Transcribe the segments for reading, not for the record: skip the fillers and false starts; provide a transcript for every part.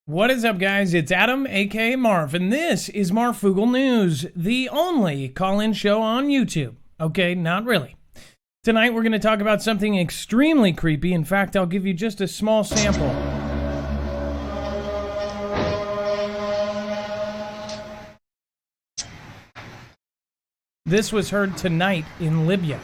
What is up, guys? It's Adam, aka Marf, and this is Marfoogle News, the only call-in show on YouTube. Okay, not really. Tonight we're going to talk about something extremely creepy. In fact, I'll give you just a small sample. This was heard tonight in Libya.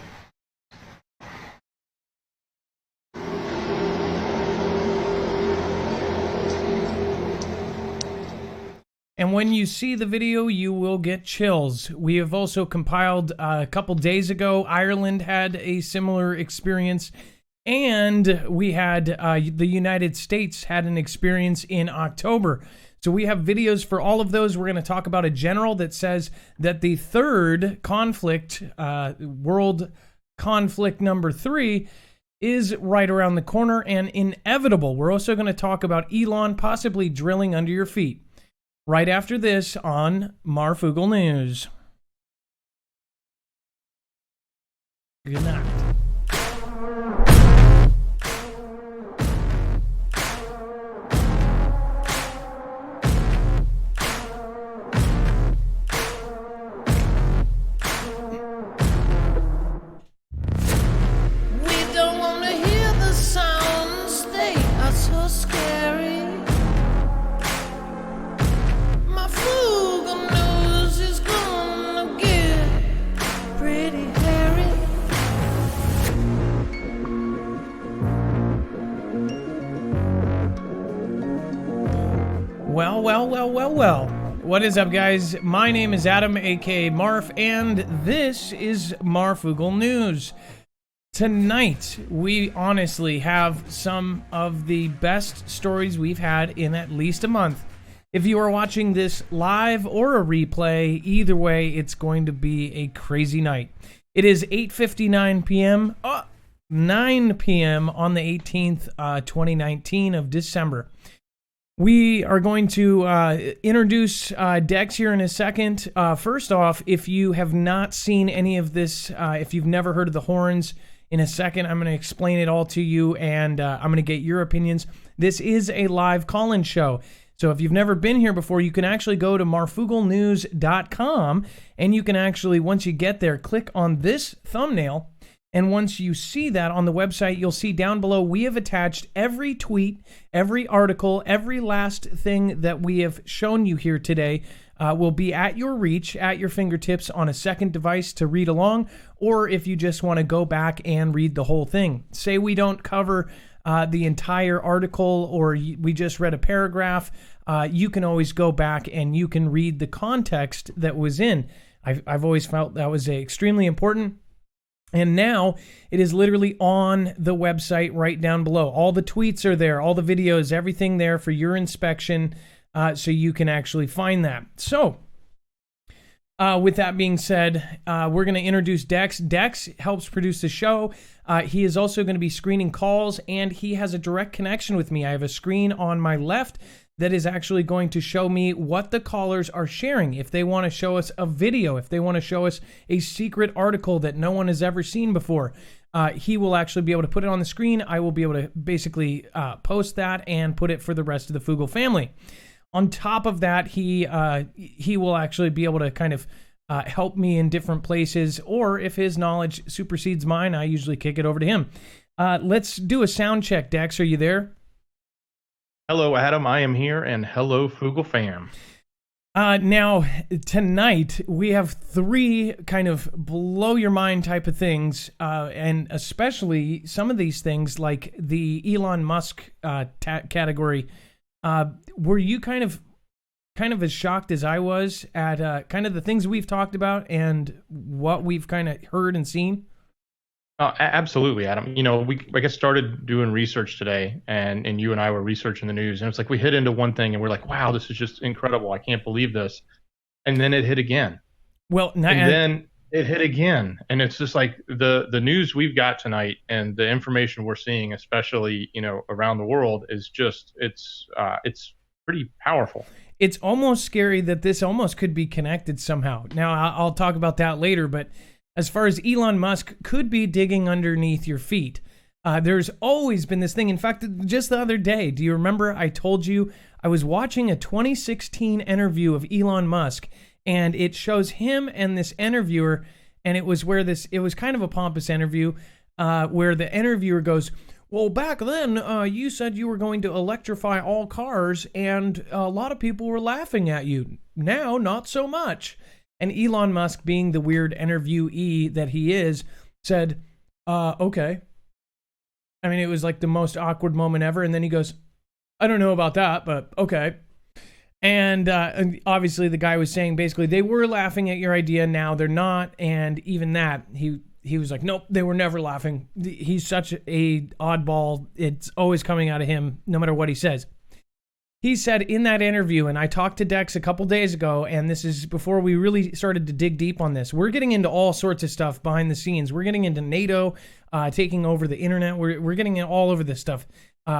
And when you see the video, you will get chills. We have also compiled a couple days ago, Ireland had a similar experience, and we had the United States had an experience in October. So we have videos for all of those. We're going to talk about a general that says that the third conflict, world conflict number 3, is right around the corner and inevitable. We're also going to talk about Elon possibly drilling under your feet. Right after this on Marfoogle News. Good night. We don't want to hear the sounds, they are so scary. Well. What is up, guys? My name is Adam, aka Marf, and this is Marfoogle News. Tonight, we honestly have some of the best stories we've had in at least a month. If you are watching this live or a replay, either way, it's going to be a crazy night. It is 8:59 p.m., 9 p.m. on the 18th, 2019 of December. We are going to introduce Dex here in a second. First off, if you have not seen any of this, if you've never heard of the horns, in a second I'm going to explain it all to you, and I'm going to get your opinions. This is a live call-in show. So if you've never been here before, you can actually go to marfooglenews.com, and you can actually, once you get there, click on this thumbnail. And once you see that on the website, you'll see down below we have attached every tweet, every article, every last thing that we have shown you here today will be at your reach, at your fingertips on a second device to read along, or if you just want to go back and read the whole thing. Say we don't cover the entire article, or we just read a paragraph, you can always go back and you can read the context that was in. I've always felt that was extremely important. And now it is literally on the website right down below. All the tweets are there, all the videos, everything there for your inspection, so you can actually find that. So, with that being said, we're going to introduce Dex. Dex helps produce the show. He is also going to be screening calls, and he has a direct connection with me. I have a screen on my left that is actually going to show me what the callers are sharing. If they want to show us a video, if they want to show us a secret article that no one has ever seen before, he will actually be able to put it on the screen. I will be able to basically post that and put it for the rest of the Foogle family. On top of that, he will actually be able to kind of help me in different places, or if his knowledge supersedes mine, I usually kick it over to him. Let's do a sound check. Dex, are you there? Hello, Adam. I am here, and hello, Foogle Fam. Now, tonight, we have 3 kind of blow-your-mind type of things, and especially some of these things, like the Elon Musk category. Were you kind of as shocked as I was at kind of the things we've talked about and what we've kind of heard and seen? Absolutely, Adam. You know, I guess started doing research today, and you and I were researching the news, and it's like we hit into one thing, and we're like, wow, this is just incredible. I can't believe this. And then it hit again. Well, then it hit again, and it's just like the news we've got tonight and the information we're seeing, especially around the world, is just it's pretty powerful. It's almost scary that this almost could be connected somehow. Now, I'll talk about that later, but as far as Elon Musk could be digging underneath your feet, there's always been this thing. In fact, just the other day, do you remember I told you I was watching a 2016 interview of Elon Musk, and it shows him and this interviewer, and it was kind of a pompous interview, where the interviewer goes, well, back then, you said you were going to electrify all cars, and a lot of people were laughing at you. Now, not so much. And Elon Musk, being the weird interviewee that he is, said, okay. I mean, it was like the most awkward moment ever. And then he goes, I don't know about that, but okay. And obviously the guy was saying basically they were laughing at your idea. Now they're not. And even that, he was like, nope, they were never laughing. He's such a oddball. It's always coming out of him, no matter what he says. He said in that interview, and I talked to Dex a couple days ago, and this is before we really started to dig deep on this. We're getting into all sorts of stuff behind the scenes. We're getting into NATO taking over the internet. We're getting in all over this stuff.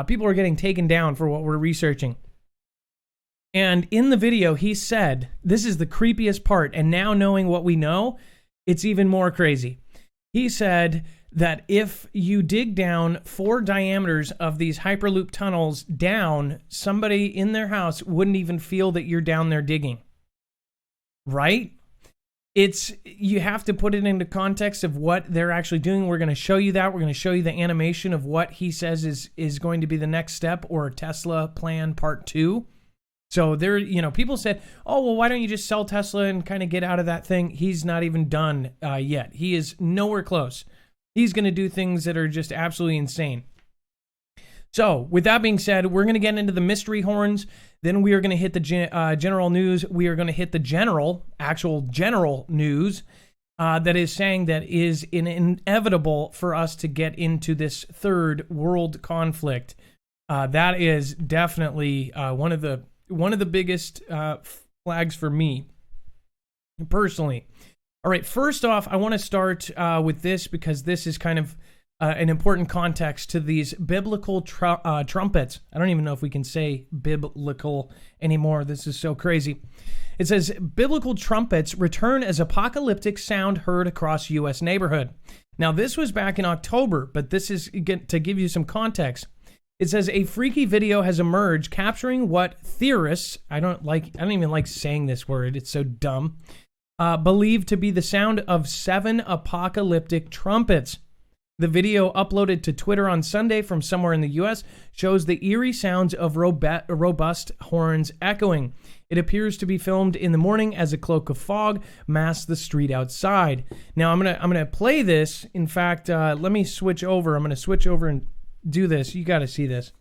People are getting taken down for what we're researching. And in the video, he said, this is the creepiest part, and now knowing what we know, it's even more crazy. He said that if you dig down 4 diameters of these Hyperloop tunnels down, somebody in their house wouldn't even feel that you're down there digging. Right? You have to put it into context of what they're actually doing. We're going to show you that. We're going to show you the animation of what he says is going to be the next step, or Tesla plan part 2. So there, people said, oh, well, why don't you just sell Tesla and kind of get out of that thing? He's not even done yet. He is nowhere close. He's going to do things that are just absolutely insane. So with that being said, we're going to get into the mystery horns. Then we are going to hit the general news. We are going to hit the actual general news that is saying that is inevitable for us to get into this third world conflict. That is definitely one of the biggest flags for me personally. All right, first off, I want to start with this because this is kind of an important context to these biblical trumpets. I don't even know if we can say biblical anymore. This is so crazy. It says, biblical trumpets return as apocalyptic sound heard across U.S. neighborhood. Now, this was back in October, but this is to give you some context. It says a freaky video has emerged capturing what theorists, I don't even like saying this word, it's so dumb, believed to be the sound of 7 apocalyptic trumpets. The video uploaded to Twitter on Sunday from somewhere in the U.S. shows the eerie sounds of robust horns echoing. It appears to be filmed in the morning as a cloak of fog masks the street outside. Now I'm gonna play this. In fact, let me switch over. I'm gonna switch over and do this. You got to see this,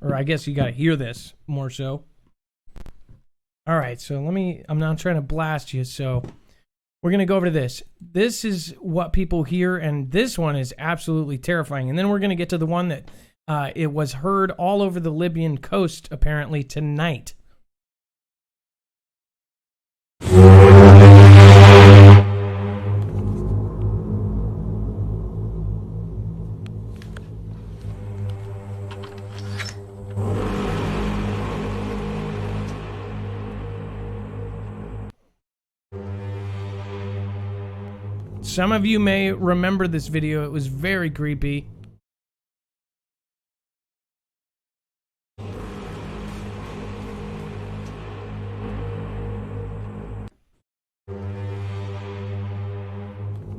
or I guess you got to hear this more so. All right, so I'm not trying to blast you, so we're going to go over to this. This is what people hear, and this one is absolutely terrifying. And then we're going to get to the one that it was heard all over the Libyan coast, apparently, tonight. Some of you may remember this video. It was very creepy.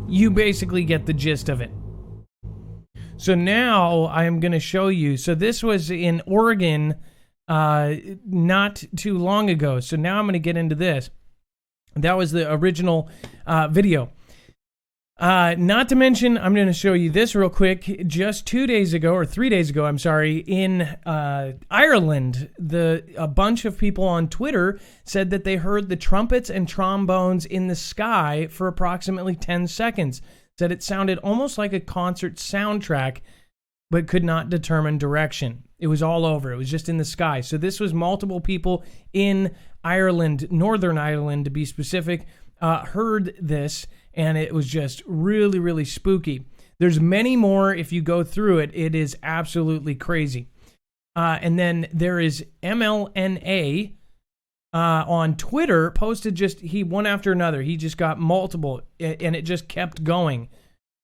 You basically get the gist of it. So now I am going to show you. So this was in Oregon not too long ago. So now I'm going to get into this. That was the original video. Not to mention, I'm going to show you this real quick. Just 3 days ago, I'm sorry, in Ireland, a bunch of people on Twitter said that they heard the trumpets and trombones in the sky for approximately 10 seconds. Said it sounded almost like a concert soundtrack, but could not determine direction. It was all over. It was just in the sky. So this was multiple people in Ireland, Northern Ireland to be specific, heard this. And it was just really, really spooky. There's many more. If you go through it, it is absolutely crazy. And then there is MLNA on Twitter posted one after another. He just got multiple, and it just kept going.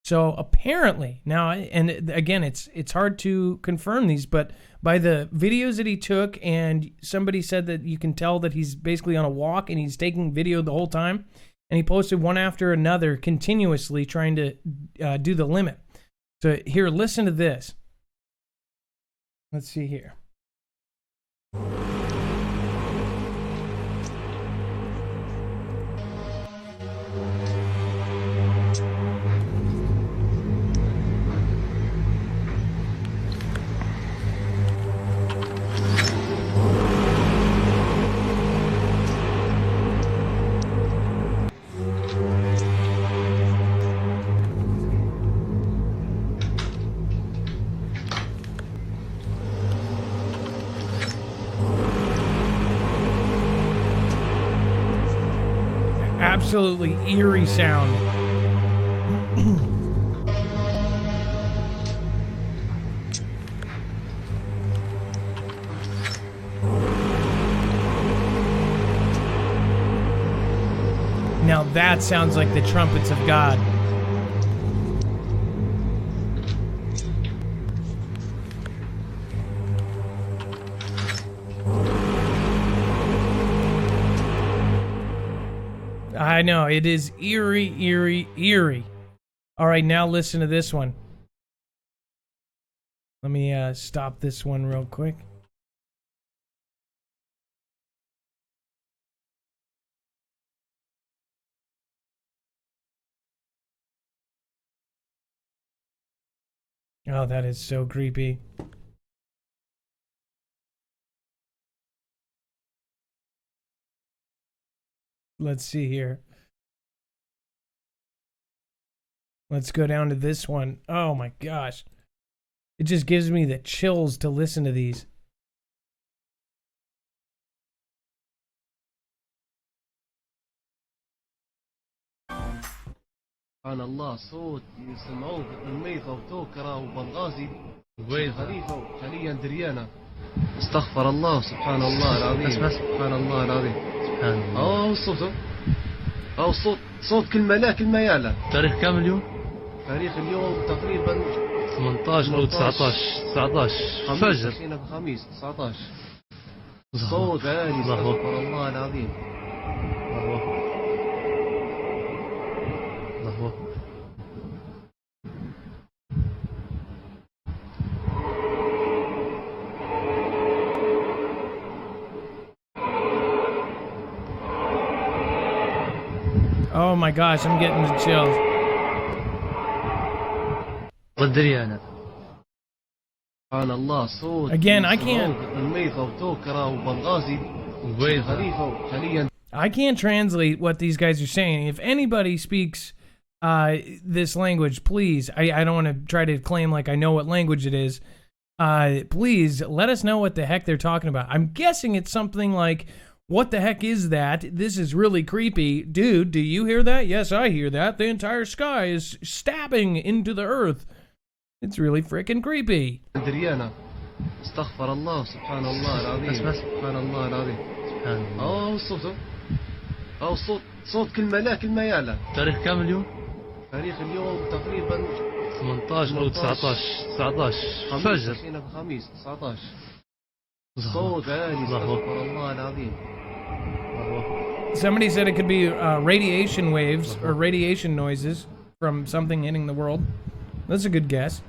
So apparently now, and again, it's hard to confirm these, but by the videos that he took, and somebody said that you can tell that he's basically on a walk and he's taking video the whole time, and he posted one after another continuously trying to do the limit. So here, listen to this. Let's see here. Absolutely eerie sound. Now that sounds like the trumpets of God. I know, it is eerie, eerie, eerie. All right, now listen to this one. Let me stop this one real quick. Oh, that is so creepy. Let's see here. Let's go down to this one. Oh my gosh. It just gives me the chills to listen to these. سبحان الله صوت يسمعوه بالميضة وتوكرة وبنغازي وين خليفة وحاليا دريانة استغفر الله سبحان الله العظيم سبحان الله العظيم سبحان الله الصوت الصوت صوت كلمة لا كلمة يالا تاريخ كام اليوم؟ تاريخ اليوم تقريبا 18 أو 19 فجر خميس 19 صوت عالي استغفر الله العظيم Oh my gosh, I'm getting the chills. سبحان الله صوت Again, I can't. الميضة وتوكرة وبنغازي وين خليفة وحاليا I can't translate what these guys are saying. If anybody speaks this language, please, I don't want to try to claim like I know what language it is. Please let us know what the heck they're talking about. I'm guessing it's something like, what the heck is that? This is really creepy. Dude, do you hear that? Yes, I hear that. The entire sky is stabbing into the earth. It's really freaking creepy. استغفر الله سبحان الله العظيم سبحان الله العظيم سبحان الله الصوت صوت كلمة لا كلمة يالا تاريخ كام اليوم؟ تاريخ اليوم تقريبا 18 أو 19 فجر خميس 19 صوت عالي استغفر الله العظيم Somebody said it could be radiation waves or radiation noises from something hitting the world. That's a good guess.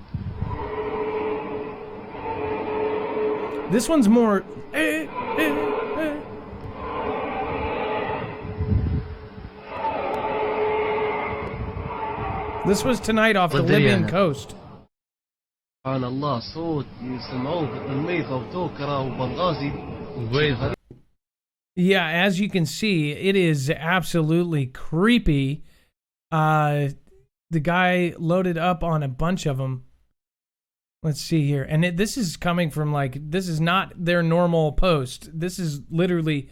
This one's more. This was tonight off the Libyan coast. سبحان الله صوت يسمعوه بالميضة وتوكرة وبنغازي وين Yeah, as you can see, it is absolutely creepy. The guy loaded up on a bunch of them. Let's see here. And this is coming from this is not their normal post. This is literally,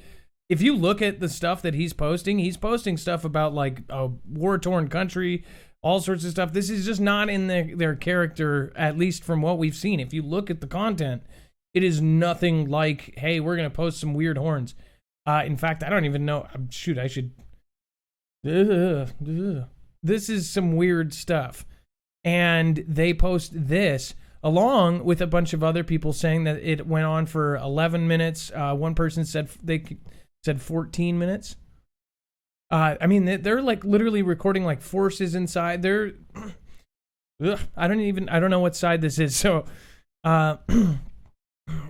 if you look at the stuff that he's posting stuff about like a war-torn country, all sorts of stuff. This is just not in their character, at least from what we've seen. If you look at the content, it is nothing like, hey, we're going to post some weird horns. In fact, I don't even know. Shoot, I should. This is some weird stuff. and they post this along with a bunch of other people saying that it went on for 11 minutes. One person said said 14 minutes. I mean, they're like literally recording like forces inside. They're, I don't know what side this is. So,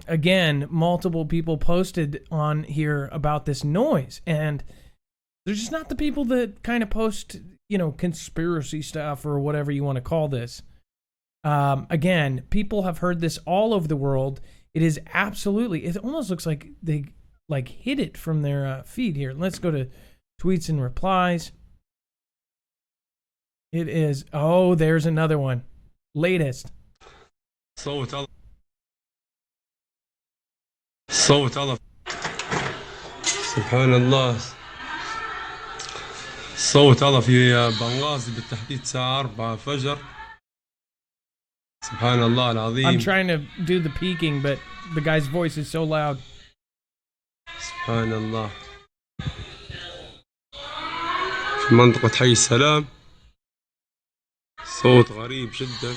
again, multiple people posted on here about this noise, and they're just not the people that kind of post, you know, conspiracy stuff or whatever you want to call this. Again, people have heard this all over the world. It is absolutely, it almost looks like they like hid it from their feed here. Let's go to tweets and replies. It is, oh, there's another one. Latest. صوت الله صوت الله سبحان الله صوت الله في بنغازي بالتحديد الساعة 4 فجر سبحان الله العظيم. I'm trying to do the peaking, but the guy's voice is so loud. سبحان الله في منطقة حي السلام صوت غريب جدا.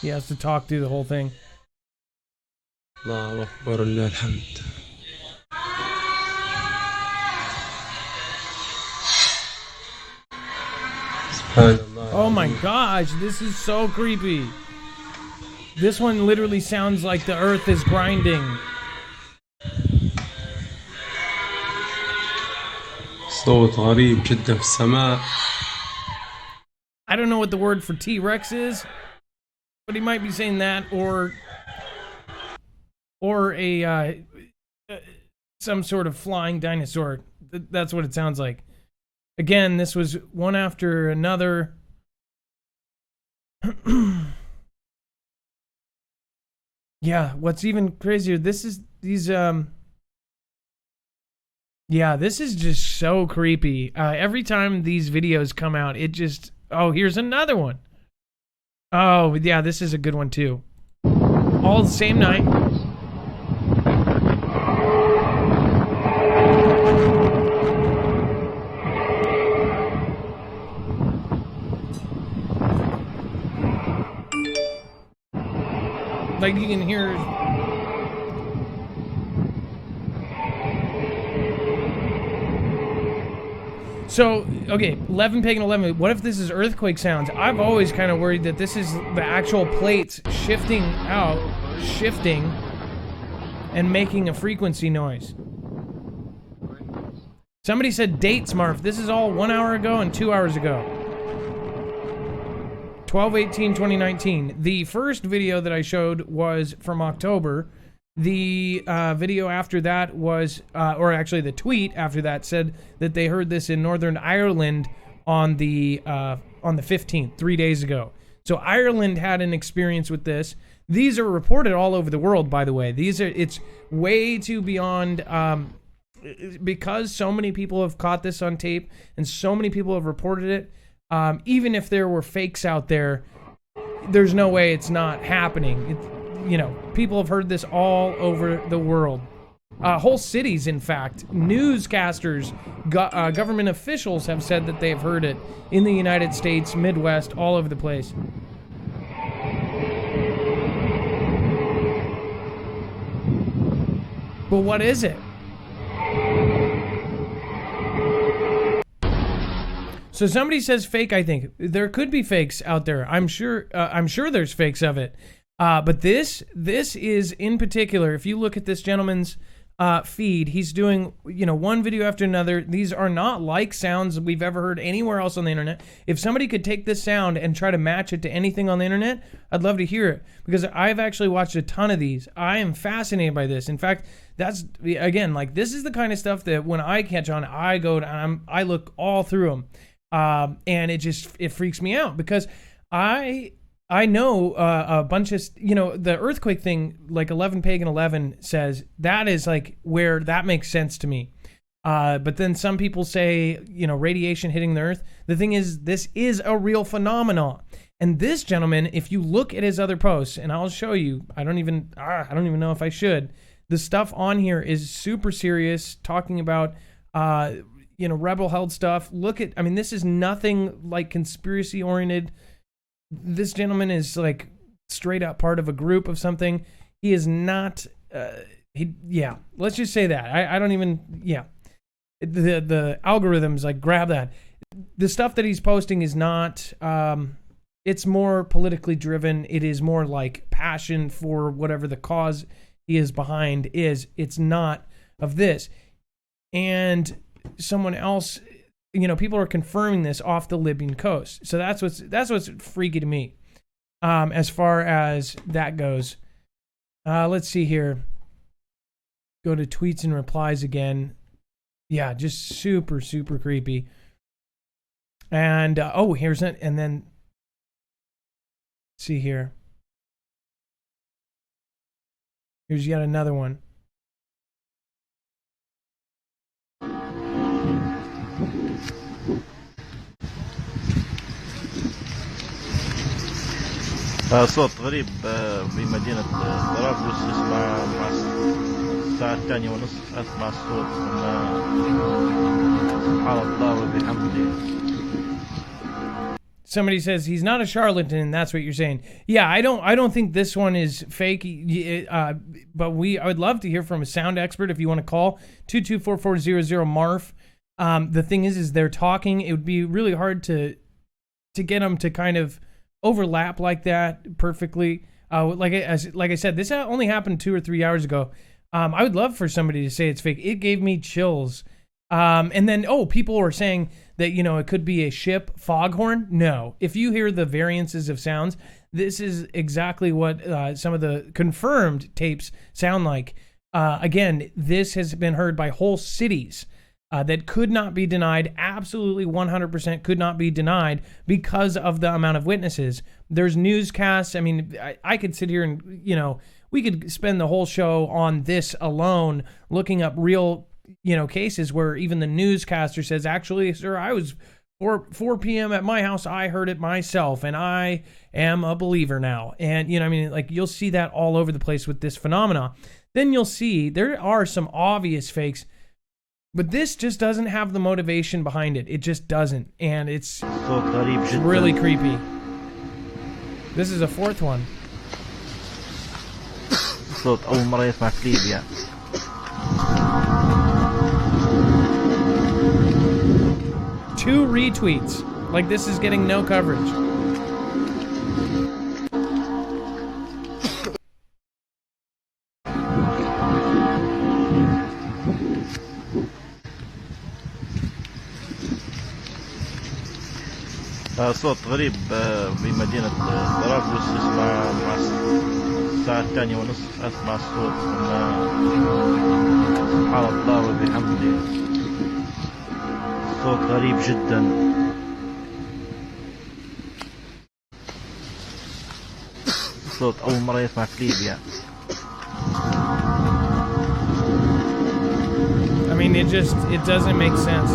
He has to talk through the whole thing. الله أكبر لله الحمد. سبحان الله. Oh my gosh, this is so creepy. This one literally sounds like the earth is grinding. صوت غريب جدا في السماء. I don't know what the word for T-Rex is, but he might be saying that, or a some sort of flying dinosaur. That's what it sounds like. Again, this was one after another. Yeah, what's even crazier, this is yeah, this is just so creepy. Every time these videos come out, it just, oh, here's another one. Oh, yeah, this is a good one too. All the same night. Like you can hear. So, okay, 11 Pagan 11. What if this is earthquake sounds? I've always kind of worried that this is the actual plates shifting out, shifting, and making a frequency noise. Somebody said dates, Marf. This is all 1 hour ago and 2 hours ago. 12/18/2019. The first video that I showed was from October. The video after that was, or actually the tweet after that said that they heard this in Northern Ireland on the 15th, 3 days ago. So Ireland had an experience with this. These are reported all over the world, by the way. It's way too beyond, because so many people have caught this on tape and so many people have reported it. Even if there were fakes out there, there's no way it's not happening. You know, people have heard this all over the world. Whole cities, in fact. Newscasters, government officials have said that they've heard it in the United States, Midwest, all over the place. But what is it? So somebody says fake, I think. There could be fakes out there. I'm sure there's fakes of it. But this is in particular, if you look at this gentleman's feed, he's doing, you know, one video after another. These are not like sounds we've ever heard anywhere else on the internet. If somebody could take this sound and try to match it to anything on the internet, I'd love to hear it, because I've actually watched a ton of these. I am fascinated by this. In fact, that's, again, like, this is the kind of stuff that when I catch on, I go down, I look all through them. And it freaks me out, because I know a bunch of, you know, the earthquake thing, like 11 Pagan 11 says, that is like where that makes sense to me. But then some people say, you know, radiation hitting the earth. The thing is, this is a real phenomenon. And this gentleman, if you look at his other posts, and I'll show you, I don't even know if I should. The stuff on here is super serious, talking about, you know, rebel held stuff. Look at, I mean, this is nothing like conspiracy oriented. this gentleman is like straight up part of a group of something. He is not. Yeah. Let's just say that. I don't even. Yeah. The algorithms like grab that. The stuff that he's posting is not. It's more politically driven. It is more like passion for whatever the cause he is behind is. It's not of this. And someone else, people are confirming this off the Libyan coast. So that's what's freaky to me, as far as that goes. Let's see here. Go to tweets and replies again. Yeah, just super, super creepy. And here's it. And then see here. Here's yet another one. صوت غريب بمدينة طرابلس اسمه مع الساعة 2:30 أسمع الصوت سبحان الله وبحمده. Somebody says he's not a charlatan, and that's what you're saying. Yeah, I don't think this one is fake. But I would love to hear from a sound expert if you want to call 224-400-MARF. The thing is they're talking. It would be really hard to get them to kind of overlap like that perfectly. Like I said, this only happened 2 or 3 hours ago. I would love for somebody to say it's fake. It gave me chills. And then, people are saying that, it could be a ship foghorn. No. If you hear the variances of sounds, this is exactly what some of the confirmed tapes sound like. Again, this has been heard by whole cities that could not be denied. Absolutely 100% could not be denied because of the amount of witnesses. There's newscasts. I mean, I could sit here and, we could spend the whole show on this alone, looking up real cases where even the newscaster says, actually, sir, I was 4 p.m. at my house. I heard it myself, and I am a believer now. And, you'll see that all over the place with this phenomena. Then you'll see there are some obvious fakes, but this just doesn't have the motivation behind it. It just doesn't. And it's really creepy. This is a fourth one. صوت أول مرة يسمع في ليبيا. 2 retweets. Like this is getting no coverage. صوت غريب بمدينة طرابلس اسمه مع الساعة 2:30 أسمع الصوت سبحان الله وبحمده. صوت غريب جدا. صوت أول مرة يسمع في ليبيا. I mean, it doesn't make sense.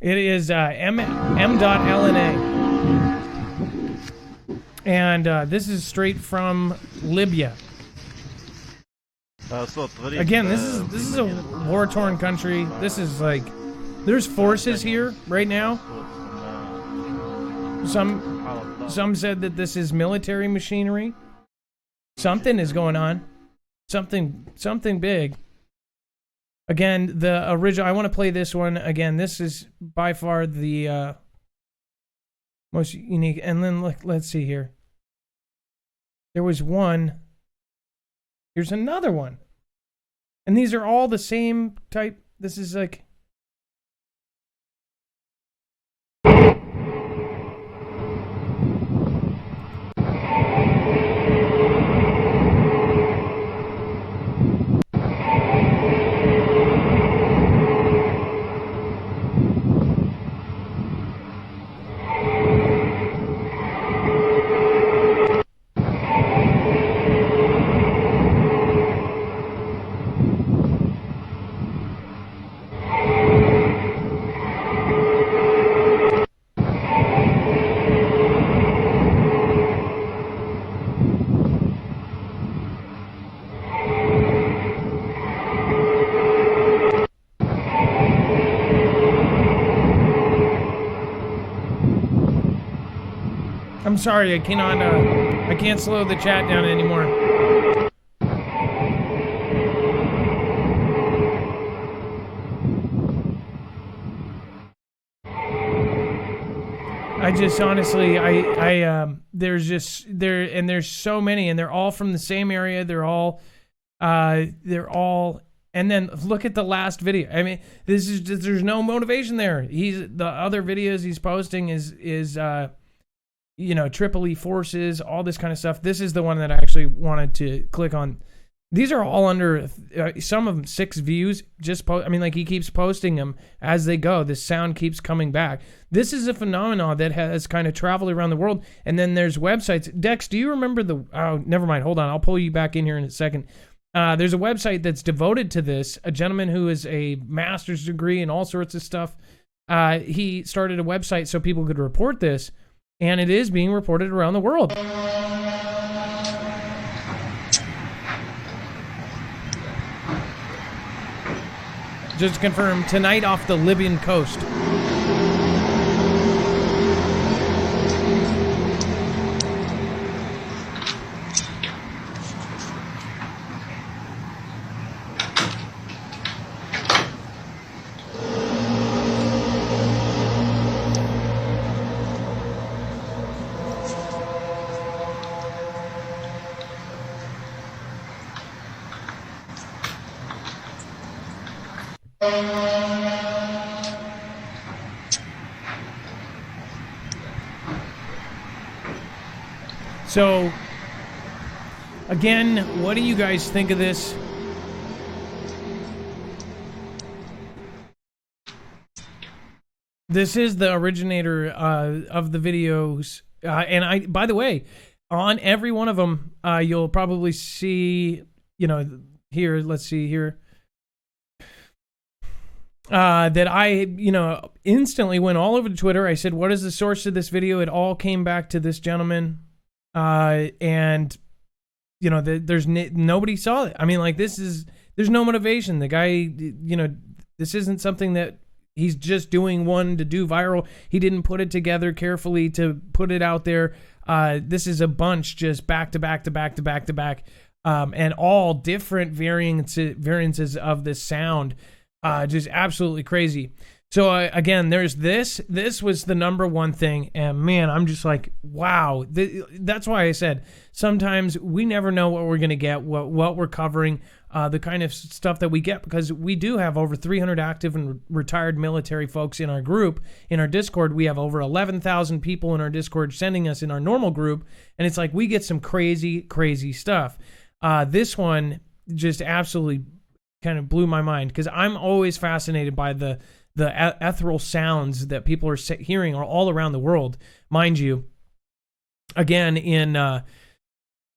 It is M.LNA. And this is straight from Libya. Again, this is a war-torn country. This is like, there's forces here right now. Some said that this is military machinery. Something is going on. Something big. Again, the original, I want to play this one. Again, this is by far the most unique. And then let's see here. There was one. Here's another one. And these are all the same type. This is like... I'm sorry, I cannot, I can't slow the chat down anymore. I just honestly, there's there's so many, and they're all from the same area. They're all, and then look at the last video. I mean, this is just, there's no motivation there. The other videos he's posting is you know, Tripoli forces, all this kind of stuff. This is the one that I actually wanted to click on. These are all under, some of them 6 views. I mean, like, he keeps posting them as they go. The sound keeps coming back. This is a phenomenon that has kind of traveled around the world. And then there's websites. Dex, do you remember oh, never mind. Hold on. I'll pull you back in here in a second. There's a website that's devoted to this. A gentleman who is a master's degree and all sorts of stuff. He started a website so people could report this. And it is being reported around the world. Just to confirm, tonight off the Libyan coast. So, again, what do you guys think of this? This is the originator of the videos, and by the way, on every one of them, you'll probably see, you know, here. Let's see here. That I, you know, instantly went all over to Twitter. I said, "What is the source of this video?" It all came back to this gentleman. And you know, there's nobody saw it. I mean, like, there's no motivation. The guy, you know, this isn't something that he's just doing one to do viral. He didn't put it together carefully to put it out there. This is a bunch just back to back to back to back to back, and all different variances of this sound. Just absolutely crazy. So again, there's this. This was the number one thing, and man, I'm just like, wow. That's why I said sometimes we never know what we're gonna get, what we're covering, the kind of stuff that we get, because we do have over 300 active and retired military folks in our group. In our Discord, we have over 11,000 people in our Discord sending us in our normal group, and it's like we get some crazy, crazy stuff. This one just absolutely kind of blew my mind, because I'm always fascinated by the ethereal sounds that people are hearing are all around the world. Mind you, again, in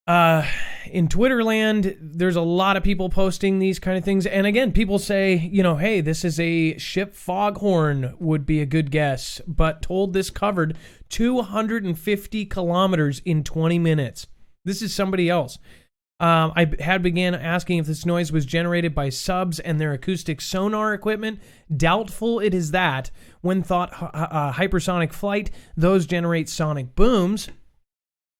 Twitterland, there's a lot of people posting these kind of things. And again, people say, you know, hey, this is a ship foghorn would be a good guess, but told this covered 250 kilometers in 20 minutes. This is somebody else. I had began asking if this noise was generated by subs and their acoustic sonar equipment. Doubtful it is that. When thought hypersonic flight, those generate sonic booms.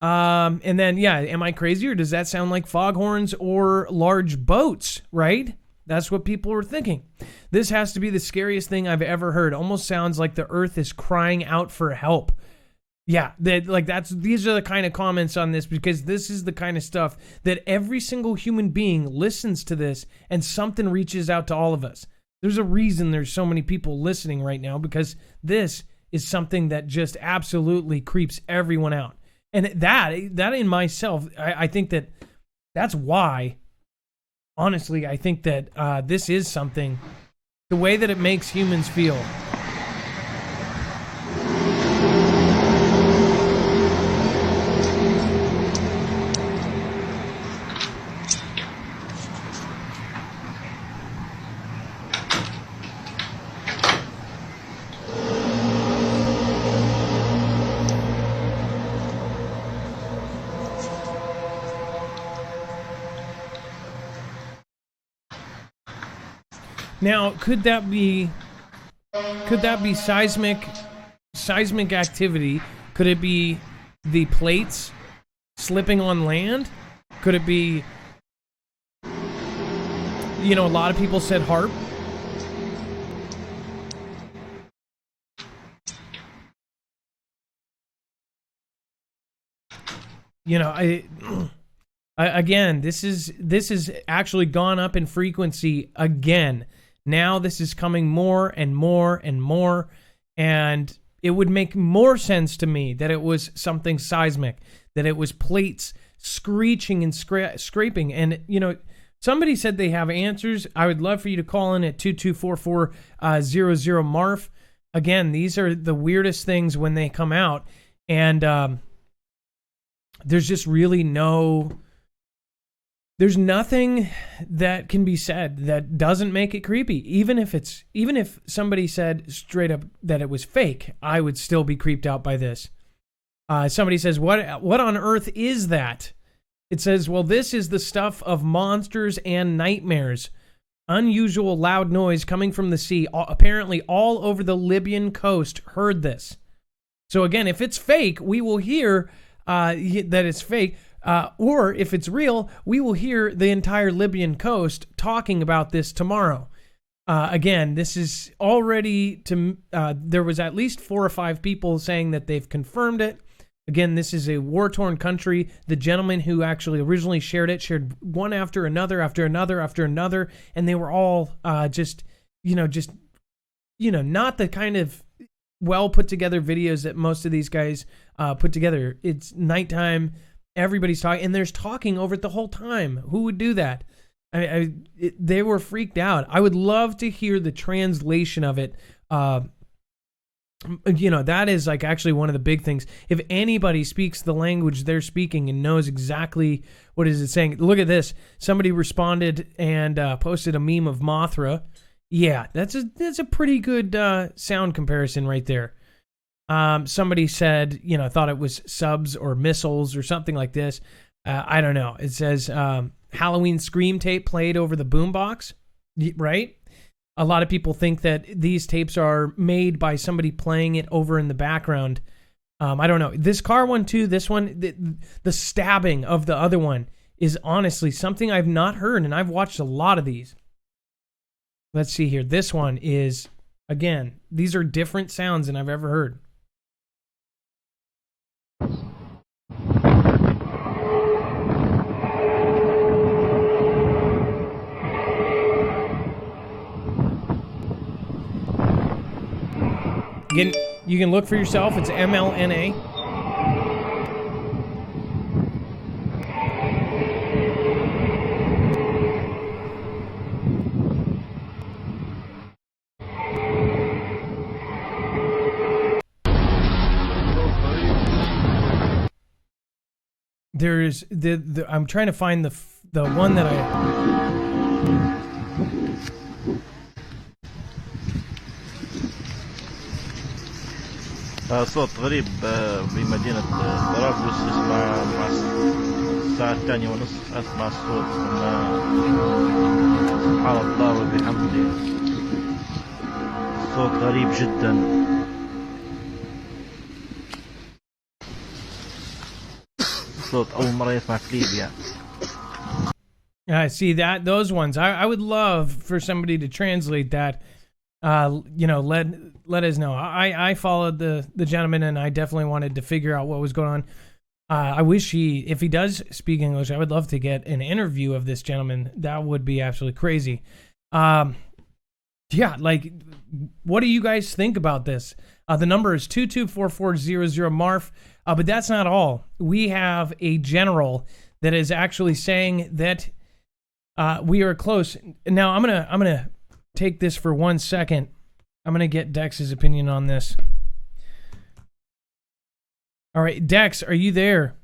And then, yeah, am I crazy, or does that sound like foghorns or large boats, right? That's what people were thinking. This has to be the scariest thing I've ever heard. Almost sounds like the earth is crying out for help. Yeah, these are the kind of comments on this, because this is the kind of stuff that every single human being listens to this and something reaches out to all of us. There's a reason there's so many people listening right now, because this is something that just absolutely creeps everyone out. And that in myself, I think that's why, honestly, I think that this is something, the way that it makes humans feel. Now, could that be seismic activity? Could it be the plates slipping on land? Could it be, you know, a lot of people said harp. You know, again, this is actually gone up in frequency again. Now this is coming more and more and more, and it would make more sense to me that it was something seismic, that it was plates screeching and scraping. And, you know, somebody said they have answers. I would love for you to call in at 2244-00-MARF. Again, these are the weirdest things when they come out, and there's just really there's nothing that can be said that doesn't make it creepy. Even if somebody said straight up that it was fake, I would still be creeped out by this. Somebody says, what on earth is that? It says, well, this is the stuff of monsters and nightmares. Unusual loud noise coming from the sea. Apparently all over the Libyan coast heard this. So again, if it's fake, we will hear that it's fake. Or if it's real, we will hear the entire Libyan coast talking about this tomorrow. Again, this is already there was at least 4 or 5 people saying that they've confirmed it. Again, this is a war-torn country. The gentleman who actually originally shared one after another, and they were all not the kind of well put together videos that most of these guys put together. It's nighttime. Everybody's talking, and there's talking over it the whole time. Who would do that? They were freaked out. I would love to hear the translation of it. That is like actually one of the big things. If anybody speaks the language they're speaking and knows exactly what is it saying, look at this. Somebody responded and posted a meme of Mothra. Yeah, that's a pretty good sound comparison right there. Somebody said, thought it was subs or missiles or something like this. I don't know. It says Halloween Scream tape played over the boombox, right? A lot of people think that these tapes are made by somebody playing it over in the background. I don't know. This car one too, this one, the stabbing of the other one is honestly something I've not heard, and I've watched a lot of these. Let's see here. This one is, again, these are different sounds than I've ever heard. Again, you can look for yourself. It's MLNA. There's I'm trying to find the one that صوت غريب بمدينة طرابلس اسمع مع الساعة 2:30 أسمع الصوت سبحان الله وبحمده. صوت غريب جدا. صوت أول مرة يسمع في ليبيا. I see that those ones. I would love for somebody to translate that. Let us know. I followed the gentleman, and I definitely wanted to figure out what was going on. I wish if he does speak English, I would love to get an interview of this gentleman. That would be absolutely crazy. What do you guys think about this? The number is 224400MARF. But that's not all. We have a general that is actually saying that we are close. Now I'm gonna take this for 1 second. I'm gonna get Dex's opinion on this. All right, Dex, are you there?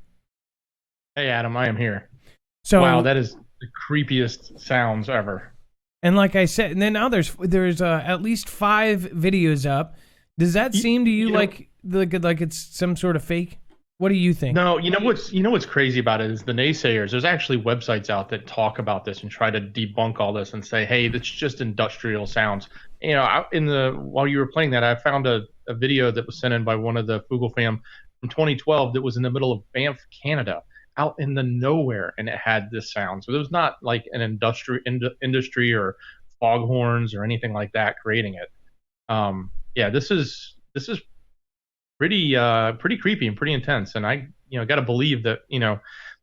Hey, Adam, I am here. So wow, that is the creepiest sounds ever. And like I said, and then now there's at least 5 videos up. Does that seem to you like it's some sort of fake? What do you think? No, what's crazy about it is the naysayers. There's actually websites out that talk about this and try to debunk all this and say, hey, that's just industrial sounds. While you were playing that, I found a video that was sent in by one of the Foogle Fam from 2012 that was in the middle of Banff, Canada, out in the nowhere, and it had this sound. So there was not like an industry or foghorns or anything like that creating it. Yeah, this is pretty creepy and pretty intense. And I got to believe that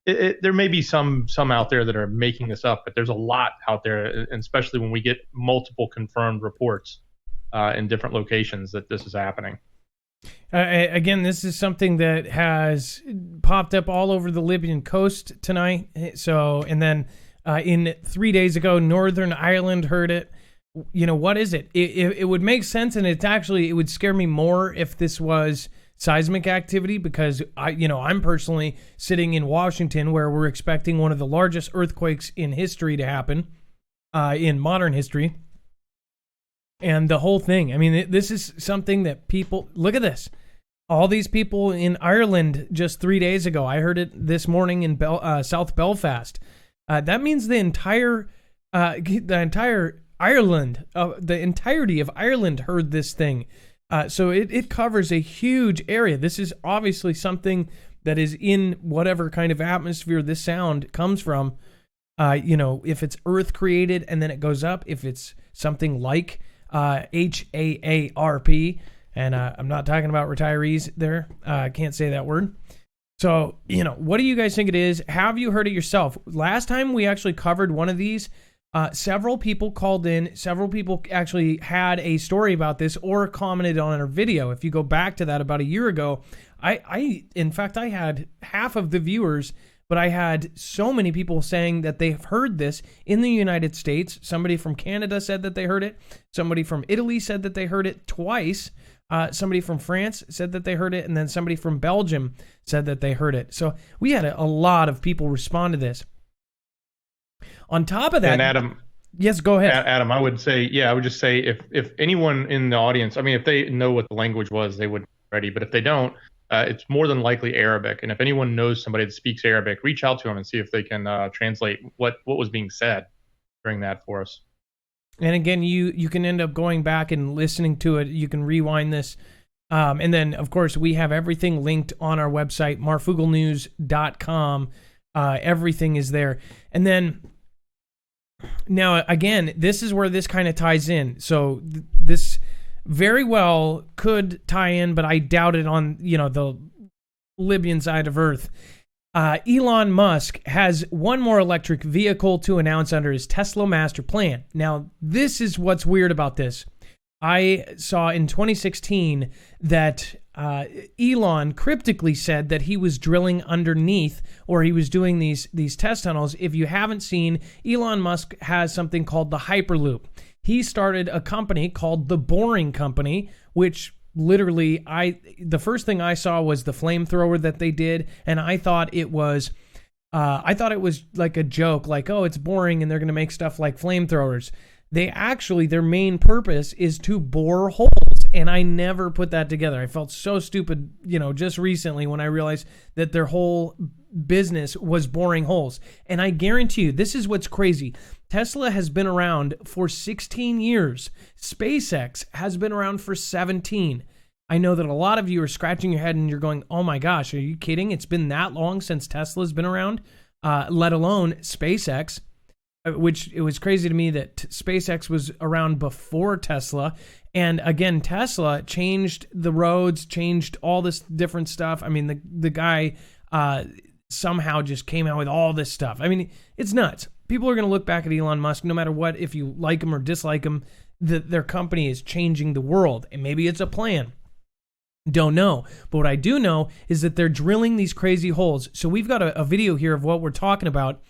there may be some out there that are making this up, but there's a lot out there, and especially when we get multiple confirmed reports in different locations that this is happening. Again, this is something that has popped up all over the Libyan coast tonight. So, and then in 3 days ago, Northern Ireland heard it. What is it? It would make sense, and it would scare me more if this was seismic activity, because I'm personally sitting in Washington, where we're expecting one of the largest earthquakes in history to happen, in modern history. And the whole thing, I mean, this is something that people, look at this. All these people in Ireland just 3 days ago, I heard it this morning in South Belfast. That means the entirety of Ireland heard this thing. So it covers a huge area. This is obviously something that is in whatever kind of atmosphere this sound comes from. If it's earth created and then it goes up, if it's something like HAARP, and I'm not talking about retirees there. I can't say that word. So, what do you guys think it is? Have you heard it yourself? Last time we actually covered one of these, several people called in. Several people actually had a story about this or commented on our video. If you go back to that about a year ago, in fact, I had half of the viewers, but I had so many people saying that they've heard this in the United States. Somebody from Canada said that they heard it. Somebody from Italy said that they heard it twice. Somebody from France said that they heard it. And then somebody from Belgium said that they heard it. So we had a lot of people respond to this. On top of that, and Adam, yes, go ahead. Adam, I would just say if anyone in the audience, I mean, if they know what the language was, they would be ready. But if they don't, it's more than likely Arabic. And if anyone knows somebody that speaks Arabic, reach out to them and see if they can translate what was being said during that for us. And again, you can end up going back and listening to it. You can rewind this. And then, of course, we have everything linked on our website, marfooglenews.com. Everything is there. And then, now, again, this is where this kind of ties in. So this very well could tie in, but I doubt it on, the Libyan side of Earth. Elon Musk has one more electric vehicle to announce under his Tesla master plan. Now, this is what's weird about this. I saw in 2016 that Elon cryptically said that he was drilling underneath, or he was doing these test tunnels. If you haven't seen, Elon Musk has something called the Hyperloop. He started a company called the Boring Company, which literally the first thing I saw was the flamethrower that they did, and I thought it was like a joke, like, oh, it's boring and they're going to make stuff like flamethrowers. Their main purpose is to bore holes. And I never put that together. I felt so stupid, just recently when I realized that their whole business was boring holes. And I guarantee you, this is what's crazy. Tesla has been around for 16 years. SpaceX has been around for 17. I know that a lot of you are scratching your head and you're going, oh my gosh, are you kidding? It's been that long since Tesla's been around, let alone SpaceX. Which it was crazy to me that SpaceX was around before Tesla. And again, Tesla changed the roads, changed all this different stuff. I mean, the guy somehow just came out with all this stuff. I mean, it's nuts. People are going to look back at Elon Musk, no matter what, if you like him or dislike him, their company is changing the world. And maybe it's a plan. Don't know. But what I do know is that they're drilling these crazy holes. So we've got a video here of what we're talking about.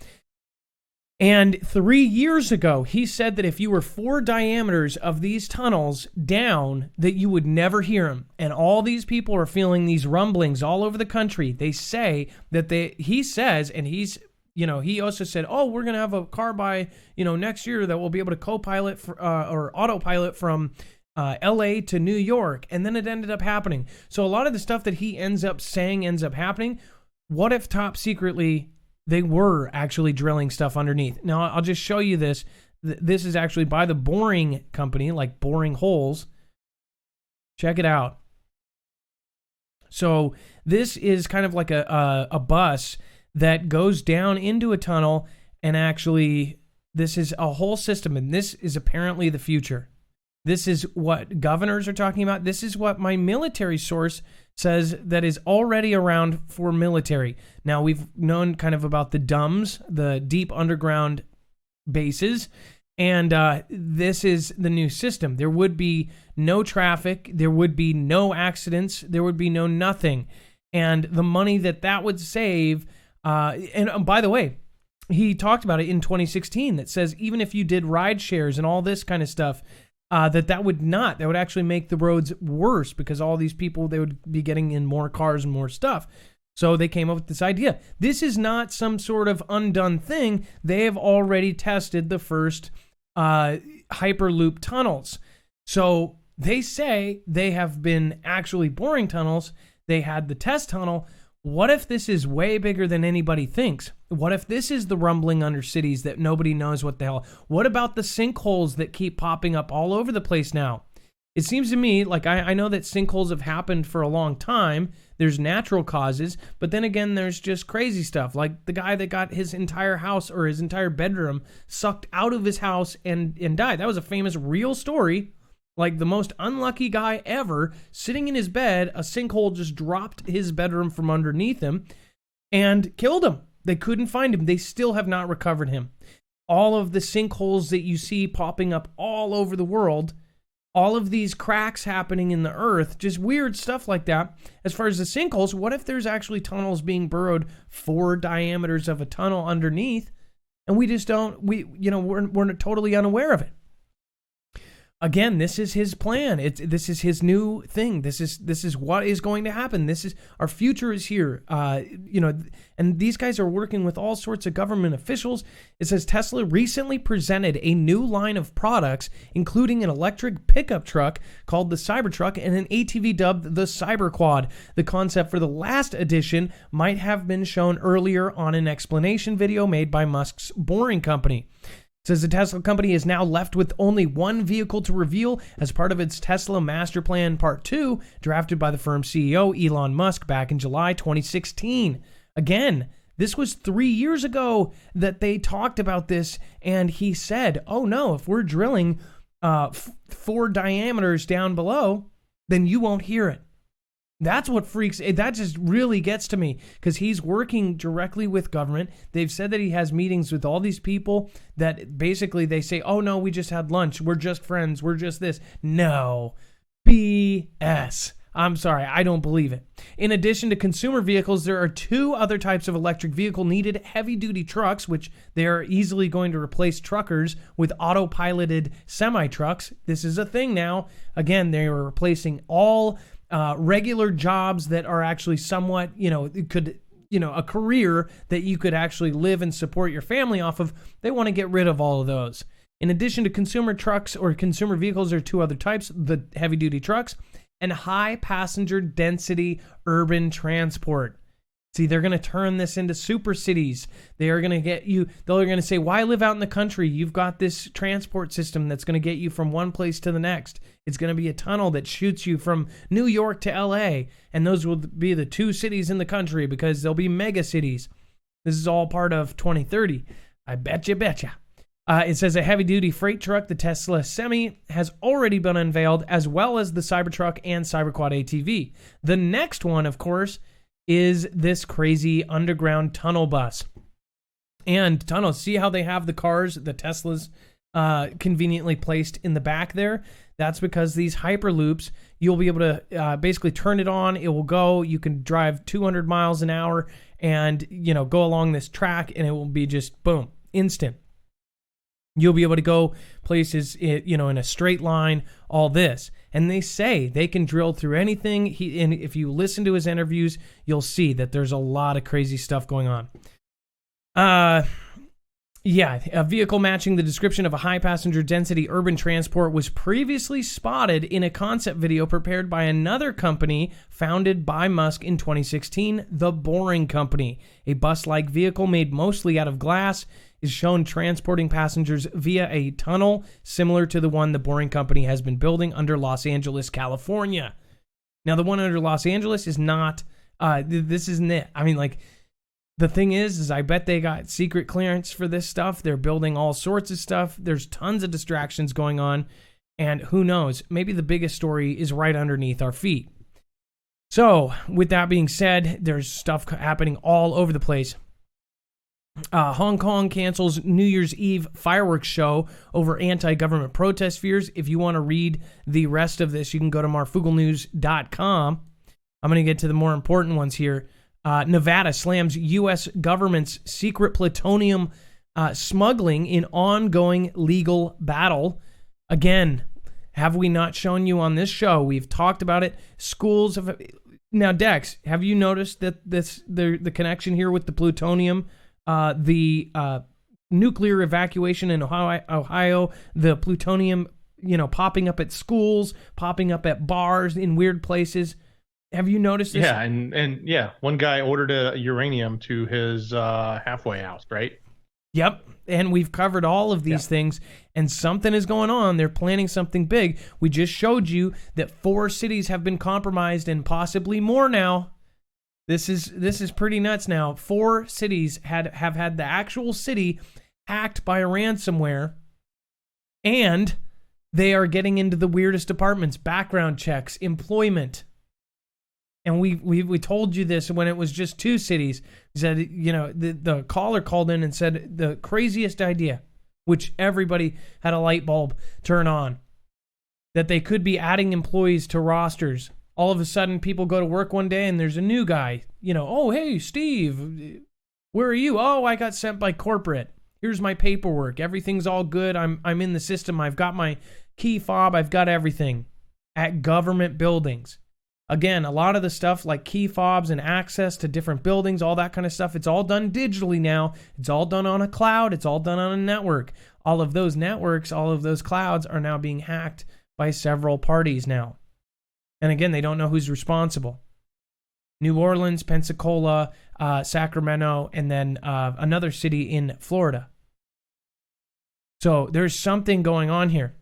And 3 years ago, he said that if you were 4 diameters of these tunnels down, that you would never hear them. And all these people are feeling these rumblings all over the country. They say that he says, and he also said, oh, we're going to have a car by, next year that will be able to co-pilot or autopilot from LA to New York. And then it ended up happening. So a lot of the stuff that he ends up saying ends up happening. What if top secretly they were actually drilling stuff underneath? Now, I'll just show you this. This is actually by the Boring Company, like boring holes. Check it out. So this is kind of like a bus that goes down into a tunnel, and actually this is a whole system, and this is apparently the future. This is what governors are talking about. This is what my military source says that is already around for military. Now, we've known kind of about the DUMBs, the deep underground bases, and this is the new system. There would be no traffic. There would be no accidents. There would be no nothing. And the money that would save, and by the way, he talked about it in 2016 that says even if you did ride shares and all this kind of stuff, that would actually make the roads worse, because all these people, they would be getting in more cars and more stuff. So they came up with this idea. This is not some sort of undone thing. They have already tested the first Hyperloop tunnels. So they say they have been actually boring tunnels. They had the test tunnel. What if this is way bigger than anybody thinks? What if this is the rumbling under cities that nobody knows what the hell? What about the sinkholes that keep popping up all over the place now? It seems to me like I know that sinkholes have happened for a long time. There's natural causes, but then again, there's just crazy stuff. Like the guy that got his entire house or his entire bedroom sucked out of his house and died. That was a famous real story. Like the most unlucky guy ever, sitting in his bed, a sinkhole just dropped his bedroom from underneath him and killed him. They couldn't find him. They still have not recovered him. All of the sinkholes that you see popping up all over the world, all of these cracks happening in the earth, just weird stuff like that. As far as the sinkholes, what if there's actually tunnels being burrowed 4 diameters of a tunnel underneath, and we just don't, we're totally unaware of it? Again, this is his plan. This is his new thing. This is what is going to happen. This is our future is here. And these guys are working with all sorts of government officials. It says Tesla recently presented a new line of products, including an electric pickup truck called the Cybertruck and an ATV dubbed the Cyberquad. The concept for the last edition might have been shown earlier on an explanation video made by Musk's Boring Company. It says the Tesla company is now left with only one vehicle to reveal as part of its Tesla Master Plan Part 2, drafted by the firm's CEO, Elon Musk, back in July 2016. Again, this was 3 years ago that they talked about this, and he said, oh no, if we're drilling 4 diameters down below, then you won't hear it. That's what that just really gets to me, because he's working directly with government. They've said that he has meetings with all these people that basically they say, oh no, we just had lunch. We're just friends. We're just this. No. BS. I'm sorry. I don't believe it. In addition to consumer vehicles, there are 2 other types of electric vehicle needed: heavy-duty trucks, which they are easily going to replace truckers with autopiloted semi-trucks. This is a thing now. Again, they are replacing all regular jobs that are actually somewhat, a career that you could actually live and support your family off of. They want to get rid of all of those. In addition to consumer trucks or consumer vehicles, there are 2 other types: the heavy-duty trucks and high passenger density urban transport. See, they're going to turn this into super cities. They are going to get you, they're going to say, why live out in the country? You've got this transport system that's going to get you from one place to the next. It's going to be a tunnel that shoots you from New York to LA. And those will be the 2 cities in the country, because they'll be mega cities. This is all part of 2030. I betcha. It says a heavy-duty freight truck, the Tesla Semi, has already been unveiled, as well as the Cybertruck and Cyberquad ATV. The next one, of course, is this crazy underground tunnel bus. And tunnels, see how they have the cars, the Teslas, conveniently placed in the back there? That's because these Hyperloops, you'll be able to basically turn it on, it will go, you can drive 200 miles an hour and, go along this track, and it will be just, boom, instant. You'll be able to go places, in a straight line, all this. And they say they can drill through anything. And if you listen to his interviews, you'll see that there's a lot of crazy stuff going on. A vehicle matching the description of a high passenger density urban transport was previously spotted in a concept video prepared by another company founded by Musk in 2016, the Boring Company. A bus-like vehicle made mostly out of glass is shown transporting passengers via a tunnel similar to the one the Boring Company has been building under Los Angeles, California. Now, the one under Los Angeles is not, this isn't it. I mean, like, the thing is I bet they got secret clearance for this stuff. They're building all sorts of stuff. There's tons of distractions going on. And who knows, maybe the biggest story is right underneath our feet. So, with that being said, there's stuff happening all over the place. Hong Kong cancels New Year's Eve fireworks show over anti-government protest fears. If you want to read the rest of this, you can go to marfooglenews.com. I'm going to get to the more important ones here. Nevada slams U.S. government's secret plutonium smuggling in ongoing legal battle. Again, have we not shown you on this show? We've talked about it. Schools have... Now, Dex, have you noticed that the connection here with the plutonium, the nuclear evacuation in Ohio, the plutonium, popping up at schools, popping up at bars in weird places? Have you noticed this? Yeah, and yeah, one guy ordered a uranium to his halfway house, right? Yep, and we've covered all of these things, and something is going on. They're planning something big. We just showed you that 4 cities have been compromised and possibly more now. This is pretty nuts now. 4 cities have had the actual city hacked by a ransomware, and they are getting into the weirdest departments, background checks, employment. And we told you this when it was just 2 cities. We said, the caller called in and said the craziest idea, which everybody had a light bulb turn on, that they could be adding employees to rosters. All of a sudden, people go to work one day and there's a new guy. Oh, hey, Steve, where are you? Oh, I got sent by corporate. Here's my paperwork. Everything's all good. I'm in the system. I've got my key fob. I've got everything at government buildings. Again, a lot of the stuff like key fobs and access to different buildings, all that kind of stuff, it's all done digitally now. It's all done on a cloud. It's all done on a network. All of those networks, all of those clouds are now being hacked by several parties now. And again, they don't know who's responsible. New Orleans, Pensacola, Sacramento, and then another city in Florida. So there's something going on here.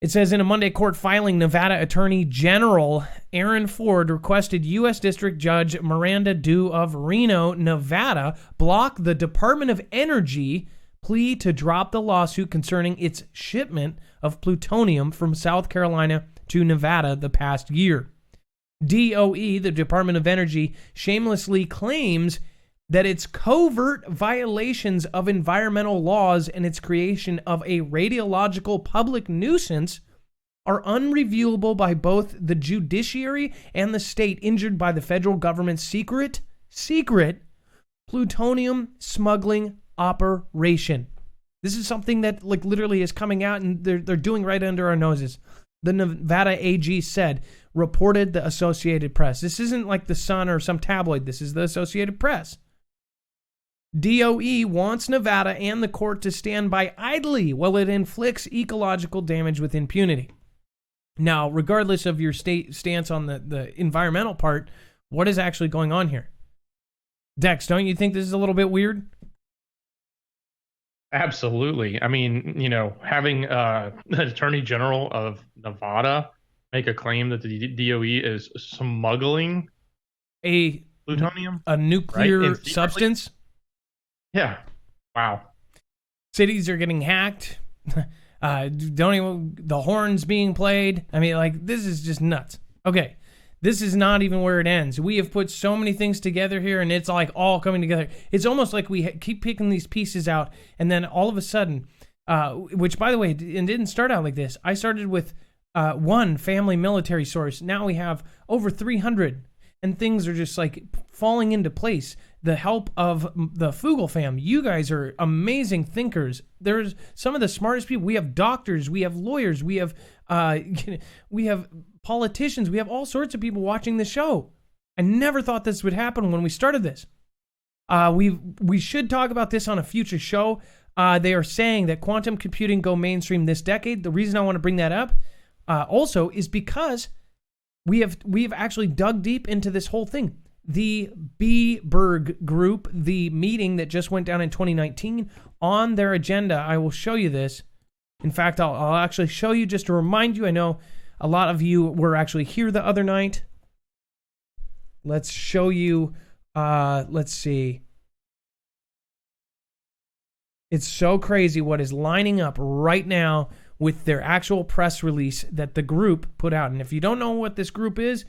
It says in a Monday court filing, Nevada Attorney General Aaron Ford requested U.S. District Judge Miranda Dew of Reno, Nevada, block the Department of Energy plea to drop the lawsuit concerning its shipment of plutonium from South Carolina to Nevada the past year. DOE, the Department of Energy, shamelessly claims that its covert violations of environmental laws and its creation of a radiological public nuisance are unreviewable by both the judiciary and the state injured by the federal government's secret plutonium smuggling operation. This is something that literally is coming out and they're doing right under our noses. The Nevada AG said, reported the Associated Press. This isn't like the Sun or some tabloid. This is the Associated Press. DOE wants Nevada and the court to stand by idly while it inflicts ecological damage with impunity. Now, regardless of your state stance on the environmental part, what is actually going on here? Dex, don't you think this is a little bit weird? Absolutely. I mean, having the Attorney General of Nevada make a claim that the DOE is smuggling a plutonium, a nuclear substance. Yeah. Wow. Cities are getting hacked. The horns being played. I mean, this is just nuts. Okay. This is not even where it ends. We have put so many things together here, and it's all coming together. It's almost like we keep picking these pieces out, and then all of a sudden, which, by the way, it didn't start out like this. I started with one family military source. Now we have over 300, and things are just falling into place. The help of the Foogle Fam. You guys are amazing thinkers. There's some of the smartest people. We have doctors. We have lawyers. We have politicians. We have all sorts of people watching this show. I never thought this would happen when we started this. We should talk about this on a future show. They are saying that quantum computing go mainstream this decade. The reason I want to bring that up also is because we have actually dug deep into this whole thing. The Berg group, the meeting that just went down in 2019, on their agenda, I will show you this. In fact, I'll actually show you just to remind you. I know A lot of you were actually here the other night. Let's show you, let's see. It's so crazy what is lining up right now with their actual press release that the group put out. And if you don't know what this group is,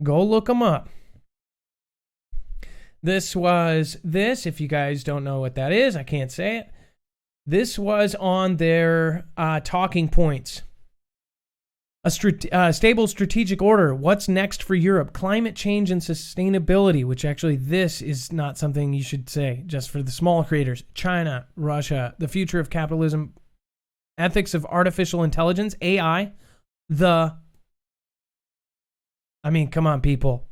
go look them up. This was this. If you guys don't know what that is, I can't say it. This was on their talking points. A stable strategic order. What's next for Europe? Climate change and sustainability, which actually this is not something you should say just for the small creators. China, Russia, the future of capitalism, ethics of artificial intelligence, AI, come on, people.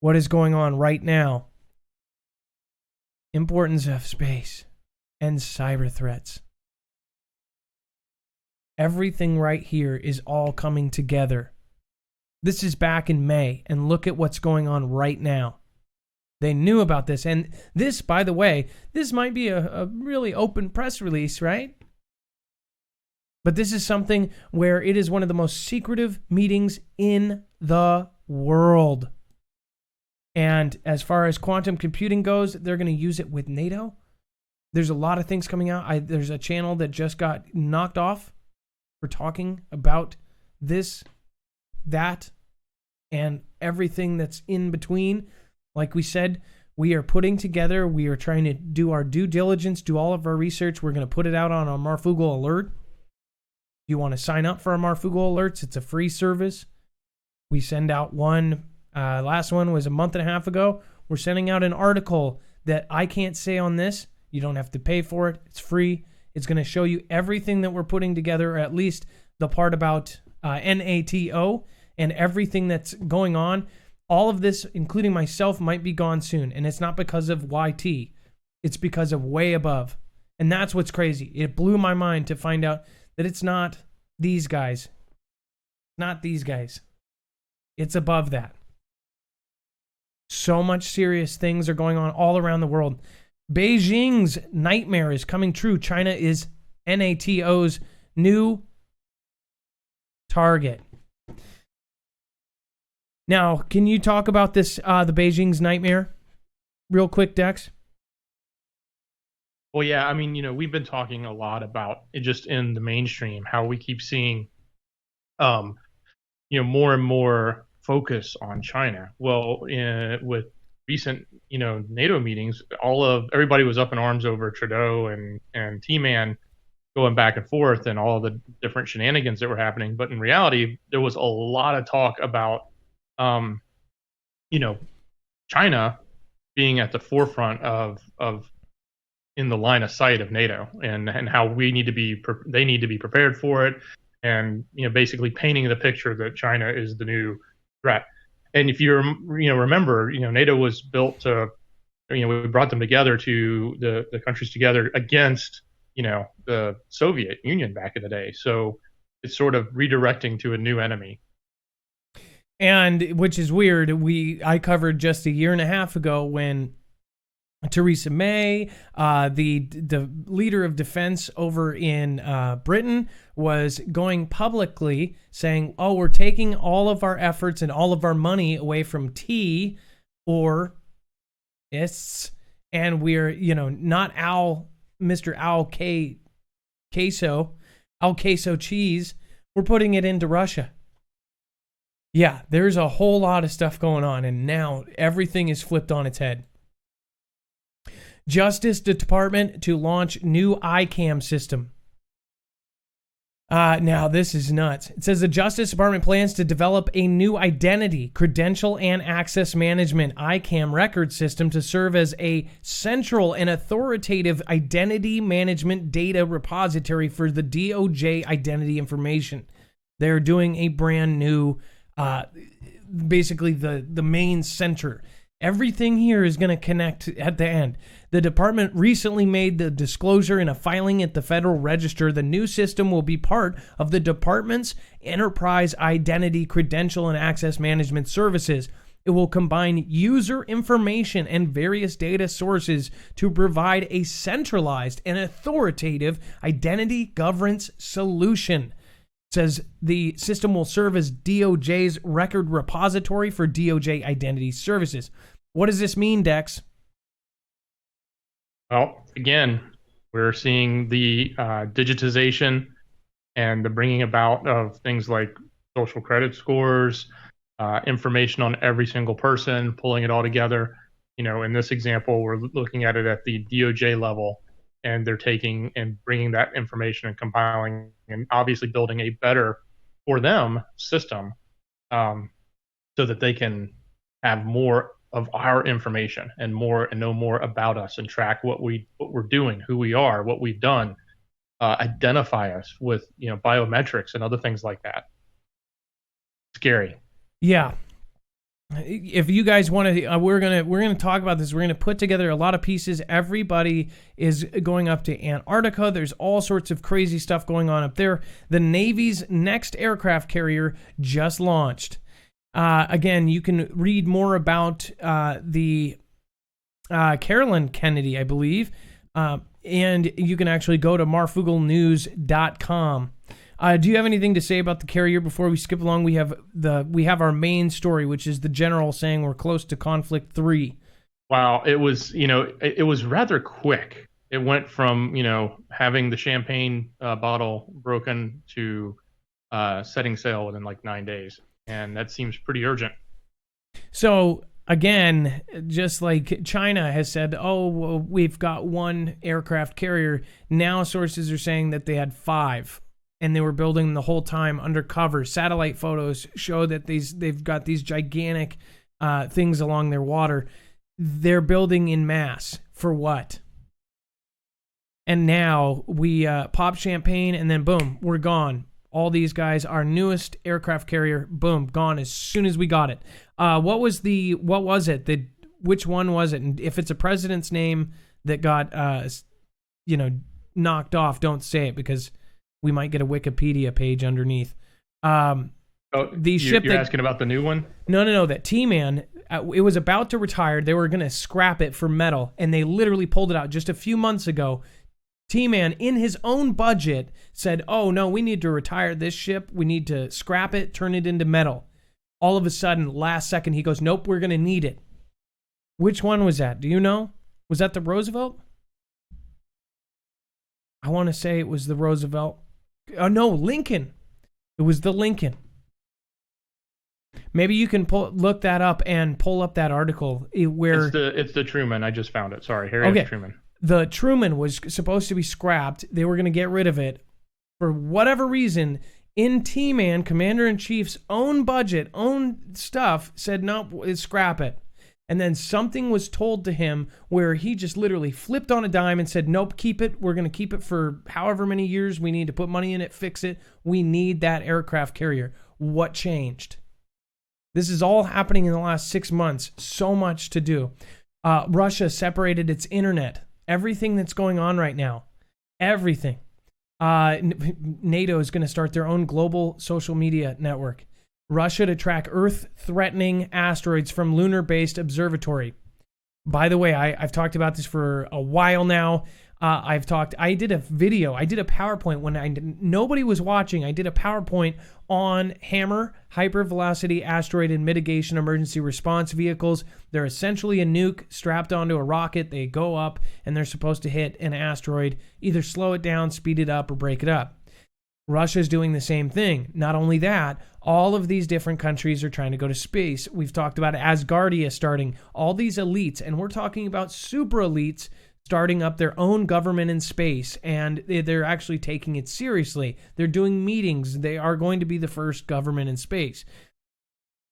What is going on right now? Importance of space and cyber threats. Everything right here is all coming together. This is back in May, and look at what's going on right now. They knew about this, and this, by the way, this might be a really open press release, right? But this is something where it is one of the most secretive meetings in the world. And as far as quantum computing goes, they're going to use it with NATO. There's a lot of things coming out. There's a channel that just got knocked off for talking about this, that, and everything that's in between. Like we said, we are putting together, we are trying to do our due diligence, do all of our research. We're going to put it out on our Marfoogle Alert. If you want to sign up for our Marfoogle Alerts, it's a free service. We send out one. Last one was a month and a half ago. We're sending out an article that I can't say on this. You don't have to pay for it. It's free. It's going to show you everything that we're putting together, or at least the part about NATO and everything that's going on. All of this, including myself, might be gone soon. And it's not because of YT. It's because of way above. And that's what's crazy. It blew my mind to find out that it's not these guys. Not these guys. It's above that. So much serious things are going on all around the world. Beijing's nightmare is coming true. China is NATO's new target. Now, can you talk about this, the Beijing's nightmare, real quick, Dex? Well, yeah, we've been talking a lot about it just in the mainstream, how we keep seeing, more and more focus on China. Well, with recent, NATO meetings, everybody was up in arms over Trudeau and T-Man going back and forth and all the different shenanigans that were happening. But in reality, there was a lot of talk about, China being at the forefront of in the line of sight of NATO and how they need to be prepared for it. And, basically painting the picture that China is the new threat. And if you remember, NATO was built to, we brought them together to the countries together against, the Soviet Union back in the day. So it's sort of redirecting to a new enemy. And which is weird. I covered just a year and a half ago when Theresa May, the leader of defense over in Britain, was going publicly saying, "Oh, we're taking all of our efforts and all of our money away from tea or ists, and we're not Mr. Al Queso cheese. We're putting it into Russia." Yeah, there's a whole lot of stuff going on, and now everything is flipped on its head. Justice Department to launch new ICAM system. Now, this is nuts. It says the Justice Department plans to develop a new identity, credential, and access management ICAM record system to serve as a central and authoritative identity management data repository for the DOJ identity information. They're doing a brand new, basically the main center. Everything here is going to connect at the end. The department recently made the disclosure in a filing at the Federal Register. The new system will be part of the department's enterprise identity, credential, and access management services. It will combine user information and various data sources to provide a centralized and authoritative identity governance solution. says the system will serve as DOJ's record repository for DOJ identity services. What does this mean, Dex? Well, again, we're seeing the digitization and the bringing about of things like social credit scores, information on every single person, pulling it all together. In this example, we're looking at it at the DOJ level, and they're taking and bringing that information and compiling and obviously building a better, for them, system so that they can have more of our information and know more about us and track what we're doing, who we are, what we've done, identify us with biometrics and other things like that. Scary. Yeah. If you guys want to, we're gonna talk about this. We're gonna put together a lot of pieces. Everybody is going up to Antarctica. There's all sorts of crazy stuff going on up there. The Navy's next aircraft carrier just launched. Again, you can read more about the Carolyn Kennedy, I believe, and you can actually go to marfooglenews.com. Do you have anything to say about the carrier before we skip along? We have our main story, which is the general saying we're close to conflict 3. Wow, it was it was rather quick. It went from having the champagne bottle broken to setting sail within like 9 days, and that seems pretty urgent. So again, just like China has said, oh, well, we've got one aircraft carrier. Now sources are saying that they had 5. And they were building the whole time undercover. Satellite photos show that they've got these gigantic things along their water. They're building in mass. For what? And now we pop champagne and then boom, we're gone. All these guys, our newest aircraft carrier, boom, gone as soon as we got it. What was it? Which one was it? And if it's a president's name that got knocked off, don't say it because we might get a Wikipedia page underneath. You're asking about the new one? No. That T-Man, it was about to retire. They were going to scrap it for metal, and they literally pulled it out just a few months ago. T-Man, in his own budget, said, oh, no, we need to retire this ship. We need to scrap it, turn it into metal. All of a sudden, last second, he goes, nope, we're going to need it. Which one was that? Do you know? Was that the Roosevelt? I want to say it was the Roosevelt. Oh, no, Lincoln. It was the Lincoln. Maybe you can look that up and pull up that article where... It's the Truman. I just found it. Sorry, Harry Truman. The Truman was supposed to be scrapped. They were going to get rid of it. For whatever reason, in T-Man, Commander-in-Chief's own budget, own stuff, said, nope, scrap it. And then something was told to him where he just literally flipped on a dime and said, nope, keep it. We're going to keep it for however many years. We need to put money in it, fix it. We need that aircraft carrier. What changed? This is all happening in the last 6 months. So much to do. Russia separated its internet. Everything that's going on right now. Everything. NATO is going to start their own global social media network. Russia to track Earth-threatening asteroids from lunar-based observatory. By the way, I've talked about this for a while now. I did a video, I did a PowerPoint when nobody was watching. I did a PowerPoint on HAMMER, Hypervelocity Asteroid and Mitigation Emergency Response Vehicles. They're essentially a nuke strapped onto a rocket. They go up and they're supposed to hit an asteroid, either slow it down, speed it up, or break it up. Russia's doing the same thing. Not only that, all of these different countries are trying to go to space. We've talked about Asgardia starting, all these elites, and we're talking about super elites starting up their own government in space, and they're actually taking it seriously. They're doing meetings. They are going to be the first government in space.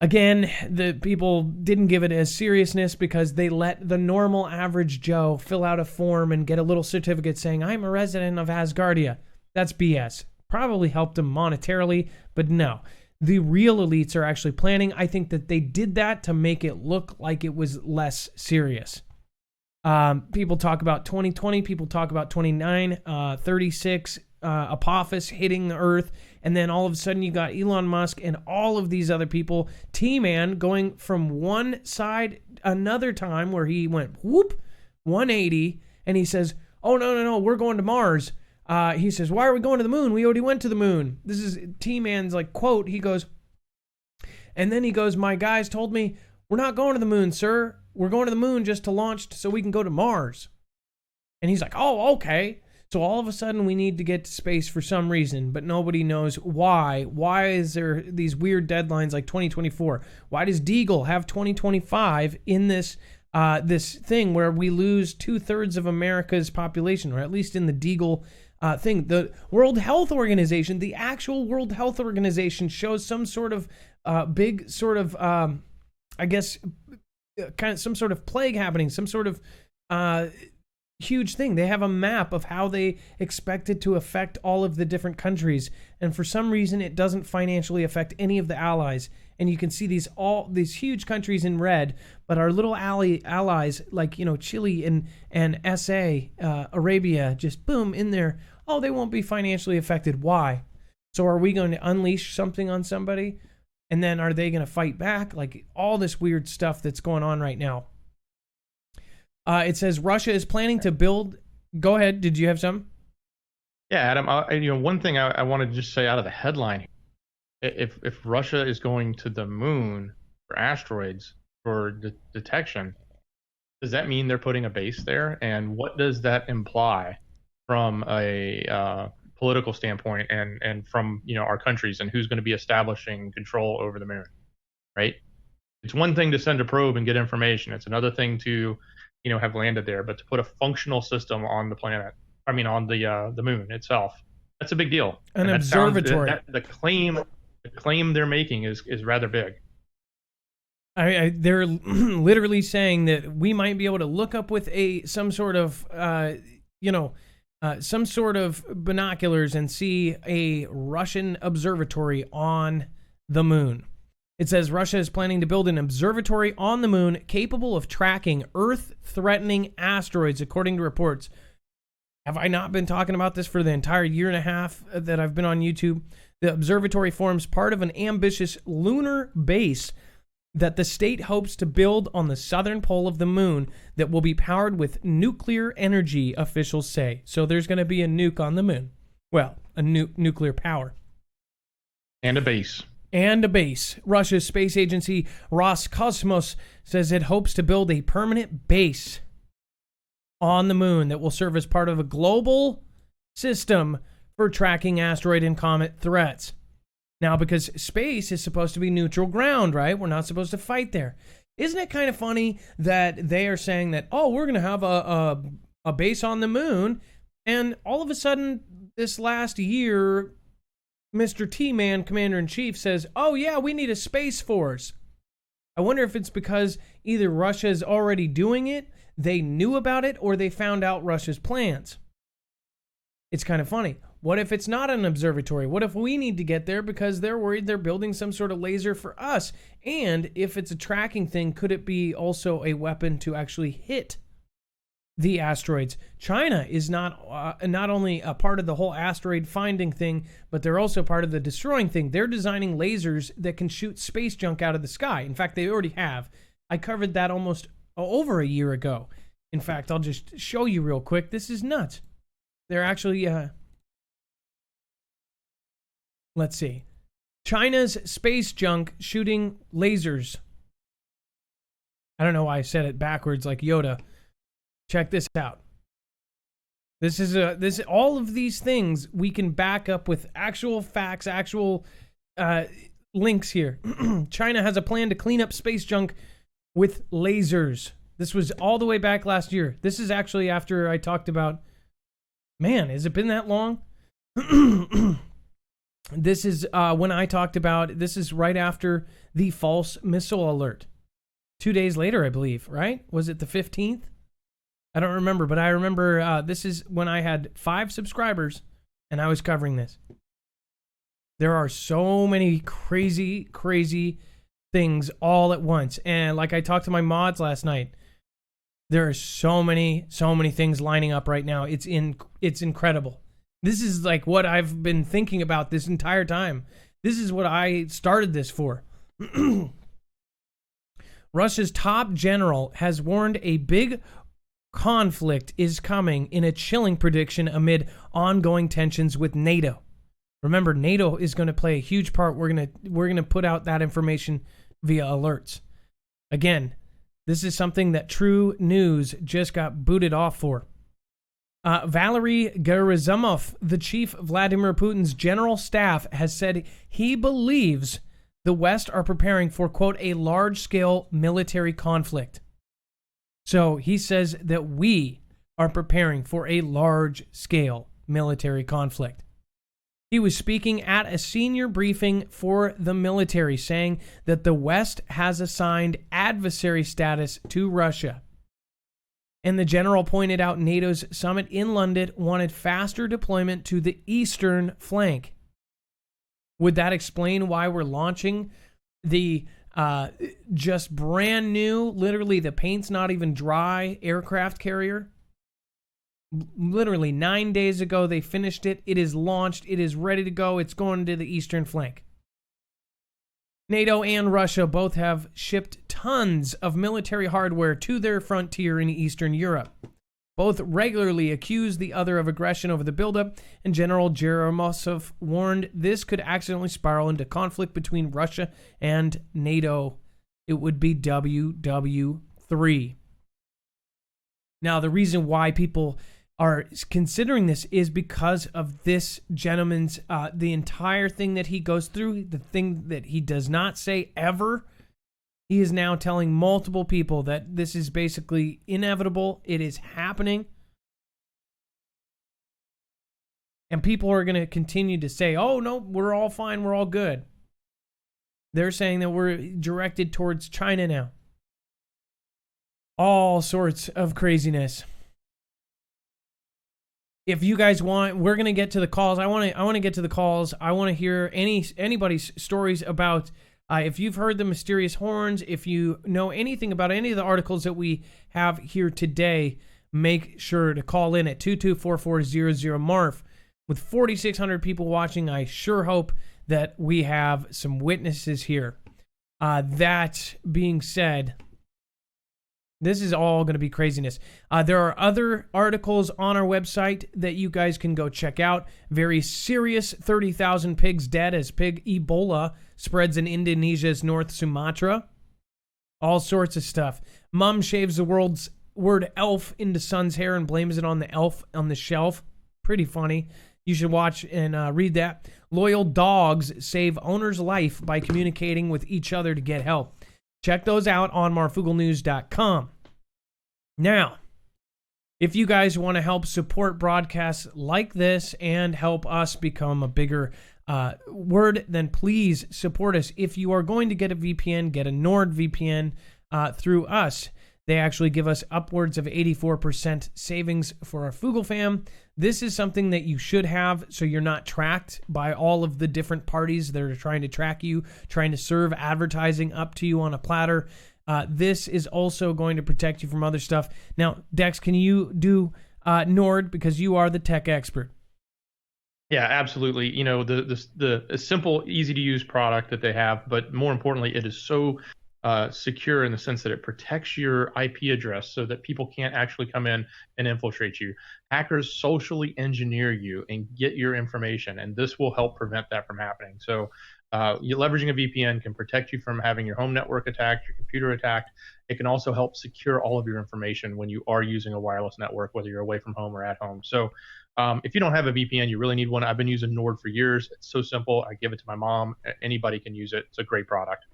Again, the people didn't give it as seriousness because they let the normal average Joe fill out a form and get a little certificate saying, I'm a resident of Asgardia. That's BS. Probably helped them monetarily, but no. The real elites are actually planning. I think that they did that to make it look like it was less serious. People talk about 2020, people talk about 36, Apophis hitting the Earth, and then all of a sudden you got Elon Musk and all of these other people. T-Man going from one side another time where he went whoop, 180, and he says, oh, no, we're going to Mars. He says, why are we going to the moon? We already went to the moon. This is T-Man's like quote. He goes, and then he goes, my guys told me, we're not going to the moon, sir. We're going to the moon just to launch so we can go to Mars. And he's like, oh, okay. So all of a sudden we need to get to space for some reason, but nobody knows why. Why is there these weird deadlines like 2024? Why does Deagle have 2025 in this this thing where we lose 2/3 of America's population, or at least in the Deagle thing? The World Health Organization, the actual World Health Organization, shows some sort of big sort of, I guess, kind of some sort of plague happening, some sort of huge thing. They have a map of how they expect it to affect all of the different countries, and for some reason it doesn't financially affect any of the allies. And you can see these huge countries in red, but our little allies like, you know, Chile and SA, Arabia, just boom in there. Oh, they won't be financially affected. Why? So are we going to unleash something on somebody, and then are they going to fight back? Like all this weird stuff that's going on right now. It says Russia is planning to build. Go ahead. Did you have some? Yeah, Adam. One thing I wanted to just say out of the headline: if Russia is going to the moon for asteroids for detection, does that mean they're putting a base there? And what does that imply from a political standpoint and from our countries and who's going to be establishing control over the moon? Right. It's one thing to send a probe and get information. It's another thing to have landed there, but to put a functional system on the planet, on the moon itself, that's a big deal. An observatory. The claim they're making is rather big. They're literally saying that we might be able to look up with some sort of binoculars and see a Russian observatory on the moon. It says Russia is planning to build an observatory on the moon capable of tracking Earth-threatening asteroids, according to reports. Have I not been talking about this for the entire year and a half that I've been on YouTube? The observatory forms part of an ambitious lunar base that the state hopes to build on the southern pole of the moon that will be powered with nuclear energy, officials say. So there's going to be a nuke on the moon. Well, a nuclear power. And a base. Russia's space agency Roscosmos says it hopes to build a permanent base on the moon that will serve as part of a global system for tracking asteroid and comet threats. Now, because space is supposed to be neutral ground, right? We're not supposed to fight there. Isn't it kind of funny that they are saying that, oh, we're going to have a base on the moon, and all of a sudden this last year, Mr. T-Man, Commander-in-Chief, says, oh yeah, we need a space force. I wonder if it's because either Russia is already doing it, they knew about it, or they found out Russia's plans. It's kind of funny. What if it's not an observatory? What if we need to get there because they're worried they're building some sort of laser for us? And if it's a tracking thing, could it be also a weapon to actually hit the asteroids? China is not only a part of the whole asteroid finding thing, but they're also part of the destroying thing. They're designing lasers that can shoot space junk out of the sky. In fact, they already have. I covered that almost over a year ago. In fact, I'll just show you real quick. This is nuts. They're actually, let's see. China's space junk shooting lasers. I don't know why I said it backwards like Yoda. Check this out. This is all of these things we can back up with actual facts, actual links here. China has a plan to clean up space junk with lasers. This was all the way back last year. This is actually after I talked about, man, has it been that long? This is when I talked about, this is right after the false missile alert. 2 days later, I believe, right? Was it the 15th? I don't remember, but I remember this is when I had 5 subscribers and I was covering this. There are so many crazy, crazy things all at once. And like I talked to my mods last night, there are so many things lining up right now. It's incredible. This is like what I've been thinking about this entire time. This is what I started this for. Russia's top general has warned a big conflict is coming in a chilling prediction amid ongoing tensions with NATO. Remember, NATO is going to play a huge part. We're going to put out that information via alerts. Again, this is something that True News just got booted off for. Valery Gerasimov, the chief of Vladimir Putin's general staff, has said he believes the West are preparing for, quote, a large-scale military conflict. So he says that we are preparing for a large-scale military conflict. He was speaking at a senior briefing for the military, saying that the West has assigned adversary status to Russia. And the general pointed out NATO's summit in London wanted faster deployment to the eastern flank. Would that explain why we're launching the just brand new, literally the paint's not even dry, aircraft carrier? Literally 9 days ago, they finished it. It is launched. It is ready to go. It's going to the eastern flank. NATO and Russia both have shipped tons of military hardware to their frontier in Eastern Europe. Both regularly accuse the other of aggression over the buildup, and General Gerasimov warned this could accidentally spiral into conflict between Russia and NATO. It would be WW3. Now, the reason why people are considering this is because of this gentleman's, the entire thing that he goes through, the thing that he does not say ever. He is now telling multiple people that this is basically inevitable. It is happening. And people are going to continue to say, oh, no, we're all fine. We're all good. They're saying that we're directed towards China now. All sorts of craziness. If you guys want, we're going to get to the calls. I want to get to the calls. I want to hear anybody's stories about if you've heard the mysterious horns, if you know anything about any of the articles that we have here today, make sure to call in at 224400MARF. With 4,600 people watching, I sure hope that we have some witnesses here. That being said, this is all going to be craziness. There are other articles on our website that you guys can go check out. Very serious 30,000 pigs dead as pig Ebola spreads in Indonesia's North Sumatra. All sorts of stuff. Mom shaves the world's word elf into son's hair and blames it on the elf on the shelf. Pretty funny. You should watch and read that. Loyal dogs save owner's life by communicating with each other to get help. Check those out on MarFoogleNews.com. Now, if you guys want to help support broadcasts like this and help us become a bigger word, then please support us. If you are going to get a VPN, get a NordVPN through us. They actually give us upwards of 84% savings for our Foogle Fam. This is something that you should have so you're not tracked by all of the different parties that are trying to track you, trying to serve advertising up to you on a platter. This is also going to protect you from other stuff. Now, Dex, can you do Nord because you are the tech expert? Yeah, absolutely. You know, the simple, easy to use product that they have, but more importantly, it is so secure in the sense that it protects your IP address so that people can't actually come in and infiltrate you. Hackers socially engineer you and get your information, and this will help prevent that from happening. So leveraging a VPN can protect you from having your home network attacked, your computer attacked. It can also help secure all of your information when you are using a wireless network, whether you're away from home or at home. So if you don't have a VPN, you really need one. I've been using Nord for years. It's so simple. I give it to my mom. Anybody can use it. It's a great product.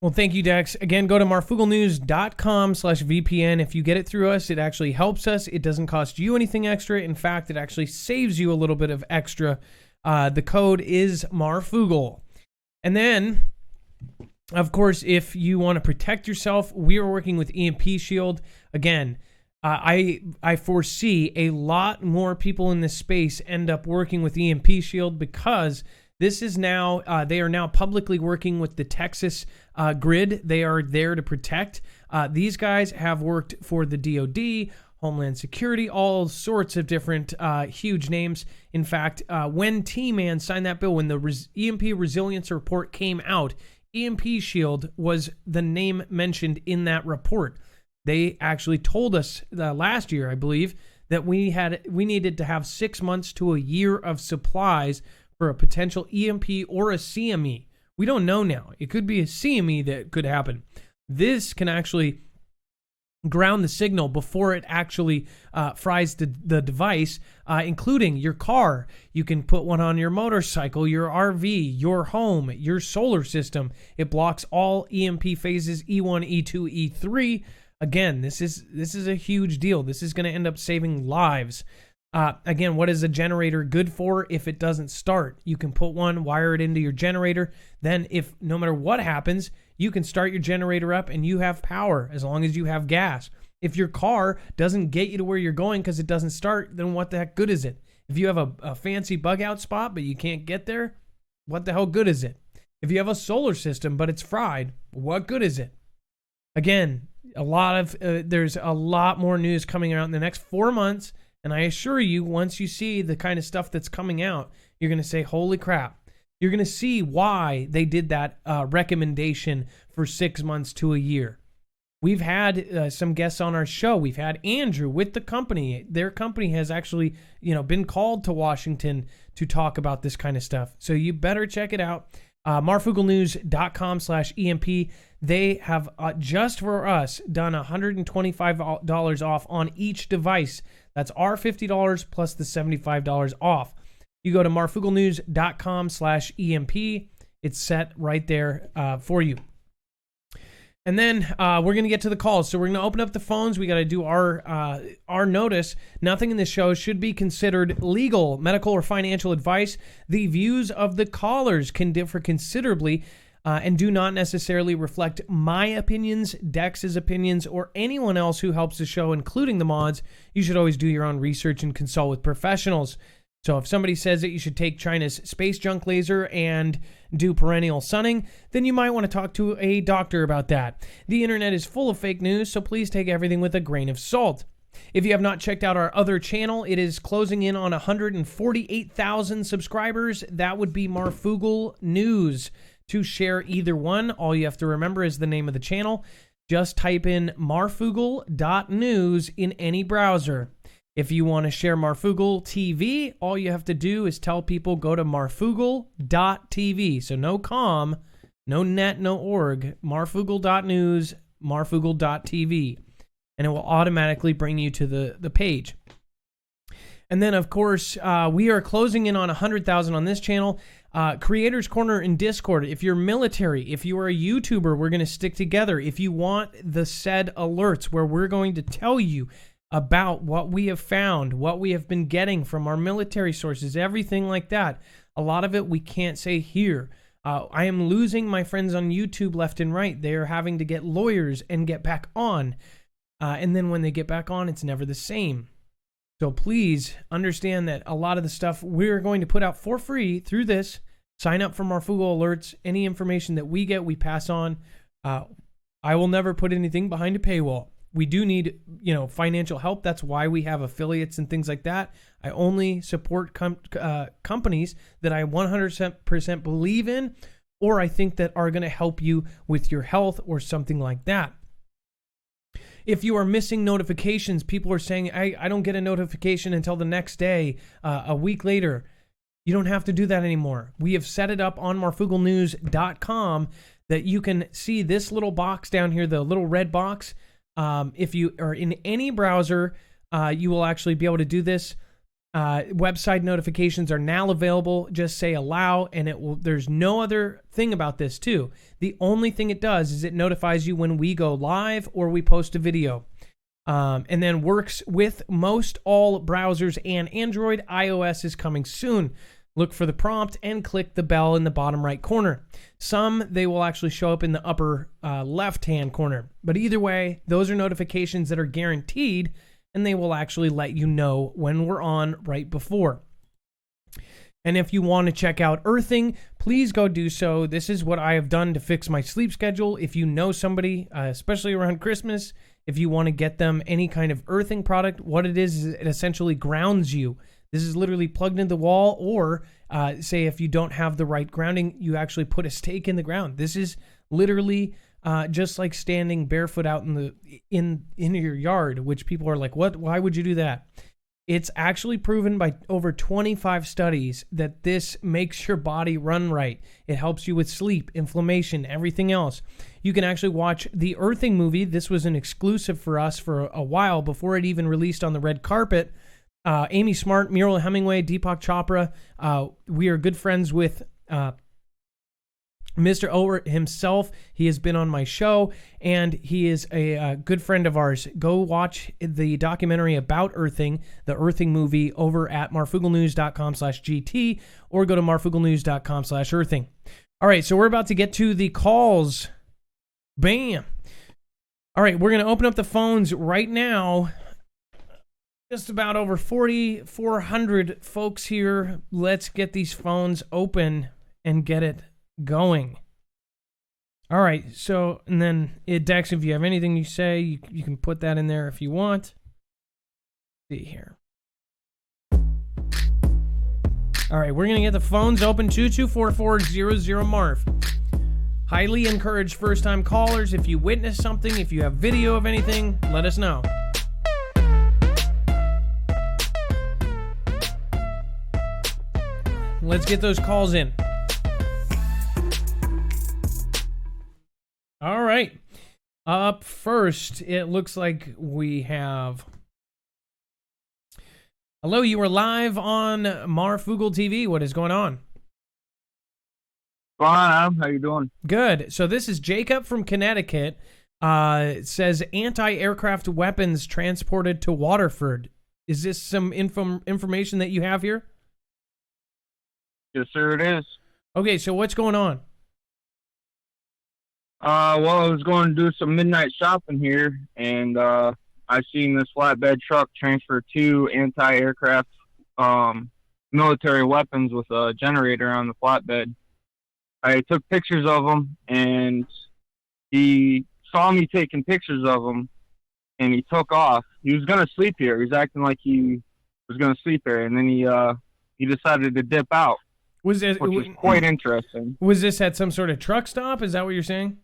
Well, thank you, Dex. Again, go to marfooglenews.com/VPN. If you get it through us, it actually helps us. It doesn't cost you anything extra. In fact, it actually saves you a little bit of extra. The code is Marfoogle. And then, of course, if you want to protect yourself, we are working with Emp Shield. Again, I foresee a lot more people in this space end up working with Emp Shield because this is now, they are now publicly working with the Texas grid. They are there to protect. These guys have worked for the DoD, Homeland Security, all sorts of different huge names. In fact, when T-Man signed that bill, when the EMP Resilience Report came out, Emp Shield was the name mentioned in that report. They actually told us last year, I believe, that we needed to have 6 months to a year of supplies for a potential EMP or a CME. We don't know now. It could be a CME that could happen. This can actually ground the signal before it actually fries the device, including your car. You can put one on your motorcycle, your RV, your home, your solar system. It blocks all EMP phases E1, E2, E3. Again, this is a huge deal. This is going to end up saving lives. Again, what is a generator good for if it doesn't start? You can put one, wire it into your generator. Then if no matter what happens, you can start your generator up and you have power as long as you have gas. If your car doesn't get you to where you're going because it doesn't start, then what the heck good is it? If you have a fancy bug out spot but you can't get there, what the hell good is it? If you have a solar system but it's fried, what good is it? Again, there's a lot more news coming out in the next 4 months. And I assure you, once you see the kind of stuff that's coming out, you're going to say, holy crap. You're going to see why they did that recommendation for 6 months to a year. We've had some guests on our show. We've had Andrew with the company. Their company has actually, been called to Washington to talk about this kind of stuff. So you better check it out. MarFoogleNews.com/EMP. They have just for us done $125 off on each device. That's our $50 plus the $75 off. You go to MarFoogleNews.com/EMP. It's set right there for you. And then we're going to get to the calls. So we're going to open up the phones. We got to do our notice. Nothing in this show should be considered legal, medical, or financial advice. The views of the callers can differ considerably and do not necessarily reflect my opinions, Dex's opinions, or anyone else who helps the show, including the mods. You should always do your own research and consult with professionals. So if somebody says that you should take China's space junk laser and do perennial sunning, then you might want to talk to a doctor about that. The internet is full of fake news, so please take everything with a grain of salt. If you have not checked out our other channel, it is closing in on 148,000 subscribers. That would be Marfoogle News. To share either one, all you have to remember is the name of the channel. Just type in marfoogle.news in any browser. If you want to share Marfoogle TV, all you have to do is tell people go to marfoogle.tv. So no com, no net, no org. Marfoogle.news, marfoogle.tv. And it will automatically bring you to the page. And then, of course, we are closing in on 100,000 on this channel. Creators Corner in Discord. If you're military, if you are a YouTuber, we're going to stick together. If you want the said alerts where we're going to tell you about what we have found, what we have been getting from our military sources, everything like that. A lot of it we can't say here. I am losing my friends on YouTube left and right. They are having to get lawyers and get back on. And then when they get back on, it's never the same. So please understand that a lot of the stuff we're going to put out for free through this. Sign up for Marfoogle alerts. Any information that we get, we pass on. I will never put anything behind a paywall. We do need, financial help. That's why we have affiliates and things like that. I only support companies that I 100% believe in, or I think that are going to help you with your health or something like that. If you are missing notifications, people are saying, I don't get a notification until the next day, a week later. You don't have to do that anymore. We have set it up on marfooglenews.com that you can see this little box down here, the little red box. If you are in any browser, you will actually be able to do this. Website notifications are now available. Just say allow, and it will. There's no other thing about this too. The only thing it does is it notifies you when we go live or we post a video. And then works with most all browsers and Android. iOS is coming soon. Look for the prompt and click the bell in the bottom right corner. Some, they will actually show up in the upper left-hand corner. But either way, those are notifications that are guaranteed, and they will actually let you know when we're on right before. And if you want to check out earthing, please go do so. This is what I have done to fix my sleep schedule. If you know somebody, especially around Christmas, if you want to get them any kind of earthing product, what it is it essentially grounds you. This is literally plugged into the wall, or say if you don't have the right grounding, you actually put a stake in the ground. This is literally just like standing barefoot out in your yard, which people are like, what? Why would you do that? It's actually proven by over 25 studies that this makes your body run right. It helps you with sleep, inflammation, everything else. You can actually watch the Earthing movie. This was an exclusive for us for a while before it even released on the red carpet. Amy Smart, Muriel Hemingway, Deepak Chopra. We are good friends with Mr. Ower himself. He has been on my show, and he is a good friend of ours. Go watch the documentary about Earthing, the Earthing movie, over at marfooglenews.com/GT, or go to marfooglenews.com/Earthing. All right, so we're about to get to the calls. Bam. All right, we're going to open up the phones right now. Just about over 4,400 folks here. Let's get these phones open and get it going. All right, so, and then Dex, if you have anything you say, you can put that in there if you want. Let's see here. All right, we're going to get the phones open. 224400 Highly encourage first-time callers. If you witness something, if you have video of anything, let us know. Let's get those calls in. All right. Up first, it looks like we have... Hello, you are live on Marfoogle TV. What is going on? Go on, Adam. How you doing? Good. So this is Jacob from Connecticut. It says anti-aircraft weapons transported to Waterford. Is this some information that you have here? Yes, sir, it is. Okay, so what's going on? Well, I was going to do some midnight shopping here, and I seen this flatbed truck transfer 2 anti-aircraft military weapons with a generator on the flatbed. I took pictures of them, and he saw me taking pictures of them, and he took off. He was going to sleep here. He was acting like he was going to sleep here, and then he decided to dip out. Which is quite interesting. Was this at some sort of truck stop? Is that what you're saying?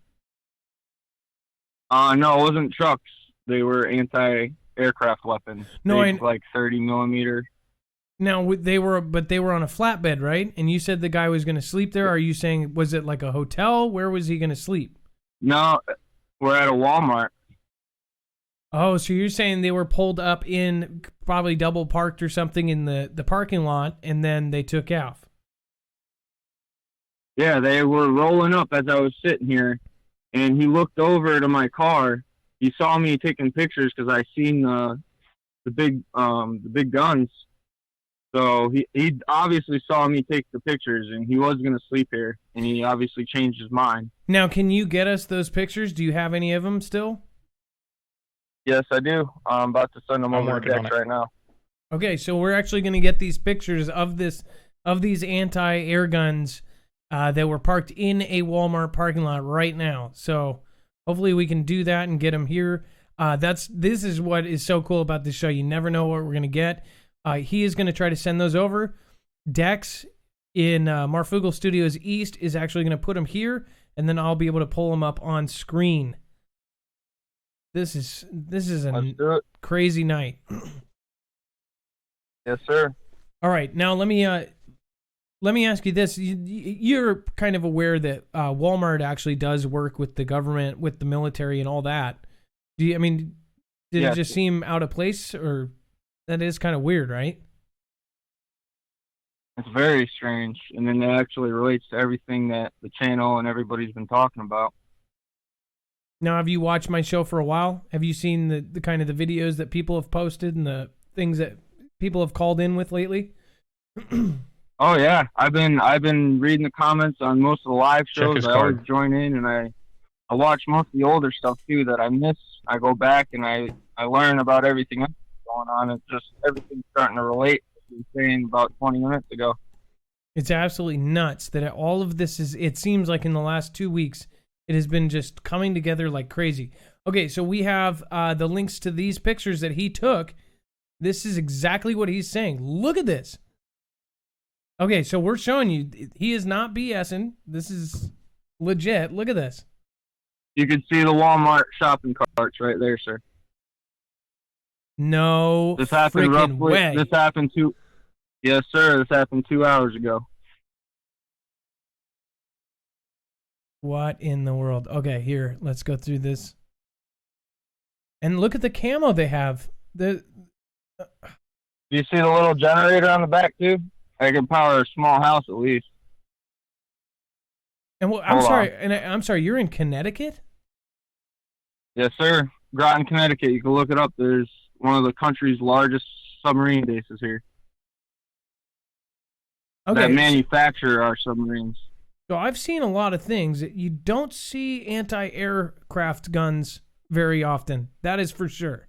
No, it wasn't trucks. They were anti-aircraft weapons. No, like 30 millimeter. Now they were on a flatbed, right? And you said the guy was going to sleep there. Are you saying, was it like a hotel? Where was he going to sleep? No, we're at a Walmart. Oh, so you're saying they were pulled up in, probably double parked or something in the parking lot, and then they took off. Yeah, they were rolling up as I was sitting here, and he looked over to my car. He saw me taking pictures because I seen the big guns. So he obviously saw me take the pictures, and he was going to sleep here, and he obviously changed his mind. Now, can you get us those pictures? Do you have any of them still? Yes, I do. I'm about to send them over to Dex right now. Okay, so we're actually going to get these pictures of these anti-air guns that were parked in a Walmart parking lot right now. So hopefully we can do that and get them here. This is what is so cool about this show. You never know what we're going to get. He is going to try to send those over. Dex in Marfoogle Studios East is actually going to put them here, and then I'll be able to pull them up on screen. This is a crazy night. Yes, sir. All right, now let me ask you this. You're kind of aware that Walmart actually does work with the government, with the military and all that. Did it just seem out of place, or that is kind of weird, right? It's very strange, and then it actually relates to everything that the channel and everybody's been talking about. Now, have you watched my show for a while? Have you seen the kind of the videos that people have posted and the things that people have called in with lately? Oh yeah, I've been reading the comments on most of the live shows. I always join in, and I watch most of the older stuff too that I miss. I go back and I learn about everything else going on. It's just everything's starting to relate to what you were saying about 20 minutes ago. It's absolutely nuts that all of this it seems like in the last 2 weeks, it has been just coming together like crazy. Okay, so we have the links to these pictures that he took. This is exactly what he's saying. Look at this. Okay, so we're showing you, he is not BSing. This is legit. Look at this. You can see the Walmart shopping carts right there, sir. No This happened freaking roughly. way. This happened Yes, sir. This happened 2 hours ago. What in the world? Okay, here, let's go through this. And look at the camo they have. Do you see the little generator on the back too? I can power a small house at least. And I'm sorry, you're in Connecticut? Yes, sir. Groton, Connecticut. You can look it up. There's one of the country's largest submarine bases here. Okay. That manufacture our submarines. So I've seen a lot of things. You don't see anti-aircraft guns very often. That is for sure.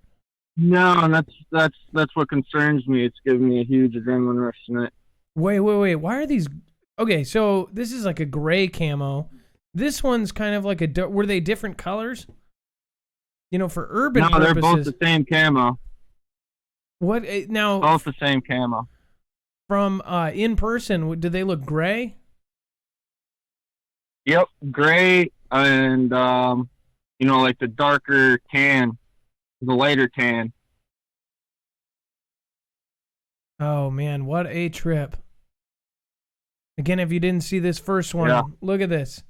No, and that's what concerns me. It's giving me a huge adrenaline rush tonight. Wait. Why are these? Okay, so this is like a gray camo. This one's kind of like were they different colors? You know, for urban purposes. No, they're both the same camo. What now? Both the same camo. From in person, do they look gray? Yep, gray and like the darker tan, the lighter tan. Oh man, what a trip! Again, if you didn't see this first one, Look at this.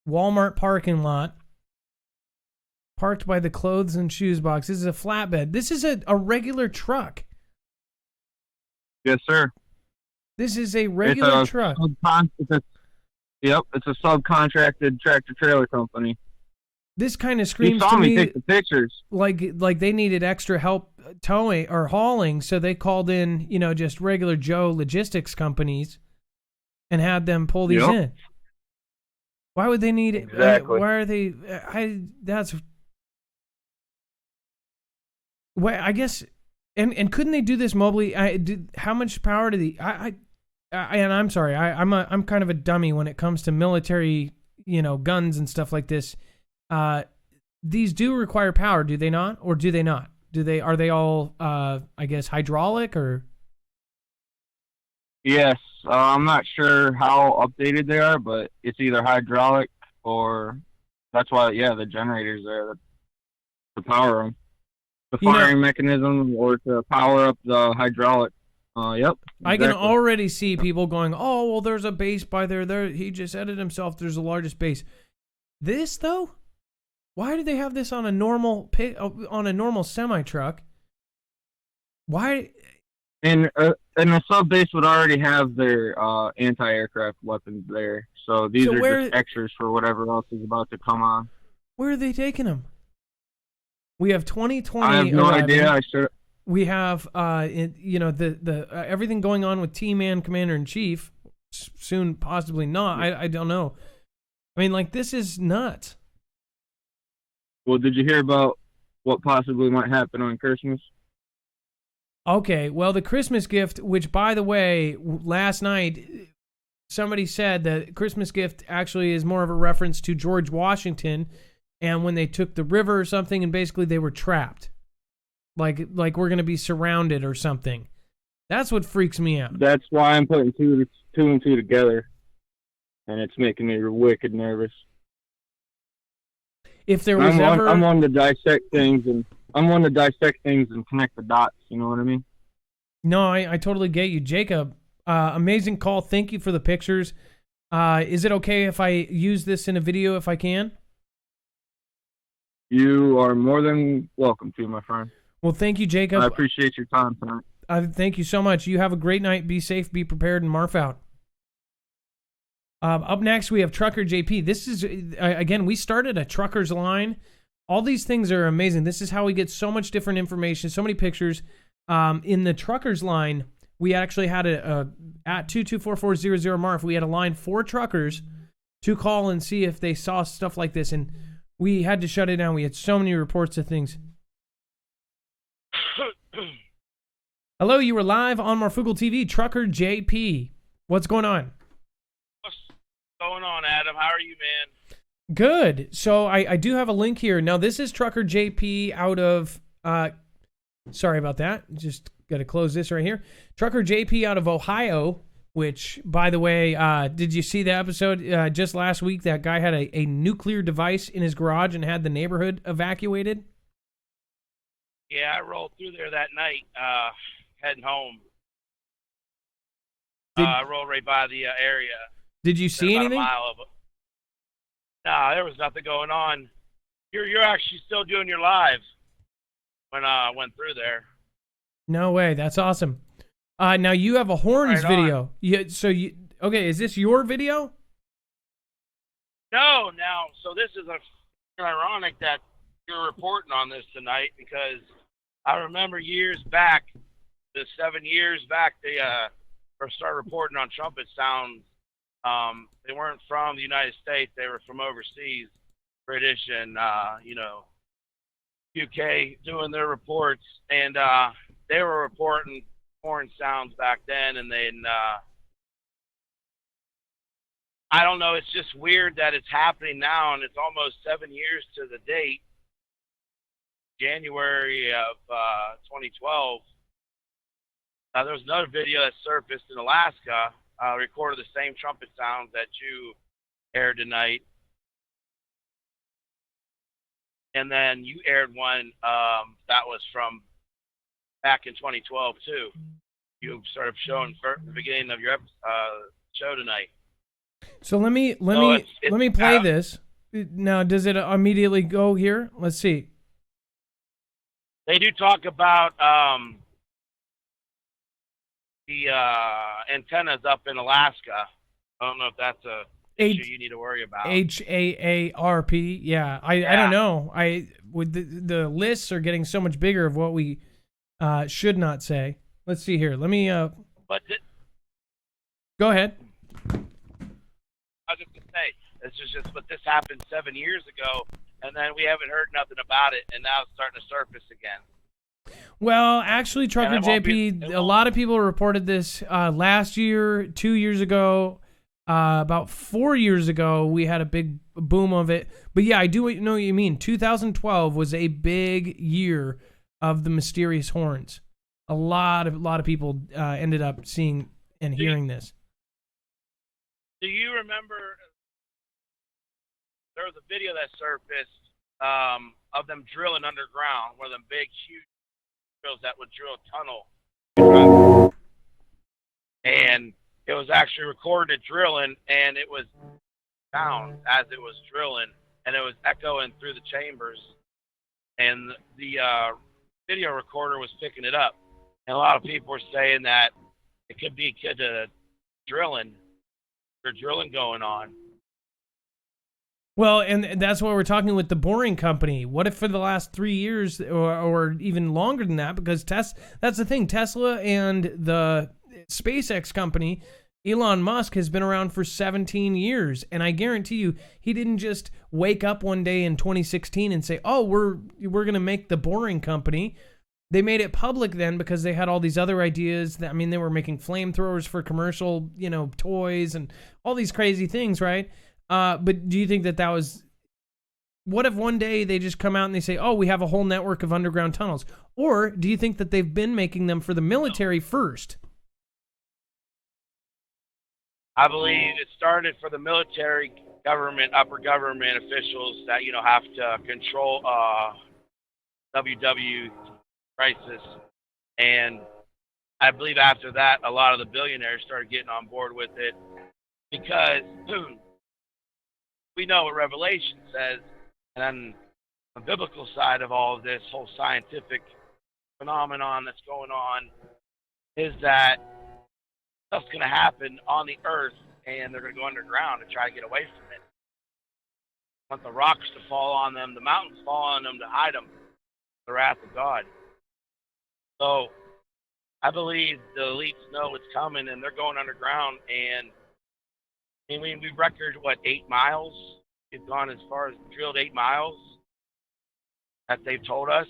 Walmart parking lot. Parked by the clothes and shoes box. This is a flatbed. This is a regular truck. Yes, sir. This is a regular truck. It's a subcontracted tractor trailer company. This kind of screams to me take the pictures. Like they needed extra help towing or hauling, so they called in, just regular Joe logistics companies and had them pull these in. Why would they need it? Exactly. Why are they? Well, I guess, and couldn't they do this mobily? How much power do the? And I'm sorry, I'm kind of a dummy when it comes to military, guns and stuff like this. These do require power, do they not, or do they not? Are they all, I guess, hydraulic or? Yes, I'm not sure how updated they are, but it's either hydraulic or that's why, the generators there to power them. The firing mechanism or to power up the hydraulic. Yep. Exactly. I can already see people going, "Oh, well, there's a base by there. There, he just said it himself. There's the largest base." This though, why do they have this on a normal semi truck? Why? And a sub base would already have their anti-aircraft weapons there, so these are just extras for whatever else is about to come on. Where are they taking them? We have 2020. I have no idea. I should. We have the everything going on with T-Man Commander in Chief. Soon, possibly not. I don't know. I mean, like, this is nuts. Well, did you hear about what possibly might happen on Christmas? Okay, well, the Christmas gift, which, by the way, last night somebody said that Christmas gift actually is more of a reference to George Washington, and when they took the river or something, and basically they were trapped, like we're gonna be surrounded or something. That's what freaks me out. That's why I'm putting two and two together, and it's making me wicked nervous. If there was I'm one to dissect things and connect the dots. You know what I mean? No, I totally get you, Jacob. Amazing call. Thank you for the pictures. Is it okay if I use this in a video if I can? You are more than welcome to, my friend. Well, thank you, Jacob. I appreciate your time tonight. Thank you so much. You have a great night. Be safe, be prepared, and Marf out. Up next, we have Trucker JP. This is, again, we started a Trucker's Line. All these things are amazing. This is how we get so much different information, so many pictures. In the Trucker's Line, we actually had at 2244000 we had a line for truckers to call and see if they saw stuff like this, and we had to shut it down. We had so many reports of things. Hello, you were live on Marfoogle TV. Trucker JP. What's going on? What's going on, Adam? How are you, man? Good. So I do have a link here. Now, this is Trucker JP out of... sorry about that. Just got to close this right here. Trucker JP out of Ohio. which, by the way, did you see the episode just last week? That guy had a nuclear device in his garage and had the neighborhood evacuated. Yeah, I rolled through there that night, heading home. I rolled right by the area. Did you see anything? About a mile of it. Nah, there was nothing going on. You're actually still doing your live when I went through there. No way. That's awesome. Now you have a horns video. Okay, is this your video? No, so this is ironic that you're reporting on this tonight, because I remember years back, 7 years back, they first started reporting on trumpet sounds. They weren't from the United States, they were from overseas, British and UK, doing their reports, and they were reporting horn sounds back then, and then I don't know, it's just weird that it's happening now, and it's almost 7 years to the date, January of 2012. There was another video that surfaced in Alaska, recorded the same trumpet sounds that you aired tonight. And then you aired one that was from back in 2012 too. You sort of showing the beginning of your show tonight. So let me play this. Now, does it immediately go here? Let's see. They do talk about the antennas up in Alaska. I don't know if that's a issue you need to worry about. HAARP. Yeah, I don't know. The lists are getting so much bigger of what we should not say. Let's see here. Let me. Go ahead. I was just gonna say, but this happened 7 years ago, and then we haven't heard nothing about it, and now it's starting to surface again. Well, actually, Trucker JP, a lot of people reported this last year, 2 years ago, about 4 years ago. We had a big boom of it. But yeah, I do know what you mean. 2012 was a big year of the mysterious horns. A lot of people ended up seeing and hearing this. Do you remember there was a video that surfaced of them drilling underground, one of them big, huge drills that would drill a tunnel, and it was actually recorded drilling, and it was sound as it was drilling, and it was echoing through the chambers, and the video recorder was picking it up, and a lot of people were saying that it could be drilling going on. Well, and that's why we're talking with the Boring Company. What if for the last 3 years or even longer than that, because that's the thing, Tesla and the SpaceX company, Elon Musk, has been around for 17 years. And I guarantee you, he didn't just wake up one day in 2016 and say, oh, we're going to make the Boring Company. They made it public then because they had all these other ideas. They were making flamethrowers for commercial, toys and all these crazy things, right? But do you think that was... What if one day they just come out and they say, oh, we have a whole network of underground tunnels? Or do you think that they've been making them for the military first? I believe it started for the military, government, upper government officials that, have to control WW crisis. And I believe after that, a lot of the billionaires started getting on board with it because we know what Revelation says, and then the biblical side of all of this whole scientific phenomenon that's going on is that stuff's going to happen on the earth, and they're going to go underground and try to get away from it. Want the rocks to fall on them, the mountains fall on them to hide them, the wrath of God. So I believe the elites know it's coming, and they're going underground. And I mean, we record 8 miles. We've gone as far as drilled 8 miles that they've told us.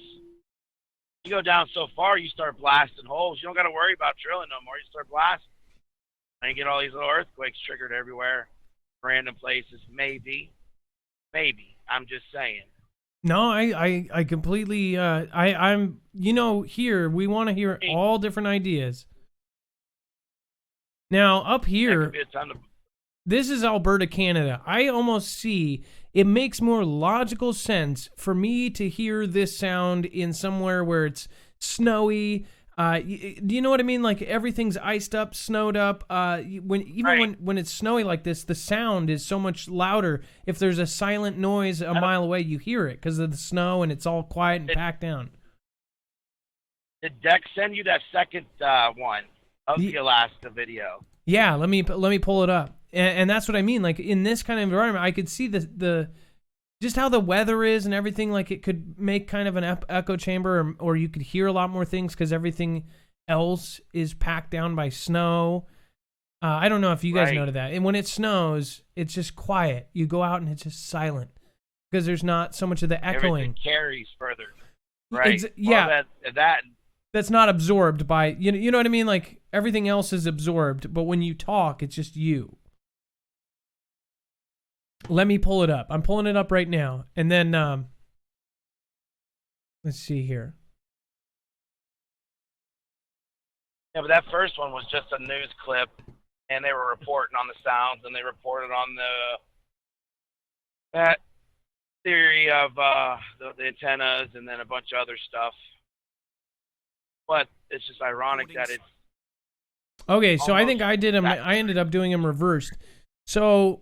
You go down so far, you start blasting holes. You don't got to worry about drilling no more. You start blasting, and you get all these little earthquakes triggered everywhere, random places. Maybe. I'm just saying. No, I completely, I'm, here, we want to hear all different ideas. Now, up That here, could be a ton of. this is Alberta, Canada. I almost see it makes more logical sense for me to hear this sound in somewhere where it's snowy. Do you know what I mean? Like everything's iced up, snowed up. When it's snowy like this, the sound is so much louder. If there's a silent noise a mile away, you hear it because of the snow and it's all quiet and packed down. Did Dex send you that second one of the Alaska video? Yeah, let me pull it up. And that's what I mean. Like in this kind of environment, I could see the just how the weather is and everything. Like it could make kind of an echo chamber, or you could hear a lot more things because everything else is packed down by snow. I don't know if you guys noted that. And when it snows, it's just quiet. You go out and it's just silent because there's not so much of the echoing. Everything carries further. Right. Yeah. Well, that's not absorbed by you know what I mean. Like everything else is absorbed, but when you talk, it's just you. Let me pull it up. I'm pulling it up right now. And then, let's see here. Yeah, but that first one was just a news clip, and they were reporting on the sounds, and they reported on that theory of the antennas, and then a bunch of other stuff. But it's just ironic that it's... Okay, so I think I ended up doing them reversed. So...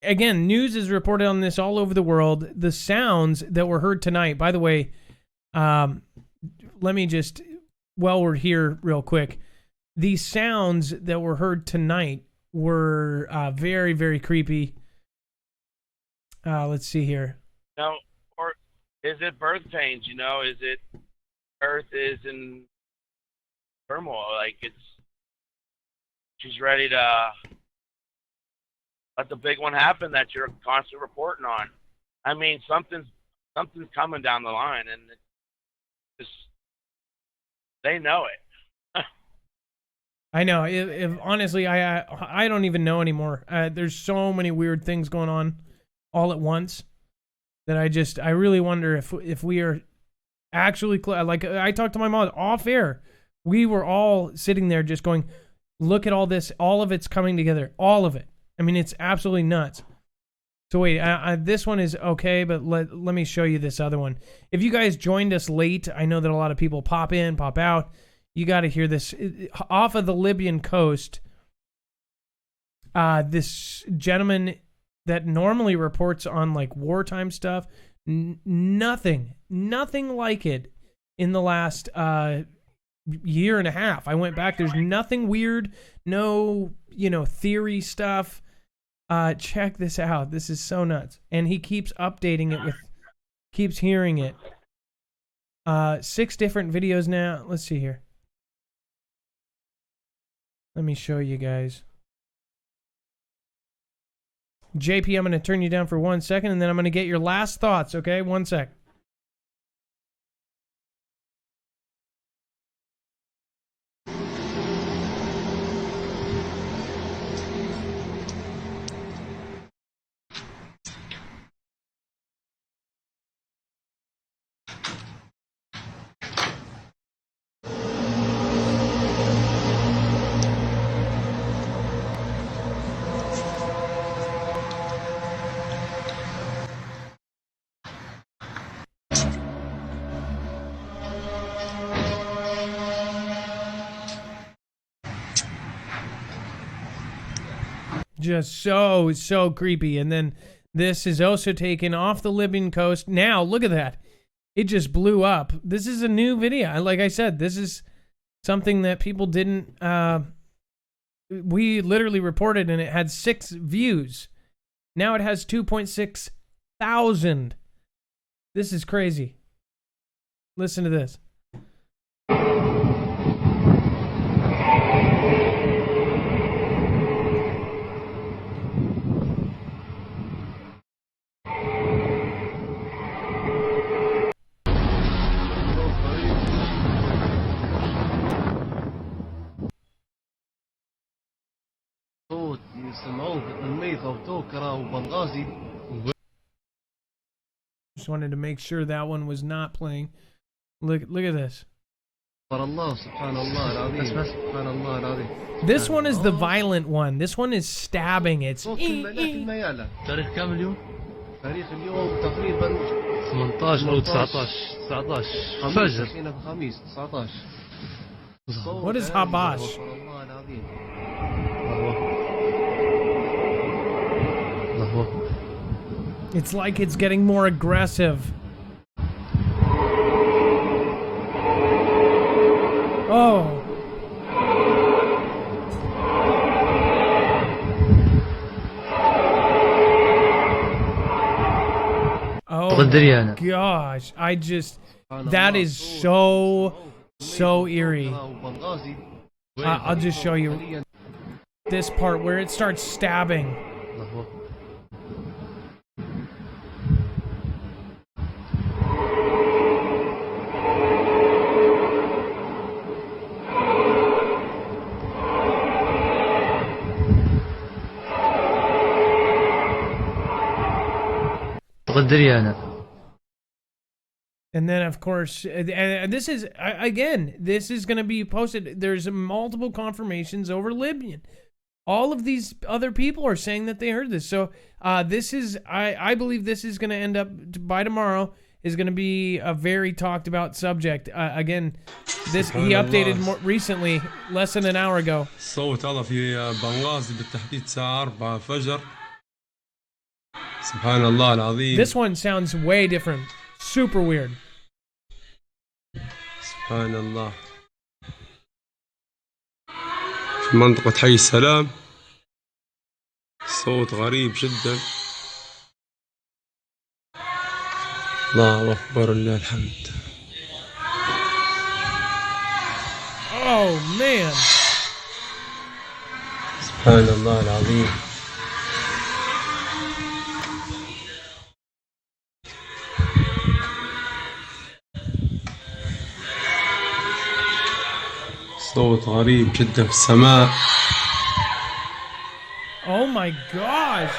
Again, news is reported on this all over the world. The sounds that were heard tonight, by the way, let me just, while we're here real quick, the sounds that were heard tonight were very, very creepy. Let's see here. No, or is it birth pains, you know? Is it Earth is in turmoil? Like she's ready to... let the big one happen that you're constantly reporting on. I mean, something's coming down the line, and it's just, they know it. I know. If honestly, I don't even know anymore. There's so many weird things going on all at once that I really wonder if we are actually like I talked to my mom off air. We were all sitting there just going, look at all this, all of it's coming together, all of it. I mean, it's absolutely nuts. So wait, this one is okay, but let me show you this other one. If you guys joined us late, I know that a lot of people pop in, pop out. You got to hear this. Off of the Libyan coast, this gentleman that normally reports on like wartime stuff, nothing like it in the last year and a half. I went back. There's nothing weird, no, theory stuff. Check this out. This is so nuts. And he keeps updating it keeps hearing it. 6 different videos now. Let's see here. Let me show you guys. JP, I'm going to turn you down for 1 second, and then I'm going to get your last thoughts, okay? 1 sec. Just so creepy. And then this is also taken off the Libyan coast. Now, look at that. It just blew up. This is a new video. Like I said, this is something that people didn't... we literally reported, and it had 6 views. Now it has 2.6 thousand. This is crazy. Listen to this. Just wanted to make sure that one was not playing. Look at this. الله سبحان الله العظيم سبحان الله العظيم. This one is the violent one. This one is stabbing. It's كلمة يعلى. تاريخ كام اليوم؟ تاريخ اليوم تقريبا 18 أو 19 فجر. خميس 19. What is Habash? الله العظيم. الله. It's like it's getting more aggressive. Oh. Oh my gosh, that is so eerie. I'll just show you this part where it starts stabbing. And then, of course, and this is, again, this is going to be posted. There's multiple confirmations over Libyan. All of these other people are saying that they heard this. So this is, I believe this is going to end up, by tomorrow, is going to be a very talked about subject. Again, this he updated more recently, less than an hour ago. صوت هذا في بنغازي بالتحديد الساعة 4 الفجر. سبحان الله العظيم. This one sounds way different. Super weird. سبحان الله. في منطقة حي السلام. صوت غريب جدا. الله أكبر لله الحمد. Oh man. سبحان الله العظيم. صوت غريب جدا في السماء. Oh my gosh.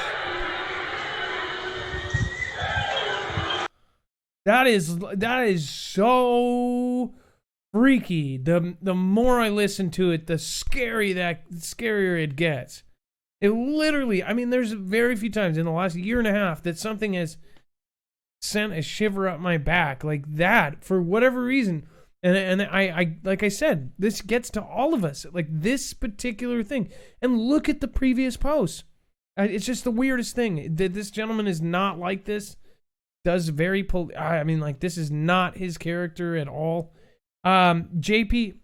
That is so freaky. The more I listen to it, the scarier it gets. It literally, I mean, there's very few times in the last year and a half that something has sent a shiver up my back like that for whatever reason. And I like I said, this gets to all of us, like this particular thing. And look at the previous posts. It's just the weirdest thing. This gentleman is not like this. Does very I mean, like, this is not his character at all. JP,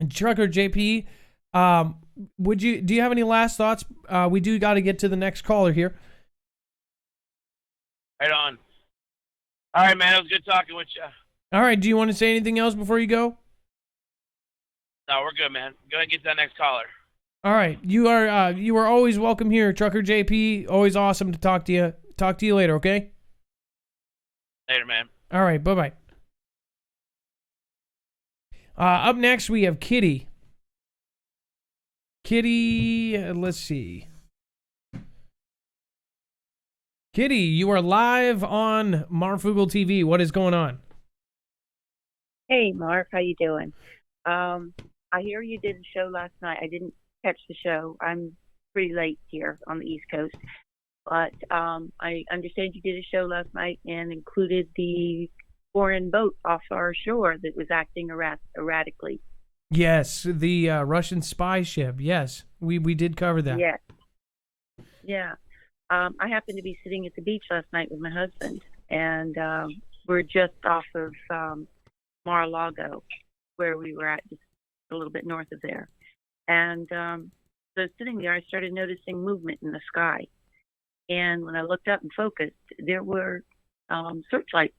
Trucker JP, do you have any last thoughts? We do got to get to the next caller here. Right on. All right, man. It was good talking with you. All right. Do you want to say anything else before you go? No, we're good, man. Go ahead and get to that next caller. All right. You are always welcome here, Trucker JP. Always awesome to talk to you. Talk to you later, okay? Later, man. All right. Bye-bye. Up next, we have Kitty. Kitty, let's see. Kitty, you are live on Marfoogle TV. What is going on? Hey, Marf, how you doing? I hear you did a show last night. I didn't catch the show. I'm pretty late here on the East Coast. But I understand you did a show last night and included the foreign boat off our shore that was acting erratically. Yes, the Russian spy ship. Yes, we did cover that. Yes. Yeah. I happened to be sitting at the beach last night with my husband, and we're just off of Mar-a-Lago, where we were at, just a little bit north of there. And so sitting there, I started noticing movement in the sky. And when I looked up and focused, there were searchlights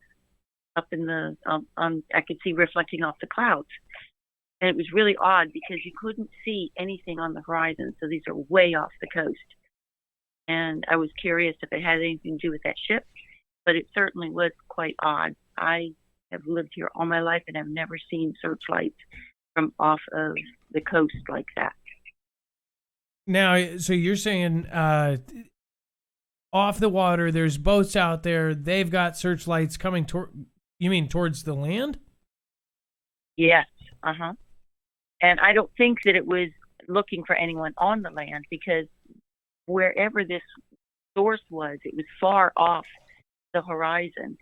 up in the, I could see reflecting off the clouds. And it was really odd because you couldn't see anything on the horizon. So these are way off the coast. And I was curious if it had anything to do with that ship, but it certainly was quite odd. I have lived here all my life and I've never seen searchlights from off of the coast like that. Now, so you're saying off the water, there's boats out there. They've got searchlights coming toward, you mean towards the land? Yes. Uh-huh. And I don't think that it was looking for anyone on the land, because wherever this source was, it was far off the horizon,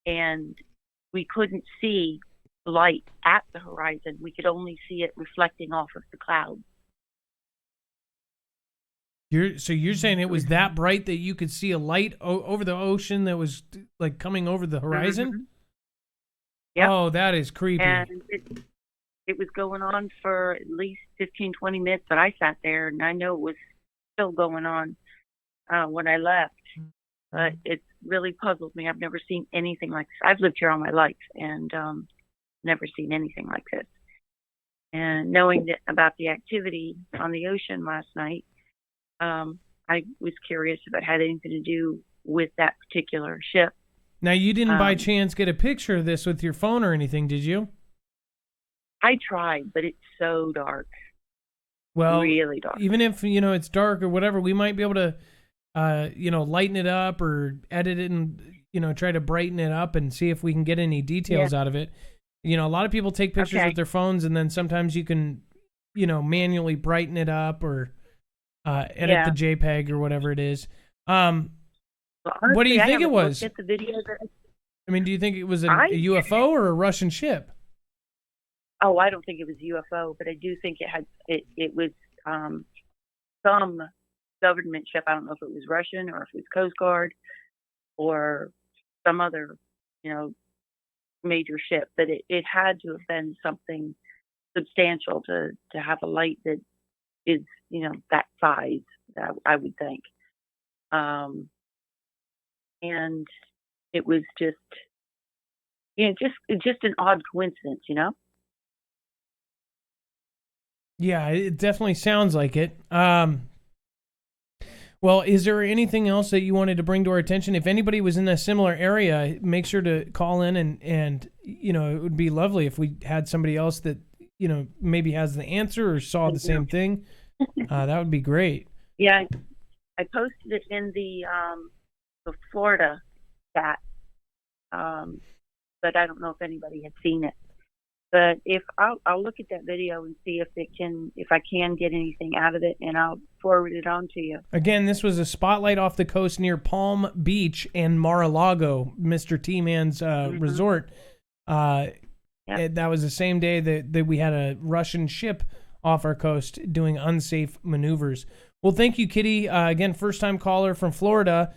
and we couldn't see light at the horizon. We could only see it reflecting off of the clouds. So you're saying it was that bright that you could see a light over the ocean that was like coming over the horizon? Mm-hmm. Yep. Oh, that is creepy. And it was going on for at least 15, 20 minutes that I sat there, and I know it was still going on when I left. But it's really puzzled me. I've never seen anything like this. I've lived here all my life and never seen anything like this. And knowing about the activity on the ocean last night, I was curious if it had anything to do with that particular ship. Now, you didn't by chance get a picture of this with your phone or anything, did you? I tried, but it's so dark. Well, really dark. Even if, it's dark or whatever, we might be able to, lighten it up or edit it and, try to brighten it up and see if we can get any details out of it. A lot of people take pictures with their phones, and then sometimes you can, manually brighten it up or edit the JPEG or whatever it is. Well, honestly, what do you think it was? At the video do you think it was a UFO or a Russian ship? Oh, I don't think it was UFO, but I do think it was some government ship. I don't know if it was Russian or if it was Coast Guard or some other, major ship, but it had to have been something substantial to have a light that is, that size, I would think. And it was just an odd coincidence, Yeah, it definitely sounds like it. Well, is there anything else that you wanted to bring to our attention? If anybody was in a similar area, make sure to call in and it would be lovely if we had somebody else that, maybe has the answer or saw the same thing. That would be great. Yeah, I posted it in the Florida chat, but I don't know if anybody had seen it. But if I'll look at that video and see if I can get anything out of it, and I'll forward it on to you. Again, this was a spotlight off the coast near Palm Beach and Mar-a-Lago, Mr. T-Man's resort. That was the same day that we had a Russian ship off our coast doing unsafe maneuvers. Well, thank you, Kitty. Again, first-time caller from Florida.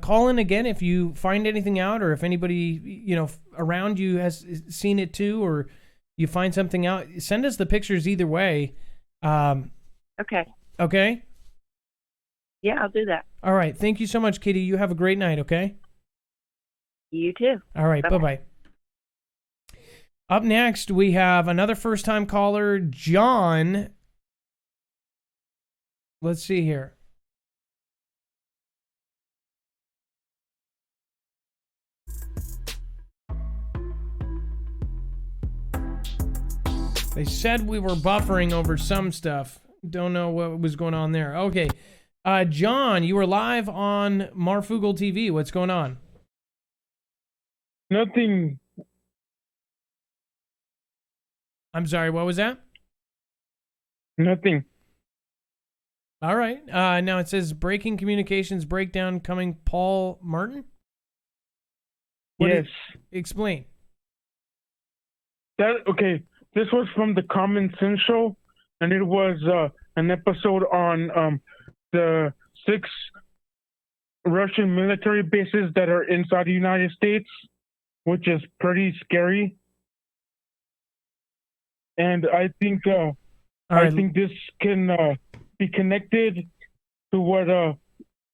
Call in again if you find anything out, or if anybody around you has seen it too, or you find something out. Send us the pictures either way. Okay. Okay? Yeah, I'll do that. All right. Thank you so much, Kitty. You have a great night, okay? You too. All right. Bye-bye. Up next, we have another first-time caller, John. Let's see here. They said we were buffering over some stuff. Don't know what was going on there. Okay. John, you were live on Marfoogle TV. What's going on? Nothing. I'm sorry, what was that? Nothing. All right. Now it says breaking communications breakdown coming Paul Martin? Yes. Explain. Okay. This was from the Common Sense Show, and it was an episode on the 6 Russian military bases that are inside the United States, which is pretty scary. And I think think this can be connected to what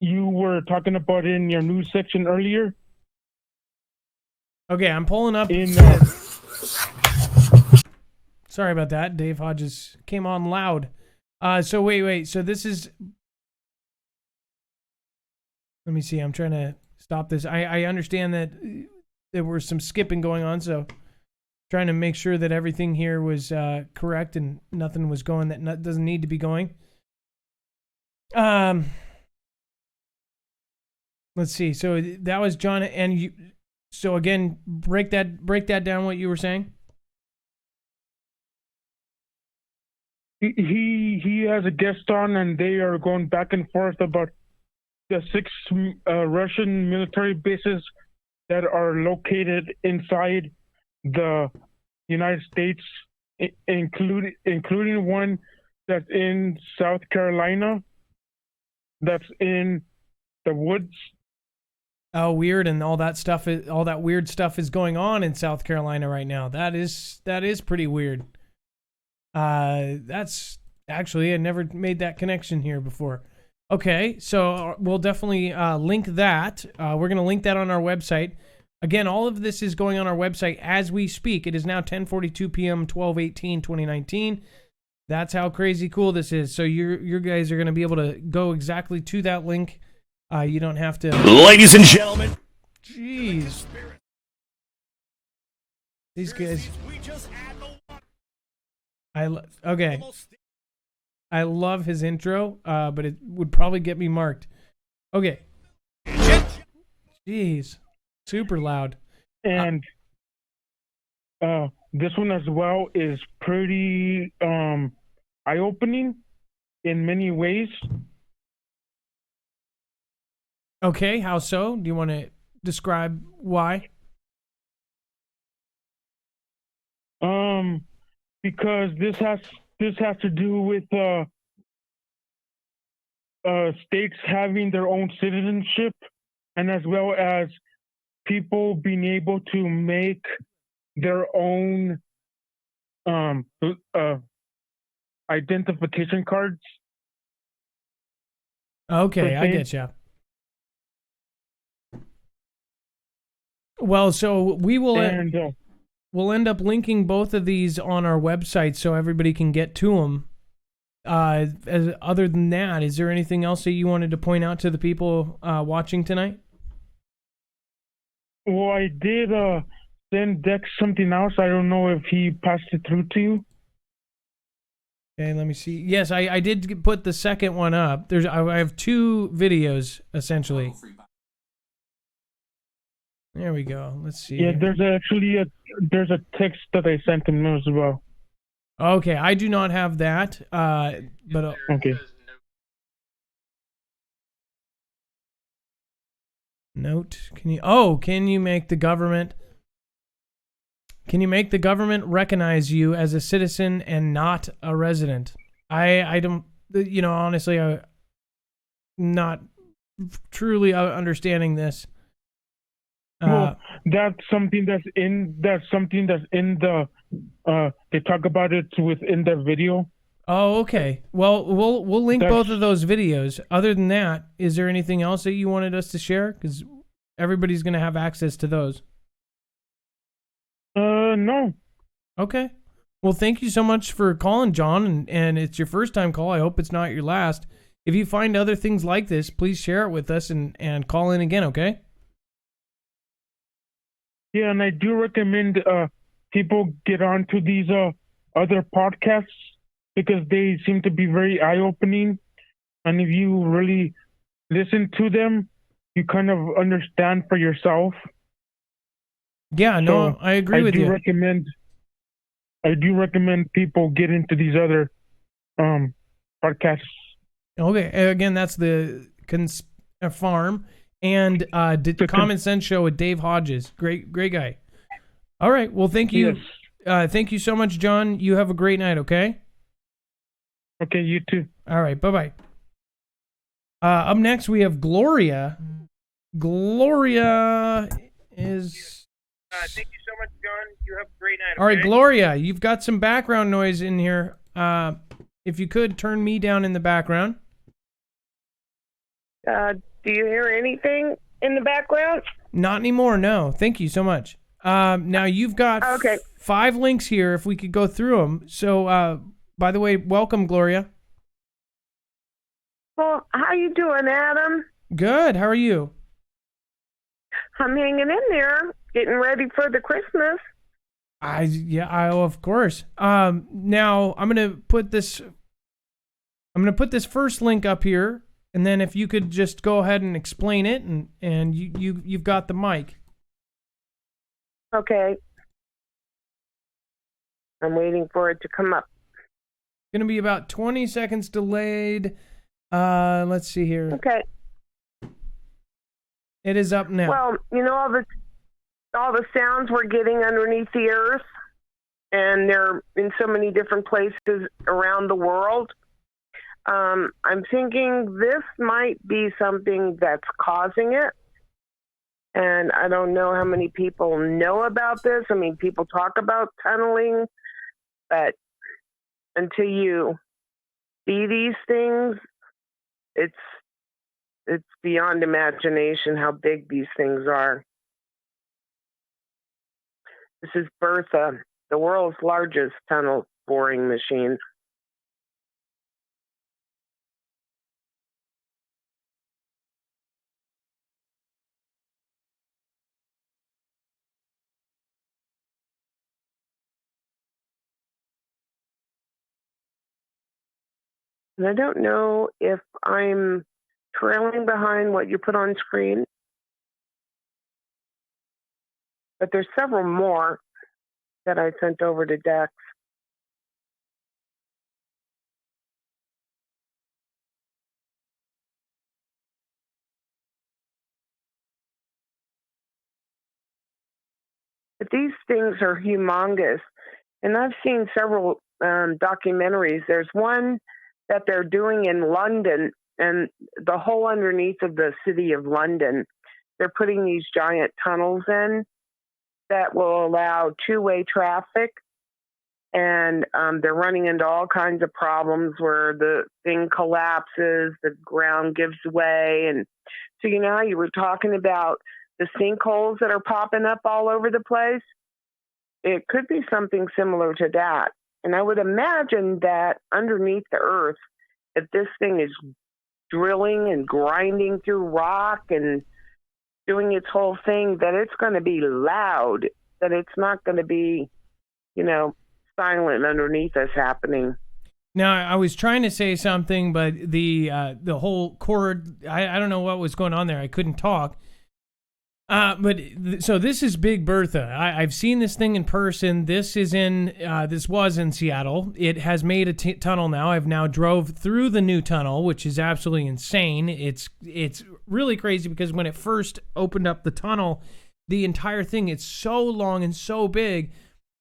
you were talking about in your news section earlier. Okay, I'm pulling up. Sorry about that. Dave Hodges came on loud. So wait. So this is... Let me see. I'm trying to stop this. I understand that there was some skipping going on, so trying to make sure that everything here was correct and nothing was going that doesn't need to be going. Let's see. So that was John, and you. So again, break that down. What you were saying. he has a guest on, and they are going back and forth about the 6 Russian military bases that are located inside the United States, including one that's in South Carolina, that's in the woods. Oh, weird, and all that weird stuff is going on in South Carolina right now. That is pretty weird. That's actually, I never made that connection here before. Okay, so we'll definitely link that. We're going to link that on our website. Again, all of this is going on our website as we speak. It is now 10:42 p.m., 12/18/2019. That's how crazy cool this is. So your guys are going to be able to go exactly to that link. You don't have to... Ladies and gentlemen. Jeez. These guys... Okay. I love his intro, but it would probably get me marked. Okay. Jeez. Super loud. And this one as well is pretty eye-opening in many ways. Okay, how so? Do you want to describe why? Because this has to do with states having their own citizenship, and as well as people being able to make their own identification cards. Okay, I get you. Well, so we'll end up linking both of these on our website so everybody can get to them. Other than that, is there anything else that you wanted to point out to the people watching tonight? Well, I did send Dex something else. I don't know if he passed it through to you. Okay, let me see. Yes, I did put the second one up. I have 2 videos, essentially. There we go. Let's see. Yeah, there's actually a text that I sent him as well. Okay, I do not have that. But okay. Note. Can you make the government recognize you as a citizen and not a resident? I don't, honestly, I'm not truly understanding this. Well, that's something that's in the they talk about it within the video. Oh, okay. Well, we'll link both of those videos. Other than that, is there anything else that you wanted us to share? Because everybody's going to have access to those. No. Okay. Well, thank you so much for calling, John, and it's your first time call. I hope it's not your last. If you find other things like this, please share it with us and call in again, okay? Yeah, and I do recommend people get onto these other podcasts because they seem to be very eye-opening. And if you really listen to them, you kind of understand for yourself. Yeah, no, I agree with you. I do recommend people get into these other podcasts. Okay, again, that's the Farm and the Common Sense Show with Dave Hodges. Great guy. All right, well, thank you. Yes. Thank you so much, John. You have a great night, okay? Okay, you too. All right, bye-bye. Up next, we have Gloria. Gloria is... thank you so much, John. You have a great night, okay? All right, Gloria, you've got some background noise in here. If you could, turn me down in the background. Do you hear anything in the background? Not anymore, no. Thank you so much. Now, you've got 5 links here, if we could go through them. So, by the way, welcome, Gloria. Well, how you doing, Adam? Good. How are you? I'm hanging in there, getting ready for the Christmas. Of course. Now I'm gonna put this first link up here, and then if you could just go ahead and explain it, and you've got the mic. Okay. I'm waiting for it to come up. Going to be about 20 seconds delayed. Let's see here. Okay. It is up now. Well, you know all the sounds we're getting underneath the earth, and they're in so many different places around the world. I'm thinking this might be something that's causing it. And I don't know how many people know about this. I mean, people talk about tunneling, but until you see these things, it's beyond imagination how big these things are. This is Bertha, the world's largest tunnel boring machine. And I don't know if I'm trailing behind what you put on screen, but there's several more that I sent over to Dex. But these things are humongous. And I've seen several documentaries. There's one that they're doing in London, and the whole underneath of the city of London, they're putting these giant tunnels in that will allow two-way traffic. And they're running into all kinds of problems where the thing collapses, the ground gives way. And so, you know, you were talking about the sinkholes that are popping up all over the place. It could be something similar to that. And I would imagine that underneath the earth, if this thing is drilling and grinding through rock and doing its whole thing, that it's going to be loud, that it's not going to be, you know, silent underneath us happening. Now, I was trying to say something, but the whole cord, I don't know what was going on there. I couldn't talk. So this is Big Bertha. I've seen this thing in person. This was in Seattle. It has made a tunnel now. I've now drove through the new tunnel, which is absolutely insane. It's really crazy because when it first opened up the tunnel, the entire thing, it's so long and so big.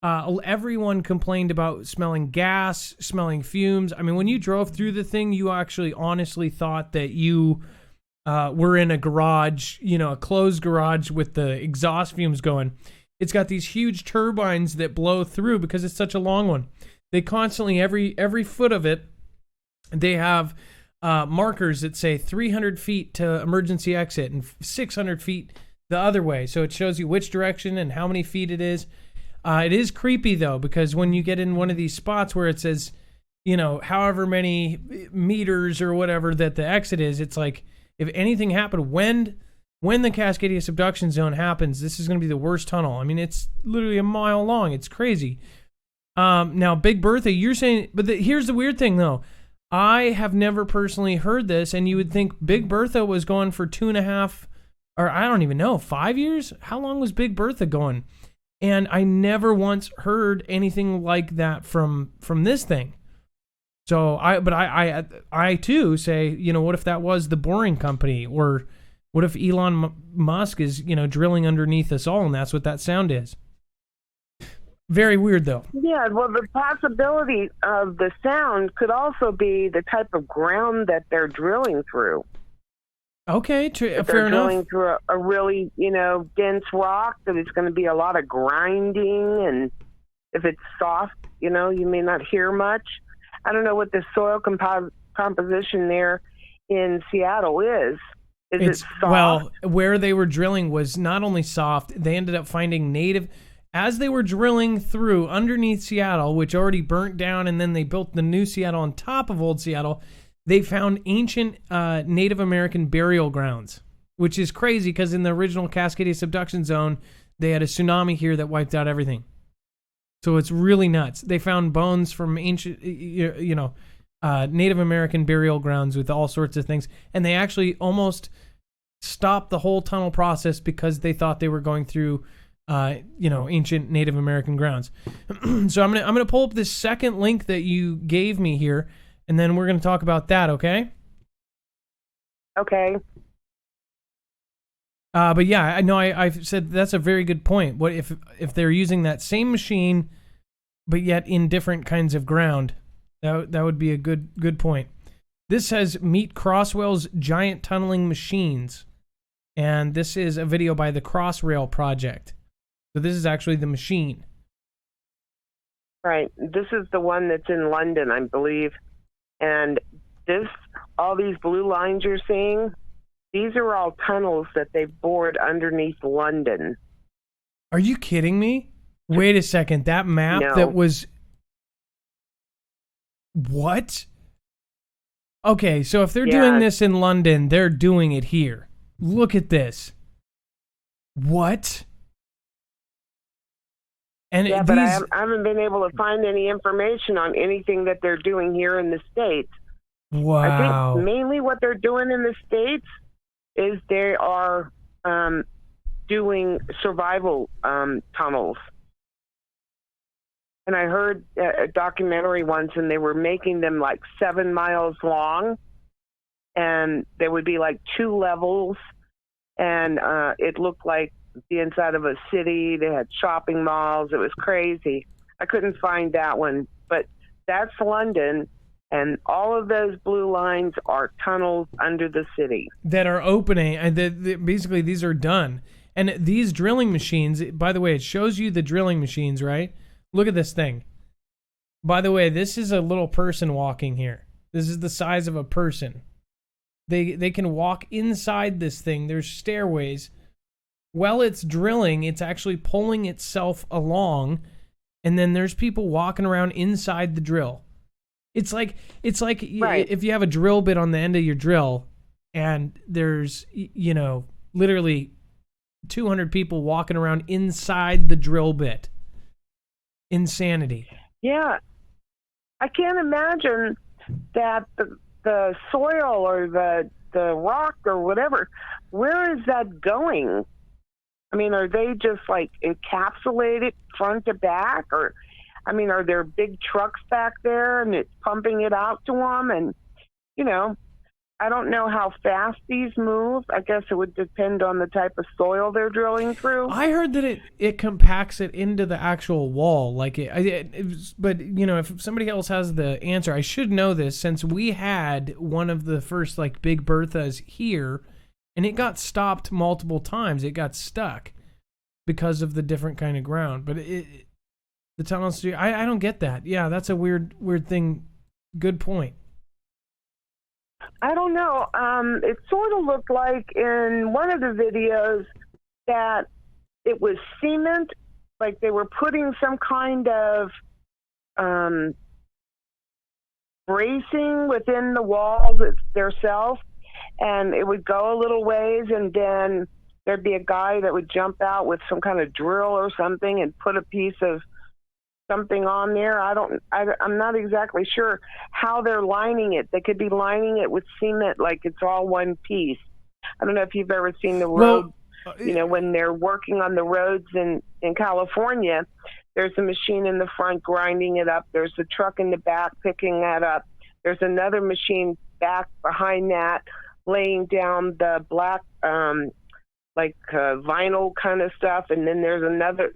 Everyone complained about smelling gas, smelling fumes. I mean, when you drove through the thing, you actually honestly thought that you were in a garage, you know, a closed garage with the exhaust fumes going. It's got these huge turbines that blow through because it's such a long one. They constantly, every foot of it, they have markers that say 300 feet to emergency exit and 600 feet the other way. So it shows you which direction and how many feet it is. It is creepy, though, because when you get in one of these spots where it says, you know, however many meters or whatever that the exit is, it's like, if anything happened, when the Cascadia subduction zone happens, this is going to be the worst tunnel. I mean, it's literally a mile long. It's crazy. Now, Big Bertha, you're saying, but here's the weird thing, though. I have never personally heard this, and you would think Big Bertha was going for 2.5, or I don't even know, 5 years? How long was Big Bertha going? And I never once heard anything like that from this thing. So I too say, you know, what if that was the boring company, or what if Elon Musk is, you know, drilling underneath us all, and that's what that sound is? Very weird, though. Yeah, well, the possibility of the sound could also be the type of ground that they're drilling through. Okay, fair enough. They're drilling through a really, you know, dense rock, that it's going to be a lot of grinding, and if it's soft, you know, you may not hear much. I don't know what the soil composition there in Seattle is. Is it soft? Well, where they were drilling was not only soft, they ended up finding native... As they were drilling through underneath Seattle, which already burnt down, and then they built the new Seattle on top of old Seattle, they found ancient Native American burial grounds, which is crazy because in the original Cascadia subduction zone, they had a tsunami here that wiped out everything. So it's really nuts. They found bones from ancient, Native American burial grounds with all sorts of things. And they actually almost stopped the whole tunnel process because they thought they were going through ancient Native American grounds. So I'm gonna pull up this second link that you gave me here, and then we're gonna talk about that. Okay? Okay. But yeah, I know I've said that's a very good point. What if they're using that same machine, but yet in different kinds of ground? That would be a good point. This says Meet Crosswell's Giant Tunneling Machines, and this is a video by the Crossrail Project. So this is actually the machine. Right. This is the one that's in London, I believe. And all these blue lines you're seeing, these are all tunnels that they've bored underneath London. Are you kidding me? Wait a second. That map No. that was... What? Okay, so if they're doing this in London, they're doing it here. Look at this. What? And yeah, but I haven't been able to find any information on anything that they're doing here in the States. Wow. I think mainly what they're doing in the States is they are doing survival tunnels. And I heard a documentary once, and they were making them like 7 miles long, and there would be like 2 levels, and it looked like the inside of a city. They had shopping malls. It was crazy. I couldn't find that one, but that's London, and all of those blue lines are tunnels under the city that are opening, and basically these are done. And these drilling machines, by the way, it shows you the drilling machines, right? Look at this thing. By the way, this is a little person walking here. This is the size of a person. They can walk inside this thing. There's stairways. While it's drilling, it's actually pulling itself along, and then there's people walking around inside the drill. It's like right. If you have a drill bit on the end of your drill, and there's literally 200 people walking around inside the drill bit. Insanity. Yeah, I can't imagine that the soil or the rock or whatever. Where is that going? I mean, are they just like encapsulated front to back, or are there big trucks back there and it's pumping it out to them? And I don't know how fast these move. I guess it would depend on the type of soil they're drilling through. I heard that it compacts it into the actual wall, but if somebody else has the answer, I should know this since we had one of the first like Big Berthas here, and it got stopped multiple times. It got stuck because of the different kind of ground. But the tunnels, I don't get that. Yeah, that's a weird thing. Good point. I don't know. It sort of looked like in one of the videos that it was cement, like they were putting some kind of bracing within the walls themselves, and it would go a little ways, and then there'd be a guy that would jump out with some kind of drill or something and put a piece of something on there. I'm not exactly sure how they're lining it. They could be lining it with cement like it's all one piece. I don't know if you've ever seen the road, when they're working on the roads in California, there's a machine in the front grinding it up. There's a truck in the back picking that up. There's another machine back behind that laying down the black, vinyl kind of stuff. And then there's another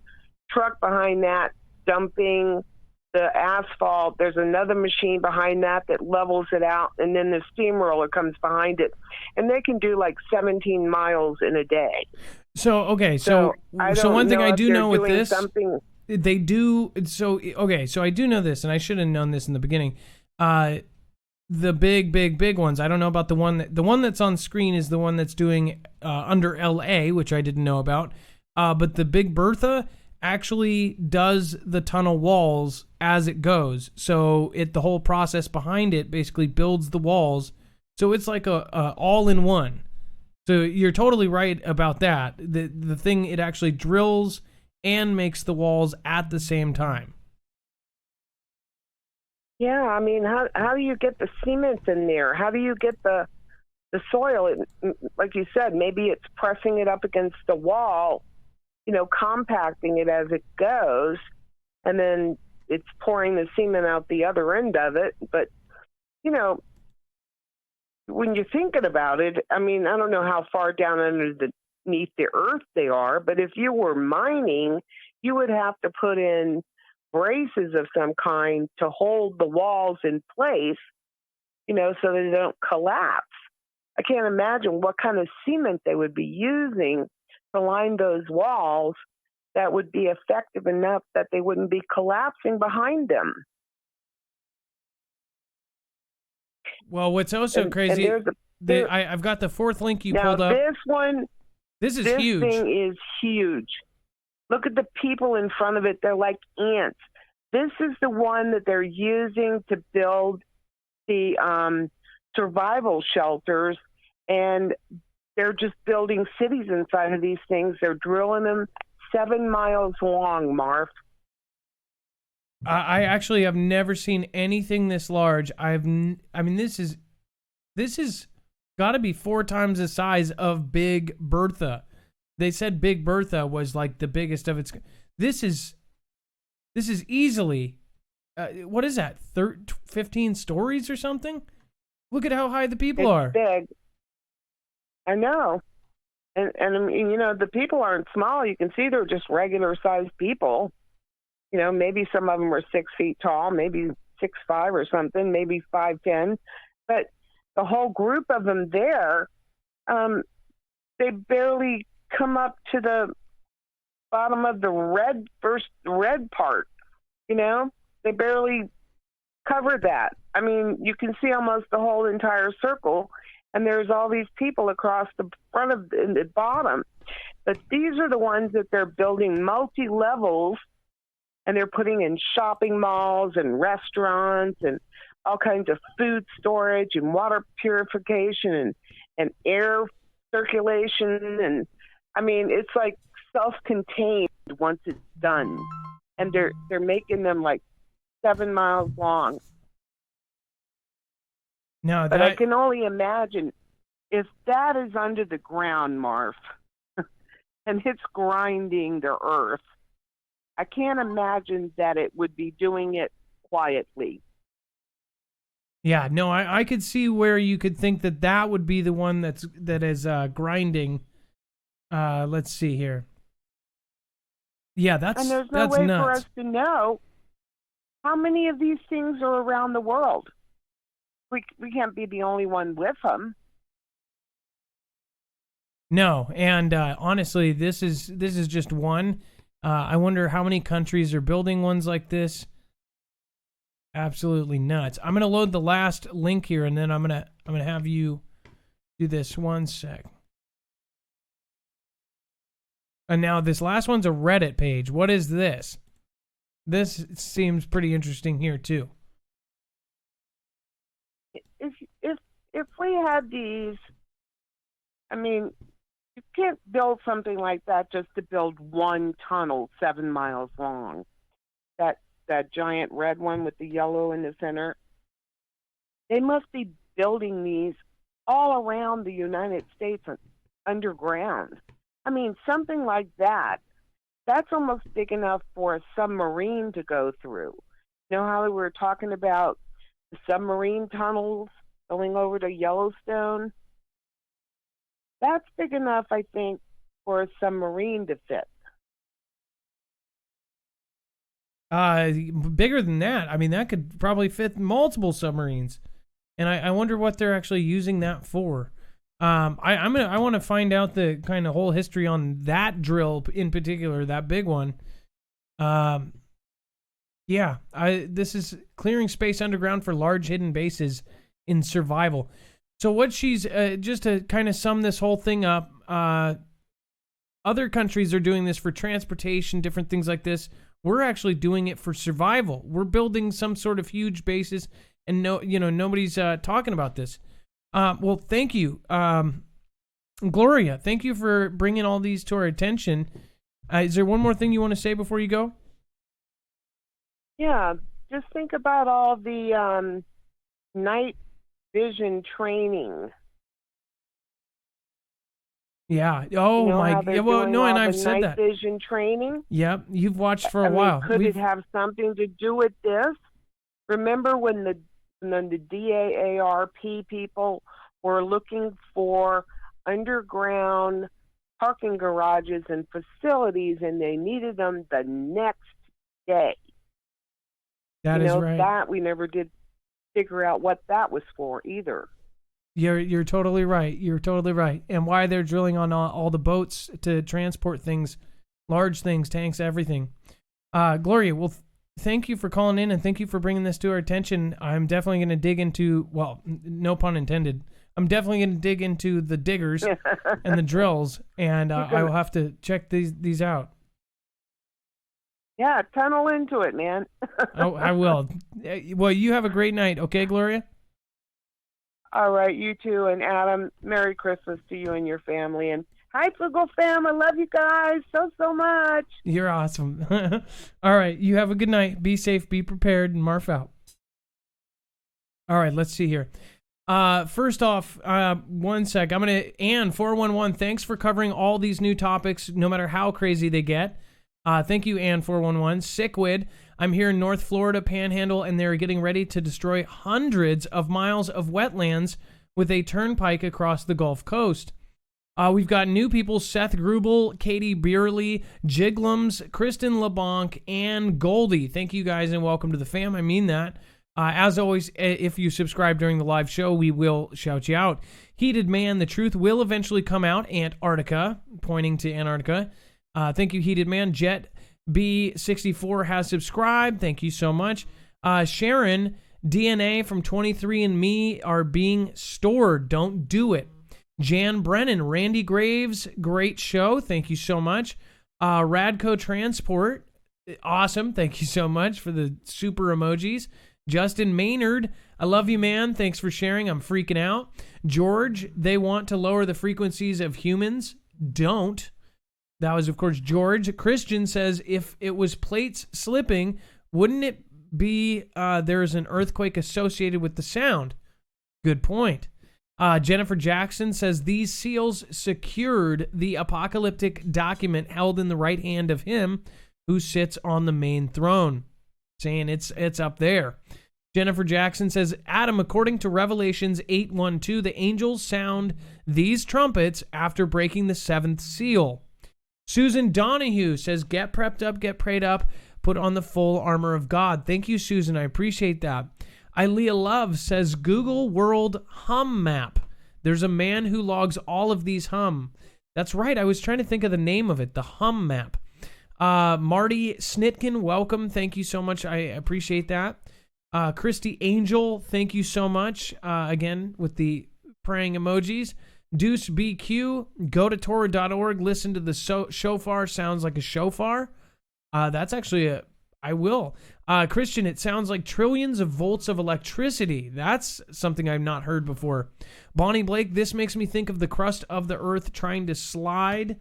truck behind that dumping the asphalt. There's another machine behind that levels it out, and then the steamroller comes behind it, and they can do like 17 miles in a day. So one thing I do know with this, they do. So I do know this, and I should have known this in the beginning. The big ones. I don't know about the one that's on screen is the one that's doing under LA, which I didn't know about. But the Big Bertha actually does the tunnel walls as it goes. So the whole process behind it basically builds the walls. So it's like a all-in-one. So you're totally right about that. The thing, it actually drills and makes the walls at the same time. Yeah, I mean, how do you get the cement in there? How do you get the soil? Like you said, maybe it's pressing it up against the wall compacting it as it goes, and then it's pouring the cement out the other end of it. But, when you're thinking about it, I mean, I don't know how far down underneath the earth they are, but if you were mining, you would have to put in braces of some kind to hold the walls in place, so they don't collapse. I can't imagine what kind of cement they would be using to line those walls that would be effective enough that they wouldn't be collapsing behind them. Well, what's also crazy, I've got the fourth link you pulled up. This is huge. This thing is huge. Look at the people in front of it. They're like ants. This is the one that they're using to build the survival shelters, and they're just building cities inside of these things. They're drilling them 7 miles long, Marf. I actually have never seen anything this large. This is got to be 4 times the size of Big Bertha. They said Big Bertha was like the biggest of its. This is easily, what is that? 15 stories or something? Look at how high the people are. Big. I know. And the people aren't small. You can see they're just regular sized people. Maybe some of them are 6 feet tall, maybe 6'5" or something, maybe 5'10". But the whole group of them there, they barely come up to the bottom of the red part. They barely cover that. I mean, you can see almost the whole entire circle, and there's all these people across the front of the bottom. But these are the ones that they're building multi-levels, and they're putting in shopping malls and restaurants and all kinds of food storage and water purification and air circulation. And I mean, it's like self-contained once it's done. And they're making them like 7 miles long. No, but I can only imagine if that is under the ground, Marf, and it's grinding the earth. I can't imagine that it would be doing it quietly. Yeah, no, I could see where you could think that would be the one that is grinding. Let's see here. Yeah, that's and there's no way nuts. for us to know how many of these things are around the world. We can't be the only one with them. No, and honestly, this is just one. I wonder how many countries are building ones like this. Absolutely nuts. I'm gonna load the last link here, and then I'm gonna have you do this. 1 sec. And now this last one's a Reddit page. What is this? This seems pretty interesting here too. If we had these, I mean, you can't build something like that just to build one tunnel 7 miles long. That giant red one with the yellow in the center. They must be building these all around the United States underground. I mean, something like that, that's almost big enough for a submarine to go through. You know how we were talking about the submarine tunnels going over to Yellowstone? That's big enough, I think, for a submarine to fit. Bigger than that. I mean, that could probably fit multiple submarines. And I wonder what they're actually using that for. I want to find out the kind of whole history on that drill in particular, that big one. Yeah, this is clearing space underground for large hidden bases in survival. So what she's just to kind of sum this whole thing up, other countries are doing this for transportation, different things like this. We're actually doing it for survival. We're building some sort of huge bases, and nobody's talking about this. Well, thank you, Gloria. Thank you for bringing all these to our attention. Is there one more thing you want to say before you go? Yeah, just think about all the night vision training. Yeah. Oh you know my. how they're Yeah, well, doing no, and all I've the said night that. vision training. Yep. You've watched for I a mean, while. could it have something to do with this? Remember when the DAARP people were looking for underground parking garages and facilities, and they needed them the next day. That is right. That we never did figure out what that was for either. You're totally right. You're totally right. And why they're drilling on all the boats to transport things, large things, tanks, everything. Gloria, well, thank you for calling in and thank you for bringing this to our attention. I'm definitely going to dig into, well, no pun intended. I'm definitely going to dig into the diggers and the drills, and I will have to check these out. Yeah, tunnel into it, man. Oh, I will. Well, you have a great night, okay, Gloria? All right, you too. And Adam, Merry Christmas to you and your family. And hi, Foogle Fam. I love you guys so much. You're awesome. All right, you have a good night. Be safe, be prepared, and Marf out. All right, let's see here. First off, one sec. I'm going to, Ann, 411, thanks for covering all these new topics, no matter how crazy they get. Thank you, Ann, 411. Sickwid, I'm here in North Florida Panhandle, and they're getting ready to destroy hundreds of miles of wetlands with a turnpike across the Gulf Coast. We've got new people, Seth Grubel, Katie Beerley, Jiglums, Kristen LeBlanc, and Goldie. Thank you guys, and welcome to the fam. I mean that. As always, if you subscribe during the live show, we will shout you out. Heated Man, the truth will eventually come out. Antarctica, pointing to Antarctica. Thank you, Heated Man. Jet B64 has subscribed. Thank you so much. Sharon, DNA from 23andMe are being stored. Don't do it. Jan Brennan, Randy Graves, great show. Thank you so much. Radco Transport, awesome. Thank you so much for the super emojis. Justin Maynard, I love you, man. Thanks for sharing. I'm freaking out. George, they want to lower the frequencies of humans. Don't. That was, of course, George. Christian says, if it was plates slipping, wouldn't it be there's an earthquake associated with the sound? Good point. Jennifer Jackson says, these seals secured the apocalyptic document held in the right hand of him who sits on the main throne. Saying it's up there. Jennifer Jackson says, Adam, according to Revelations 8:1-2, the angels sound these trumpets after breaking the seventh seal. Susan Donahue says, get prepped up, get prayed up, put on the full armor of God. Thank you, Susan. I appreciate that. Ilea Love says, Google World Hum Map. There's a man who logs all of these hum. That's right. I was trying to think of the name of it, the Hum Map. Marty Snitkin, welcome. Thank you so much. I appreciate that. Christy Angel, thank you so much. Again, with the praying emojis. Deuce BQ, go to Torah.org, listen to the shofar, sounds like a shofar. That's actually I will. Christian, it sounds like trillions of volts of electricity. That's something I've not heard before. Bonnie Blake, this makes me think of the crust of the earth trying to slide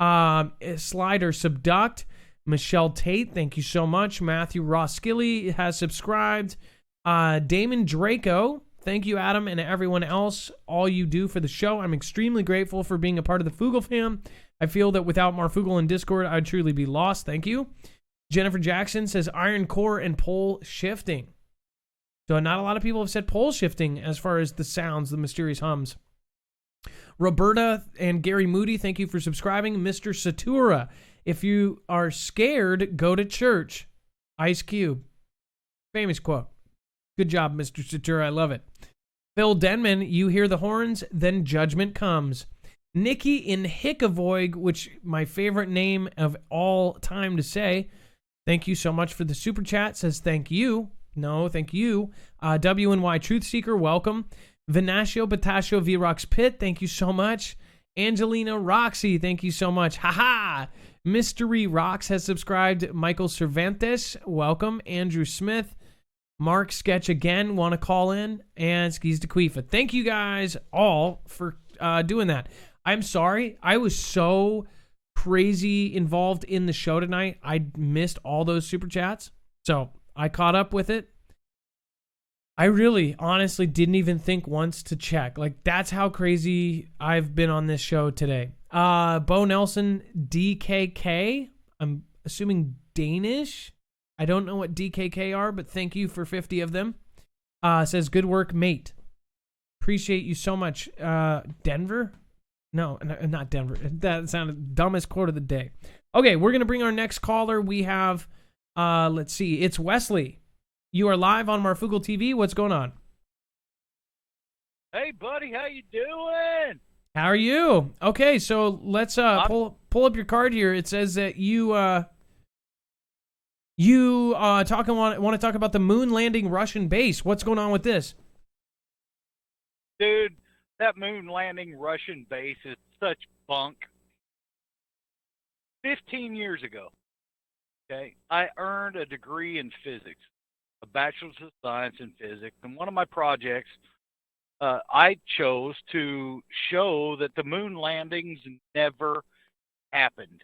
or subduct. Michelle Tate, thank you so much. Matthew Roskilly has subscribed. Damon Draco, thank you, Adam, and everyone else, all you do for the show. I'm extremely grateful for being a part of the Foogle Fam. I feel that without Marfoogle and Discord, I'd truly be lost. Thank you. Jennifer Jackson says iron core and pole shifting. So not a lot of people have said pole shifting as far as the sounds, the mysterious hums. Roberta and Gary Moody, thank you for subscribing. Mr. Satura, if you are scared, go to church. Ice Cube. Famous quote. Good job, Mr. Satura. I love it. Phil Denman, you hear the horns, then judgment comes. Nikki in Hickavoig, which my favorite name of all time to say. Thank you so much for the super chat. Says thank you. No, thank you. WNY Truth Seeker, welcome. Venatio Batasio Vrox Pitt, thank you so much. Angelina Roxy, thank you so much. Haha. Mystery Rocks has subscribed. Michael Cervantes, welcome. Andrew Smith. Mark Sketch again, want to call in. And Skis DeQuifa. Thank you guys all for doing that. I'm sorry. I was so crazy involved in the show tonight. I missed all those super chats. So I caught up with it. I really, honestly didn't even think once to check. Like, that's how crazy I've been on this show today. Bo Nelson, DKK. I'm assuming Danish. I don't know what DKK are, but thank you for 50 of them. Says, good work, mate. Appreciate you so much. Denver? No, not Denver. That sounded dumbest quote of the day. Okay, we're going to bring our next caller. We have, let's see, it's Wesley. You are live on Marfoogle TV. What's going on? Hey, buddy, how you doing? How are you? Okay, so let's pull up your card here. It says that you want to talk about the moon landing Russian base. What's going on with this? Dude, that moon landing Russian base is such bunk. 15 years ago, okay, I earned a degree in physics, a bachelor's of science in physics, and one of my projects, I chose to show that the moon landings never happened.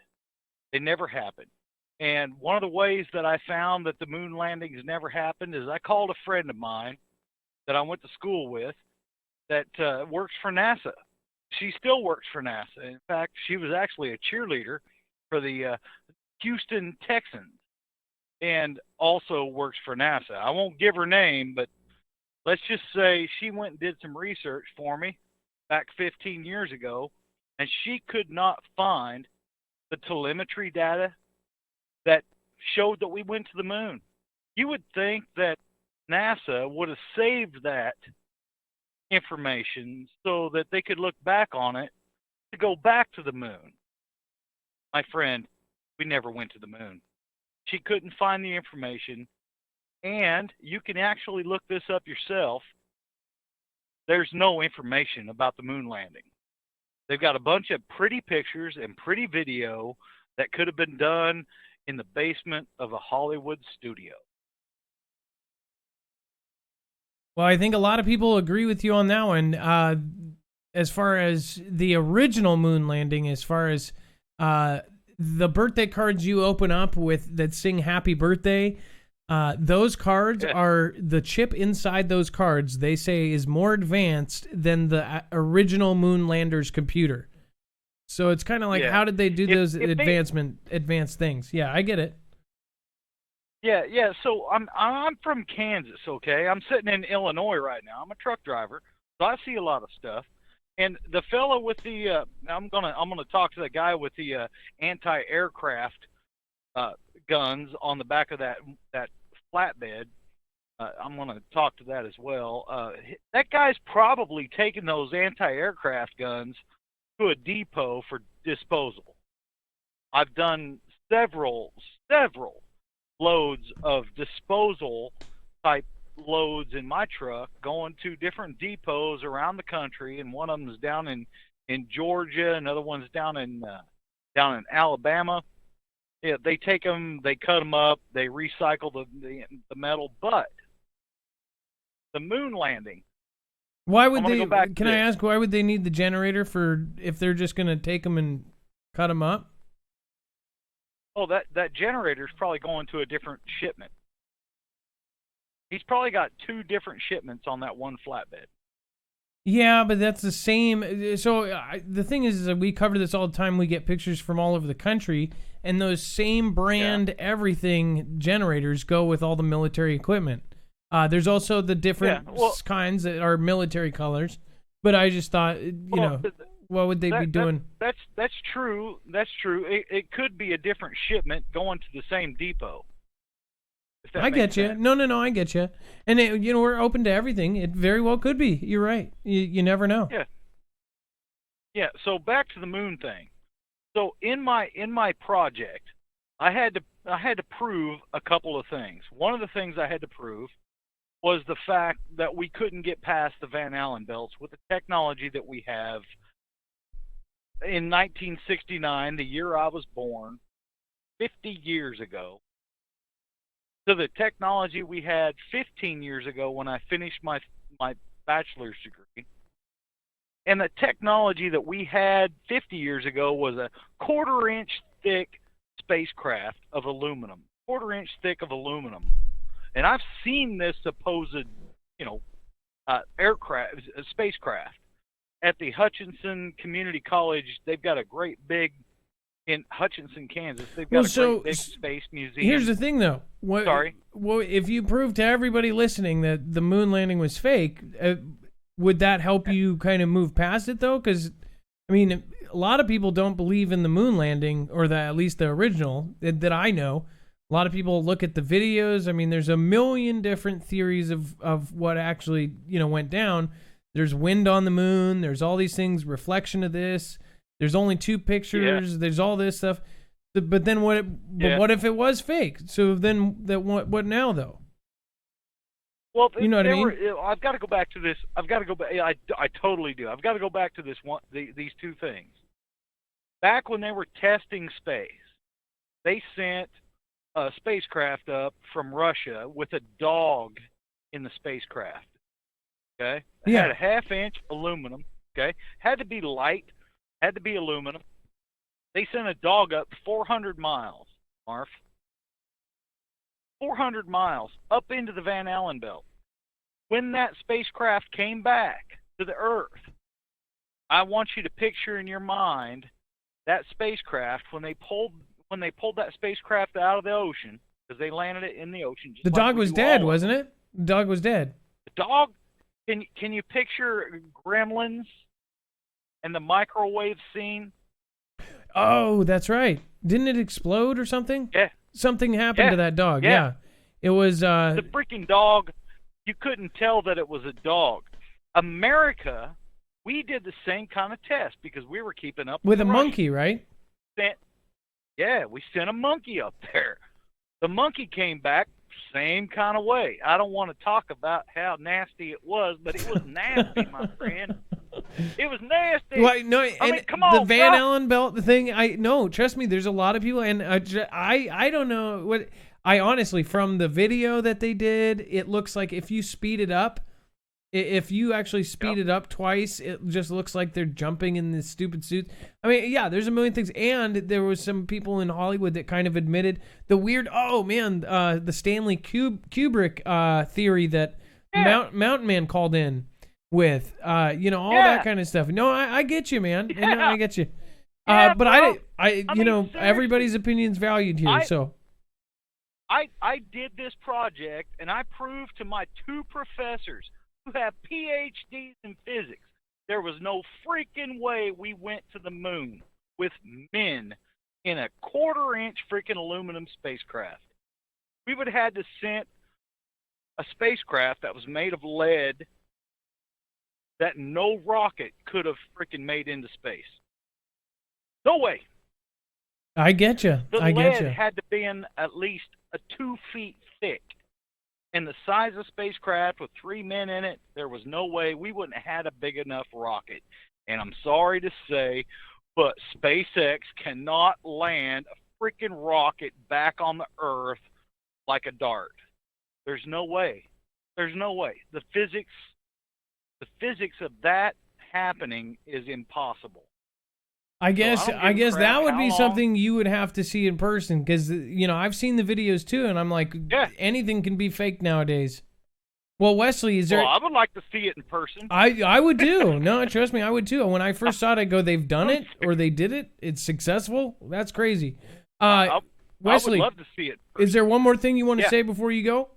They never happened. And one of the ways that I found that the moon landings never happened is I called a friend of mine that I went to school with that works for NASA. She still works for NASA. In fact, she was actually a cheerleader for the Houston Texans and also works for NASA. I won't give her name, but let's just say she went and did some research for me back 15 years ago, and she could not find the telemetry data that showed that we went to the moon. You would think that NASA would have saved that information so that they could look back on it to go back to the moon. My friend, we never went to the moon. She couldn't find the information, and you can actually look this up yourself. There's no information about the moon landing. They've got a bunch of pretty pictures and pretty video that could have been done in the basement of a Hollywood studio. Well, I think a lot of people agree with you on that one. As far as the original moon landing, as far as the birthday cards you open up with that sing happy birthday, those cards are the chip inside those cards, they say, is more advanced than the original moon lander's computer. So it's kind of like, how did they do those advanced things? Yeah, I get it. Yeah. So I'm from Kansas, okay? I'm sitting in Illinois right now. I'm a truck driver, so I see a lot of stuff. And the fellow with the I'm gonna talk to the guy with the anti-aircraft guns on the back of that flatbed. I'm gonna talk to that as well. That guy's probably taking those anti-aircraft guns to a depot for disposal. I've done several loads of disposal type loads in my truck going to different depots around the country, and one of them is down in Georgia, another one's down in Alabama. Yeah, they take them, they cut them up, they recycle the metal, but the moon landing. Why would they? Can I ask why would they need the generator for if they're just going to take them and cut them up? Oh, that generator is probably going to a different shipment. He's probably got 2 different shipments on that one flatbed. Yeah, but that's the same. So the thing is that we cover this all the time. We get pictures from all over the country, and those same brand everything generators go with all the military equipment. There's also the different kinds that are military colors. But I just thought, what would they be doing? That's true. That's true. It could be a different shipment going to the same depot. I get you. No, I get you. And we're open to everything. It very well could be. You're right. You never know. Yeah. So back to the moon thing. So in my project, I had to prove a couple of things. One of the things I had to prove was the fact that we couldn't get past the Van Allen belts with the technology that we have. In 1969, the year I was born, 50 years ago, to the technology we had 15 years ago when I finished my bachelor's degree. And the technology that we had 50 years ago was a 1/4-inch thick spacecraft of aluminum. 1/4-inch thick of aluminum. And I've seen this supposed, spacecraft. at the Hutchinson Community College, they've got a great big, in Hutchinson, Kansas, they've got a great big space museum. Here's the thing, though. Sorry? Well, if you prove to everybody listening that the moon landing was fake, would that help you kind of move past it, though? Because, I mean, a lot of people don't believe in the moon landing, or at least the original, that I know. A lot of people look at the videos. I mean, there's a million different theories of what actually, went down. There's wind on the moon. There's all these things, reflection of this. There's only 2 pictures. Yeah. There's all this stuff. But then what? What if it was fake? So then what now, though? Well, you know what I mean? I've got to go back to this. I've got to go back. I totally do. I've got to go back to this one. These 2 things. Back when they were testing space, they sent a spacecraft up from Russia with a dog in the spacecraft. Okay? It had a 1/2-inch aluminum. Okay? Had to be light. Had to be aluminum. They sent a dog up 400 miles, Marf. 400 miles up into the Van Allen belt. When that spacecraft came back to the Earth, I want you to picture in your mind that spacecraft when they pulled that spacecraft out of the ocean, because they landed it in the ocean. The dog was dead, wasn't it? The dog was dead. The dog. Can you picture Gremlins and the microwave scene? Oh, that's right. Didn't it explode or something? Yeah. Something happened to that dog. Yeah. It was the freaking dog. You couldn't tell that it was a dog. America, we did the same kind of test because we were keeping up with a monkey, right? We sent a monkey up there. The monkey came back same kind of way. I don't want to talk about how nasty it was, but it was nasty, my friend. It was nasty. Well, no, I mean, come on, the Van Allen belt thing. Trust me. There's a lot of people, and I don't know what. I honestly, from the video that they did, it looks like if you speed it up, if you actually speed it up twice, it just looks like they're jumping in this stupid suit. I mean, yeah, there's a million things, and there was some people in Hollywood that kind of admitted the weird. Oh man, the Stanley Kubrick theory that Mountain Man called in with, all that kind of stuff. No, I get you, man. Yeah. No, I get you. But I mean, everybody's opinion's valued here. I did this project, and I proved to my 2 professors who have PhDs in physics there was no freaking way we went to the moon with men in a 1/4-inch freaking aluminum spacecraft. We would have had to send a spacecraft that was made of lead that no rocket could have freaking made into space. No way. I get you. The lead had to be in at least 2 feet thick. And the size of spacecraft with 3 men in it, there was no way we wouldn't have had a big enough rocket. And I'm sorry to say, but SpaceX cannot land a freaking rocket back on the Earth like a dart. There's no way. There's no way. The physics of that happening is impossible. I guess that would be something you would have to see in person, because I've seen the videos too, and I'm like, anything can be fake nowadays. Well, Wesley, is there? Well, I would like to see it in person. I would too. No, trust me, I would too. When I first saw it, I go, they've done it or they did it. It's successful. That's crazy. Wesley, I would love to see it. Is there one more thing you want to say before you go?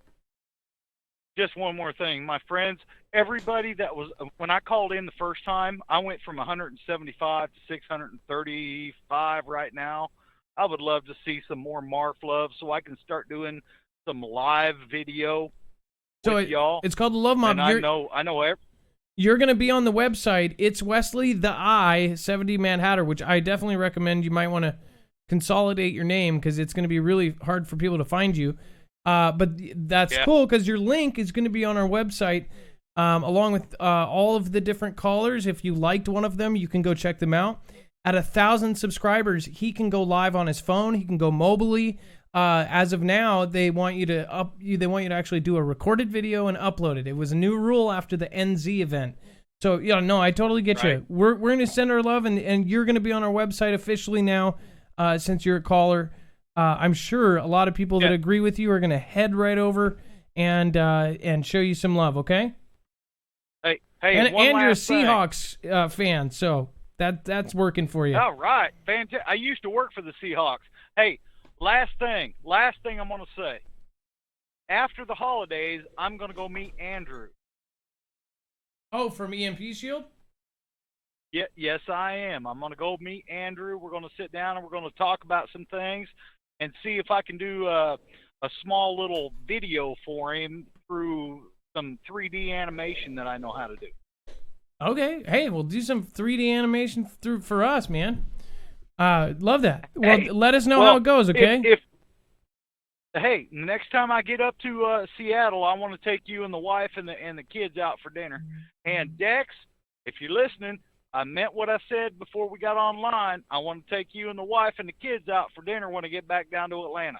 Just one more thing, my friends. Everybody that was, when I called in the first time, I went from 175 to 635 right now. I would love to see some more Marf love so I can start doing some live video with y'all. It's called the Love Mob. And I know. You're going to be on the website. It's Wesley the I 70 Mad Hatter, which I definitely recommend. You might want to consolidate your name because it's going to be really hard for people to find you. But that's cool because your link is going to be on our website along with all of the different callers. If you liked one of them, you can go check them out. At 1,000 subscribers, he can go live on his phone. He can go mobily. As of now, they want you to actually do a recorded video and upload it. It was a new rule after the NZ event. So I totally get you. We're going to send our love, and you're going to be on our website officially now since you're a caller. I'm sure a lot of people that agree with you are going to head right over and show you some love. Okay. Hey, and one you're a last thing. Seahawks fan, so that's working for you. All right, fantastic. I used to work for the Seahawks. Hey, last thing I'm going to say. After the holidays, I'm going to go meet Andrew. Oh, from Emp Shield? Yeah, yes, I am. I'm going to go meet Andrew. We're going to sit down and we're going to talk about some things and see if I can do a small little video for him through some 3D animation that I know how to do. Okay. Hey, we'll do some 3D animation for us, man. Love that. Well, Hey, let us know how it goes, okay? Hey, next time I get up to Seattle, I want to take you and the wife and the kids out for dinner. And Dex, if you're listening, I meant what I said before we got online. I want to take you and the wife and the kids out for dinner when I get back down to Atlanta.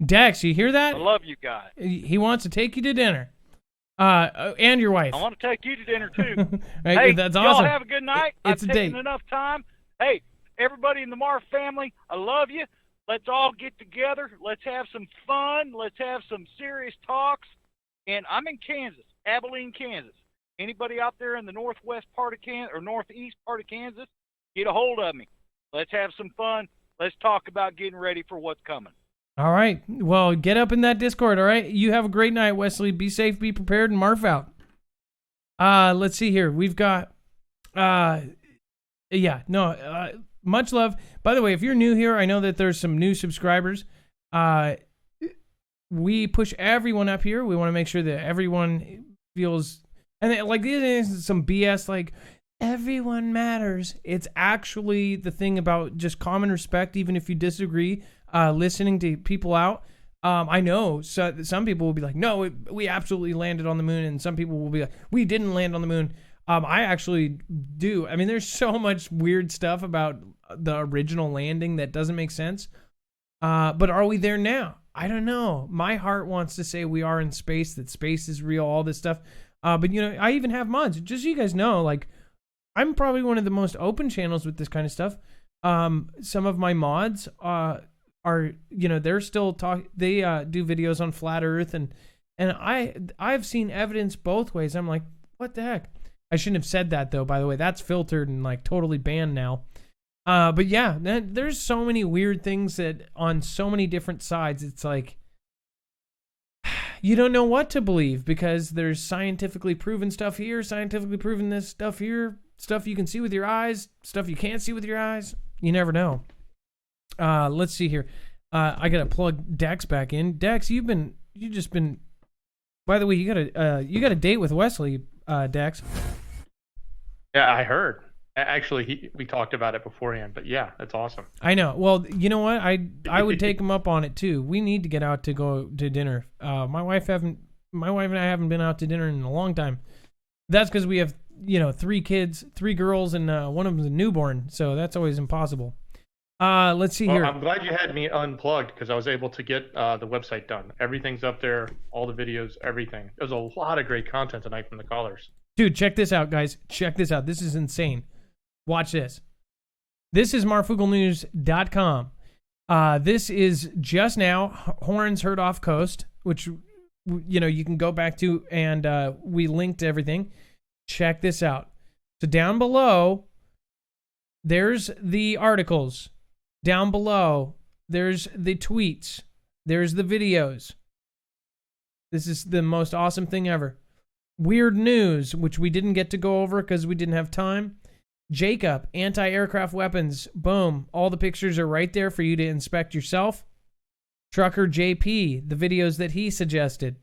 Dex, you hear that? I love you guys. He wants to take you to dinner. And your wife. I want to take you to dinner too. Right, hey, that's awesome. y'all have a good night. It's I've a taken date. enough time. Hey, everybody in the Marf family, I love you. Let's all get together. Let's have some fun. Let's have some serious talks. And I'm in Kansas, Abilene, Kansas. Anybody out there in the northwest part of Kansas or northeast part of Kansas, get a hold of me. Let's have some fun. Let's talk about getting ready for what's coming. All right. Well, get up in that Discord, all right? You have a great night, Wesley. Be safe, be prepared, and Marf out. Let's see here. We've got, much love. By the way, if you're new here, I know that there's some new subscribers. We push everyone up here. We want to make sure that everyone feels, and like this is some BS, like everyone matters. It's actually the thing about just common respect, even if you disagree, listening to people out. I know some people will be like, no, we absolutely landed on the moon. And some people will be like, we didn't land on the moon. I actually do. I mean, there's so much weird stuff about the original landing that doesn't make sense. But are we there now? I don't know. My heart wants to say we are in space, that space is real, all this stuff. But, you know, I even have mods. Just so you guys know, like, I'm probably one of the most open channels with this kind of stuff. Some of my mods are, you know, they're still they do videos on flat Earth, and I've seen evidence both ways. I'm like, what the heck? I shouldn't have said that, though, by the way. That's filtered and, like, totally banned now. But, yeah, there's so many weird things that on so many different sides, it's like you don't know what to believe because there's scientifically proven stuff here, scientifically proven this stuff here, stuff you can see with your eyes, stuff you can't see with your eyes. You never know. Let's see here. I got to plug Dex back in. Dex, you just been, by the way, you got a date with Wesley, Dex. Yeah, I heard. Actually, we talked about it beforehand, but yeah, that's awesome. I know. Well, you know what? I would take him up on it too. We need to get out to go to dinner. My wife and I haven't been out to dinner in a long time. That's because we have, you know, 3 kids, 3 girls, and one of them's a newborn, so that's always impossible. Let's see here. I'm glad you had me unplugged because I was able to get the website done. Everything's up there, all the videos, everything. There's a lot of great content tonight from the callers. Dude, check this out, guys. Check this out. This is insane. Watch this. This is MarFoogleNews.com. This is just now Horns Heard Off Coast, which, you know, you can go back to, and we linked everything. Check this out. So down below, there's the articles. Down below, there's the tweets. There's the videos. This is the most awesome thing ever. Weird news, which we didn't get to go over because we didn't have time. Jacob, anti-aircraft weapons. Boom. All the pictures are right there for you to inspect yourself. Trucker JP, the videos that he suggested.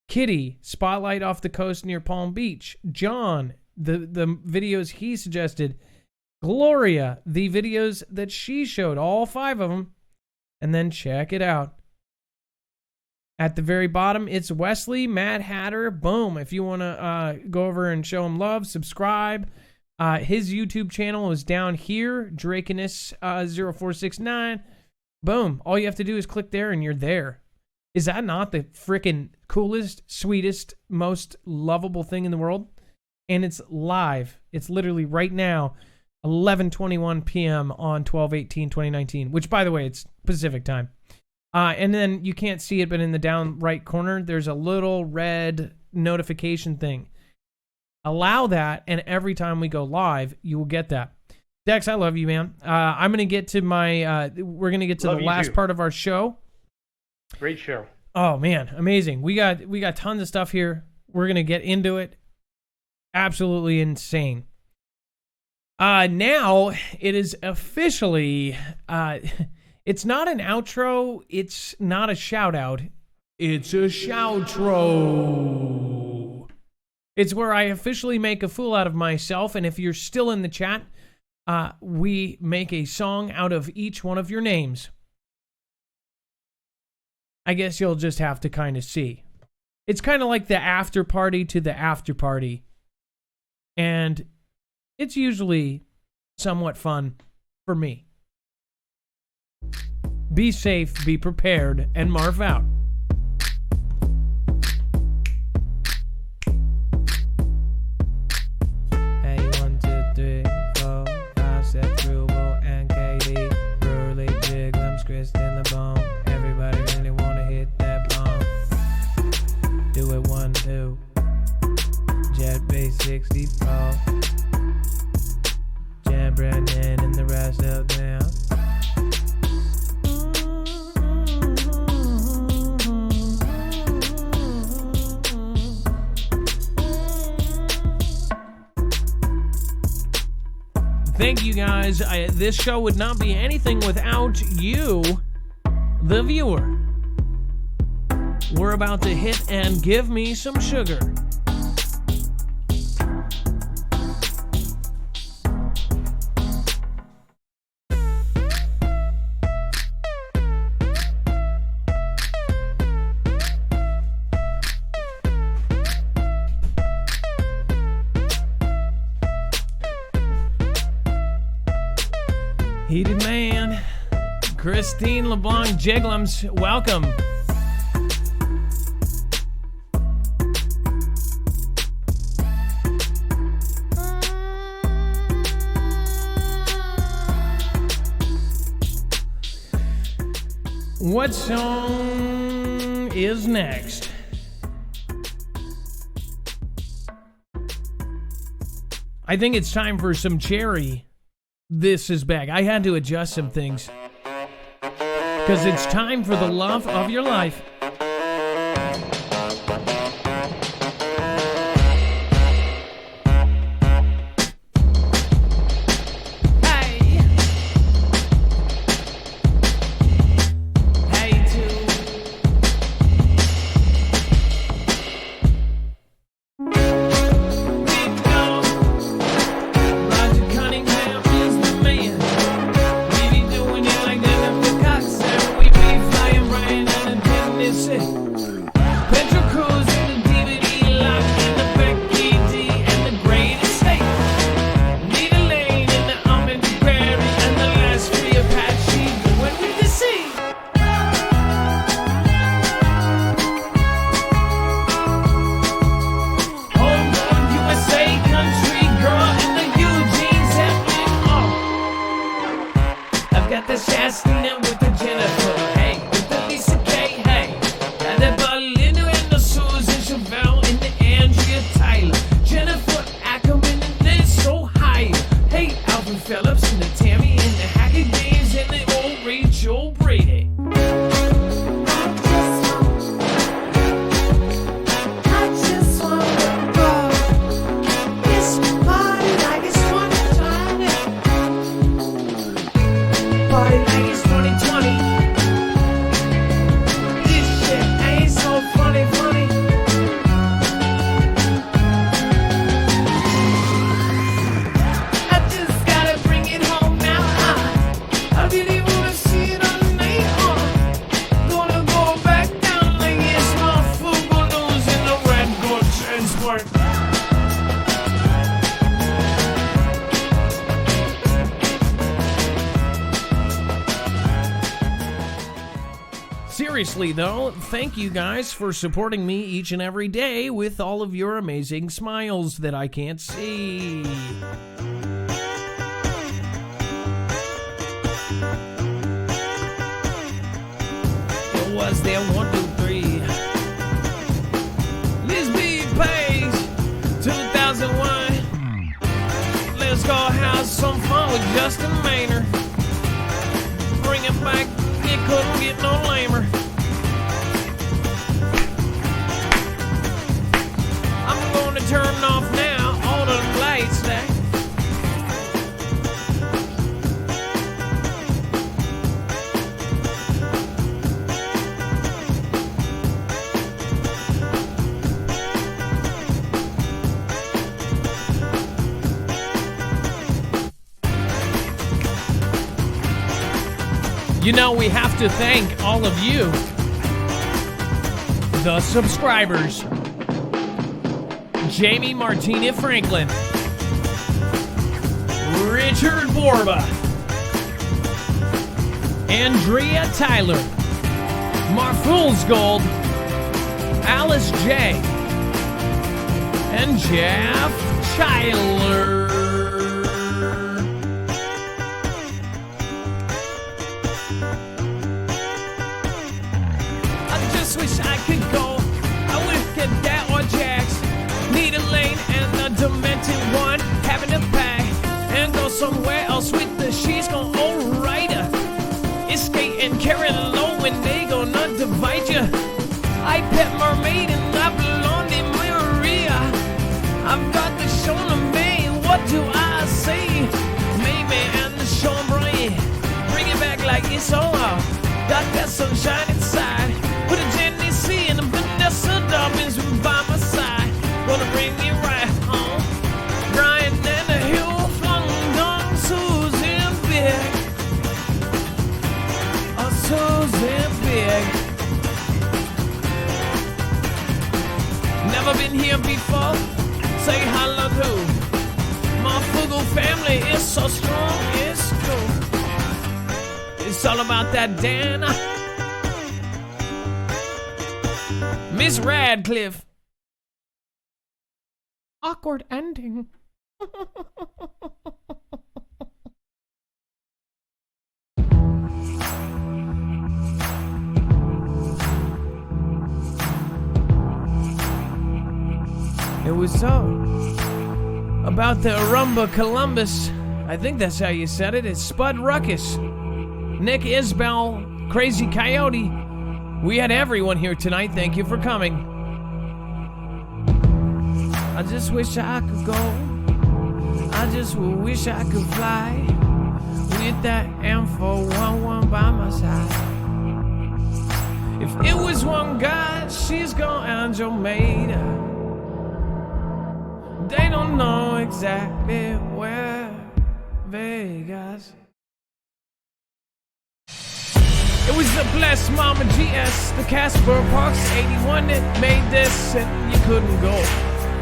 Kitty, spotlight off the coast near Palm Beach. John, the videos he suggested. Gloria, the videos that she showed, all 5 of them. And then check it out. At the very bottom, it's Wesley, Mad Hatter. Boom. If you want to go over and show him love, subscribe. His YouTube channel is down here, Draconus0469. Boom. All you have to do is click there and you're there. Is that not the freaking coolest, sweetest, most lovable thing in the world? And it's live. It's literally right now, 11:21 p.m. on 12/18/2019, which, by the way, it's Pacific time. And then you can't see it, but in the down right corner, there's a little red notification thing. allow that, and every time we go live, you will get that. Dex, I love you, man. I'm gonna get to my. We're gonna get to Love the you last too. part of our show. Great show. Oh man, amazing. We got tons of stuff here. We're gonna get into it. Absolutely insane. Now it is officially. It's not an outro. It's not a shout out. It's a shoutro. It's where I officially make a fool out of myself, and if you're still in the chat, we make a song out of each one of your names. I guess you'll just have to kind of see. It's kind of like the after party to the after party. And it's usually somewhat fun for me. Be safe, be prepared, and Marf out. Hey, 1, 2, 3, 4, 5, 6, Foogle and Katie, Burley, Jiglums, Kristen the Bone. Everybody really wanna hit that bomb. Do it 1, 2. Jet base 64. Jan Brennan and the rest of them. Thank you guys. This show would not be anything without you, the viewer. We're about to hit and give me some sugar. Heated Man, Christine LeBlanc Jiglums, welcome. What song is next? I think it's time for some Cherry. This is back. I had to adjust some things because it's time for the love of your life. Seriously, though, thank you guys for supporting me each and every day with all of your amazing smiles that I can't see. It was there 1, 2, 3. Liz B pays 2001. with Justin Maynard. Bring it back, it couldn't get no lamer. I'm going to turn off now all the lights there. You know, we have to thank all of you, the subscribers. Jamie Martina Franklin, Richard Borba, Andrea Tyler, Marfoole's Gold, Alice J, and Jeff Chyler. Wish I could go. I wish could that or Jax. Need a lane and a demented one. Having to pay and go somewhere else with the she's gonna alright. It's skating, carrying low when they gonna divide you. I pet mermaid and I belong to Maria. I've got the show to me. What do I say? Maybe and the show bring it back like it's all out. Got that sunshine inside. Put a Genesee and a Vanessa Dobbins by my side. Gonna bring me right home. Brian and the Hill flung down Susan Big. Oh, Susan Big. Never been here before. Say hello to my Foogle family. Is so strong, it's cool. It's all about that Dana. Miss Radcliffe. Awkward ending. It was so about the Arumba Columbus. I think that's how you said it. It's Spud Ruckus, Nick Isbell, Crazy Coyote. We had everyone here tonight. Thank you for coming. I just wish I could go. I just wish I could fly with that M411 by my side. If it was one guy, she's gone Andromeda. They don't know exactly where Vegas. It was the blessed Mama GS, the Casper Parks 81 that made this, and you couldn't go.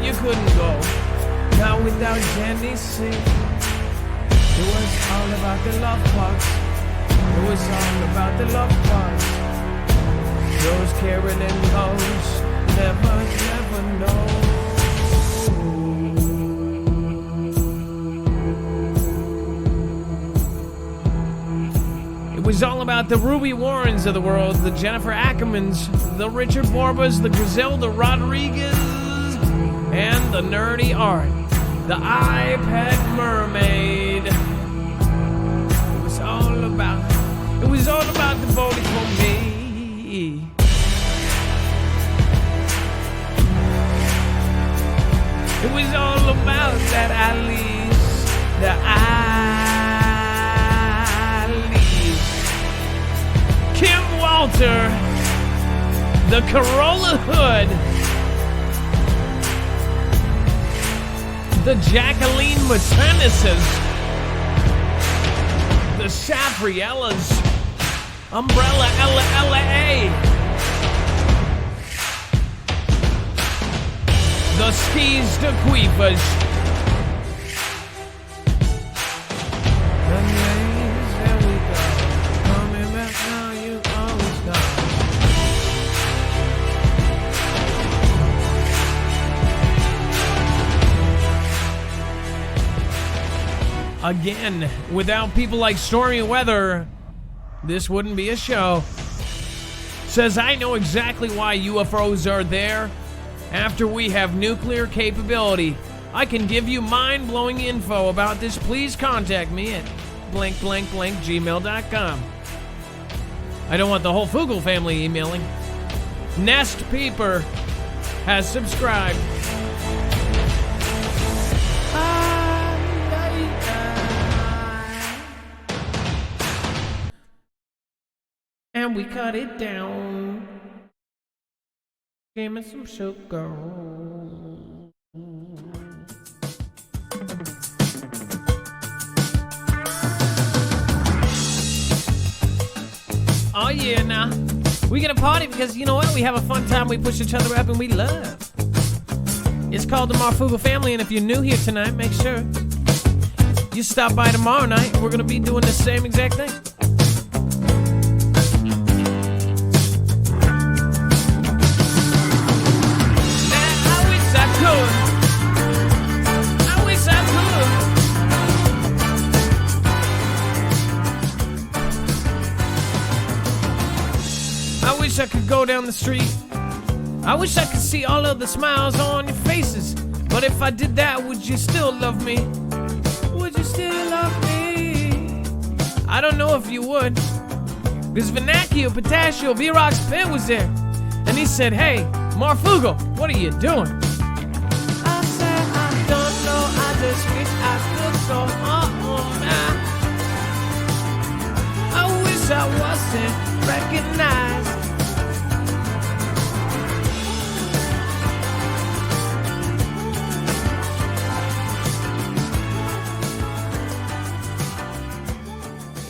You couldn't go. Not without Jenny C. It was all about the love parts. It was all about the love parts. Those Karen and those never know. It was all about the Ruby Warrens of the world, the Jennifer Ackermans, the Richard Borbas, the Griselda Rodriguez, and the nerdy art, the iPad mermaid. It was all about the voting for me. It was all about that Alice, the Alice. Kim Walter, the Corolla Hood, the Jacqueline Maternises, the Sabriellas, Umbrella LA, the Skis de Queefers, the names that we got, coming back now, you always got. Again, without people like Stormy Weather, this wouldn't be a show. Says, I know exactly why UFOs are there. After we have nuclear capability, I can give you mind-blowing info about this, please contact me at gmail.com. I don't want the whole Foogle family emailing. Nest Peeper has subscribed. And we cut it down. Give me some sugar. Oh yeah, now we gonna party because you know what? We have a fun time. We push each other up and we love. It's called the Marfoogle Family, and if you're new here tonight, make sure you stop by tomorrow night. We're gonna be doing the same exact thing. I could go down the street. I wish I could see all of the smiles on your faces. But if I did that, would you still love me? Would you still love me? I don't know if you would. Because Vernacchio, Pistachio, V-Rock's Pit was there. And he said, hey, Marfoogle, what are you doing? I said, I don't know, I just wish I could go home now. I wish I wasn't recognized.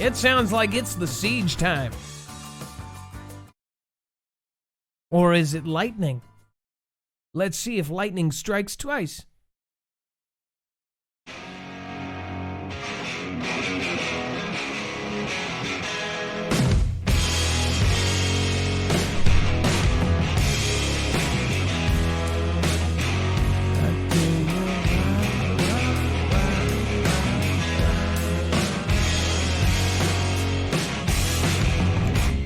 It sounds like it's the siege time. Or is it lightning? Let's see if lightning strikes twice.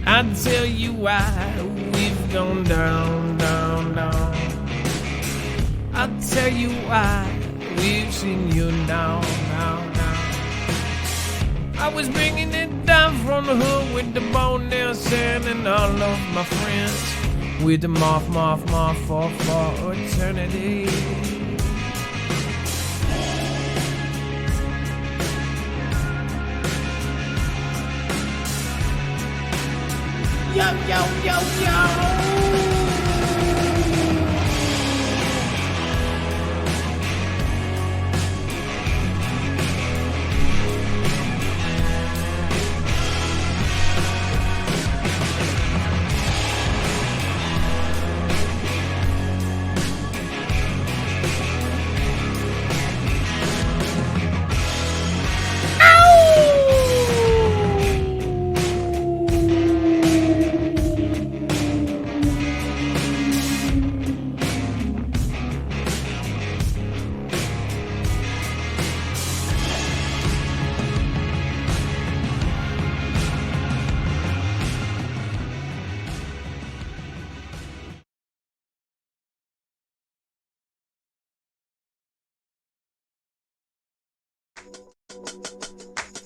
I'll tell you why we've gone down, down, down. I'll tell you why we've seen you now, now, now. I was bringing it down from the hood with the bone nail sand and all of my friends. With the morph for eternity. Yo, yo, yo, yo.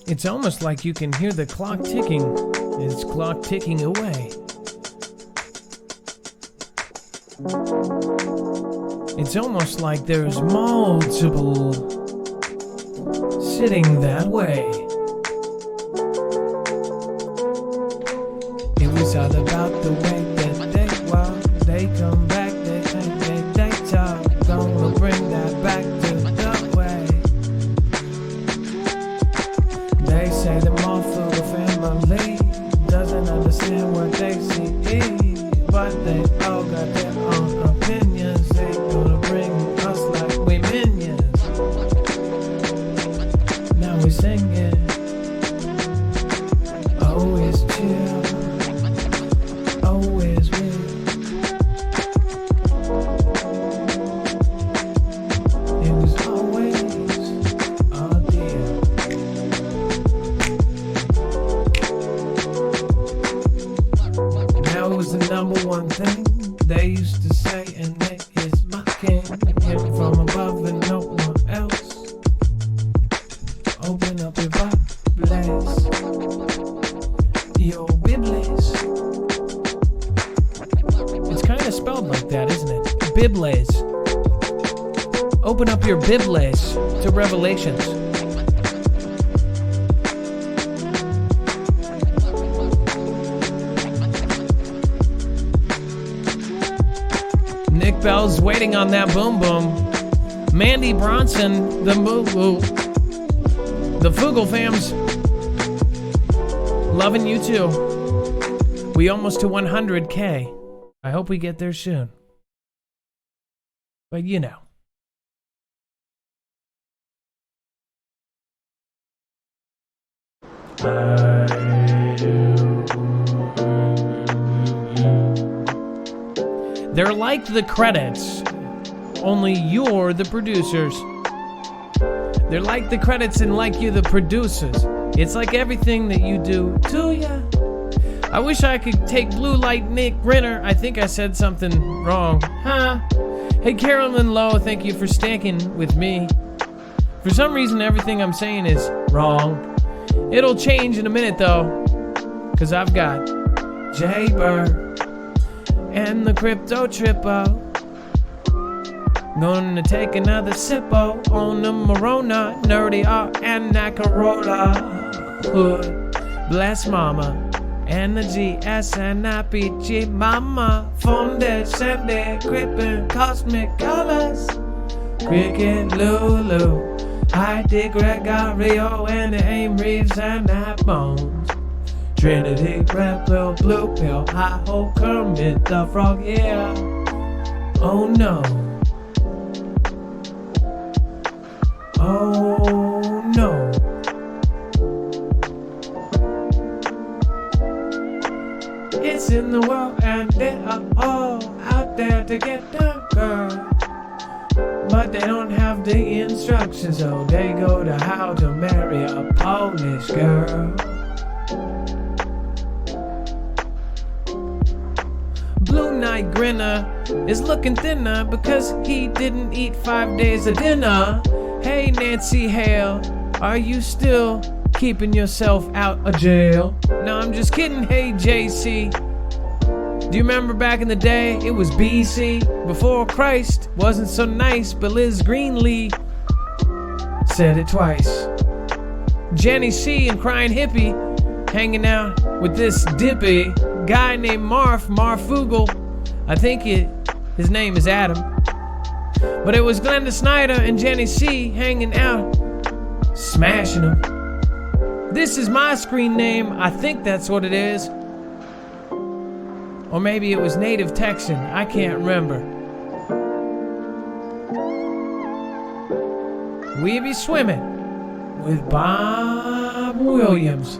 It's almost like you can hear the clock ticking. It's clock ticking away. It's almost like there's multiple sitting that way. It was all about the way that they walk. They come back, they think they talk. Gonna bring that back to the way. They say the Marfoogle family doesn't understand what they see, but they all got their own opinions. They gonna bring us like we minions. Now we singing, always chill, always real. It was always our deal. Now it was the number one thing they used to say, and it is my king. Him from above and no one Bibles. Open up your Bibles to Revelations. Nick Bell's waiting on that boom boom. Mandy Bronson, the moo. The Foogle Fam's loving you too. We almost to 100K. I hope we get there soon. But you know. They're like the credits, only you're the producers. They're like the credits and like you're the producers. It's like everything that you do to ya. I wish I could take Blue Light Nick Renner. I think I said something wrong. Huh? Hey, Carolyn Lowe, thank you for sticking with me. For some reason, everything I'm saying is wrong. It'll change in a minute, though, because I've got Jay-Bird and the Crypto Trippo. Gonna take another sippo on the Morona, Nerdy R and Nakarola. Hood, bless mama, and the GS and IPG mama. Fonde, Sende, Crippin, Cosmic Colors. Cricket, Lulu, I.D. Gregorio, and the Aim Reeves and Nat Bones. Trinity, Red Pill, Blue Pill, High Ho, Kermit, the Frog, yeah. Oh no. Oh no. It's in the world and they are all out there to get the girl. But they don't have the instructions, so they go to how to marry a Polish girl. Blue Night Grinner is looking thinner because he didn't eat 5 days of dinner. Hey Nancy Hale, are you still keeping yourself out of jail? No, I'm just kidding. Hey JC, do you remember back in the day? It was BC, before Christ. Wasn't so nice, but Liz Greenlee said it twice. Jenny C and Crying Hippie hanging out with this dippy guy named Marfoogle. I think his name is Adam. But it was Glenda Snyder and Jenny C hanging out, smashing them. This is my screen name. I think that's what it is. Or maybe it was Native Texan. I can't remember. We be swimming with Bob Williams.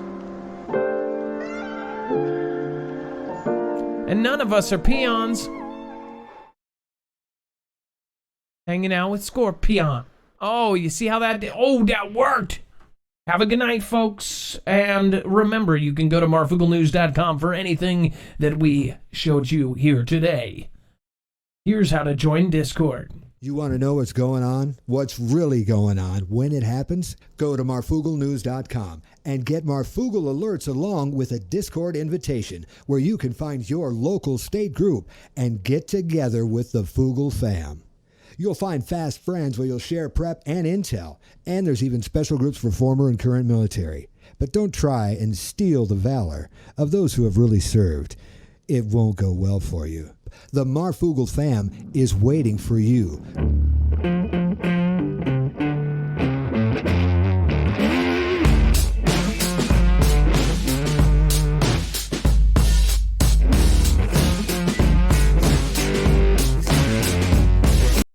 And none of us are peons. Hanging out with Scorpion. Oh, you see how that did? Oh, that worked. Have a good night, folks. And remember, you can go to MarfoogleNews.com for anything that we showed you here today. Here's how to join Discord. You want to know what's going on? What's really going on when it happens? Go to MarfoogleNews.com and get Marfoogle alerts along with a Discord invitation where you can find your local state group and get together with the Foogle Fam. You'll find fast friends where you'll share prep and intel, and there's even special groups for former and current military. But don't try and steal the valor of those who have really served. It won't go well for you. The Marfoogle Fam is waiting for you.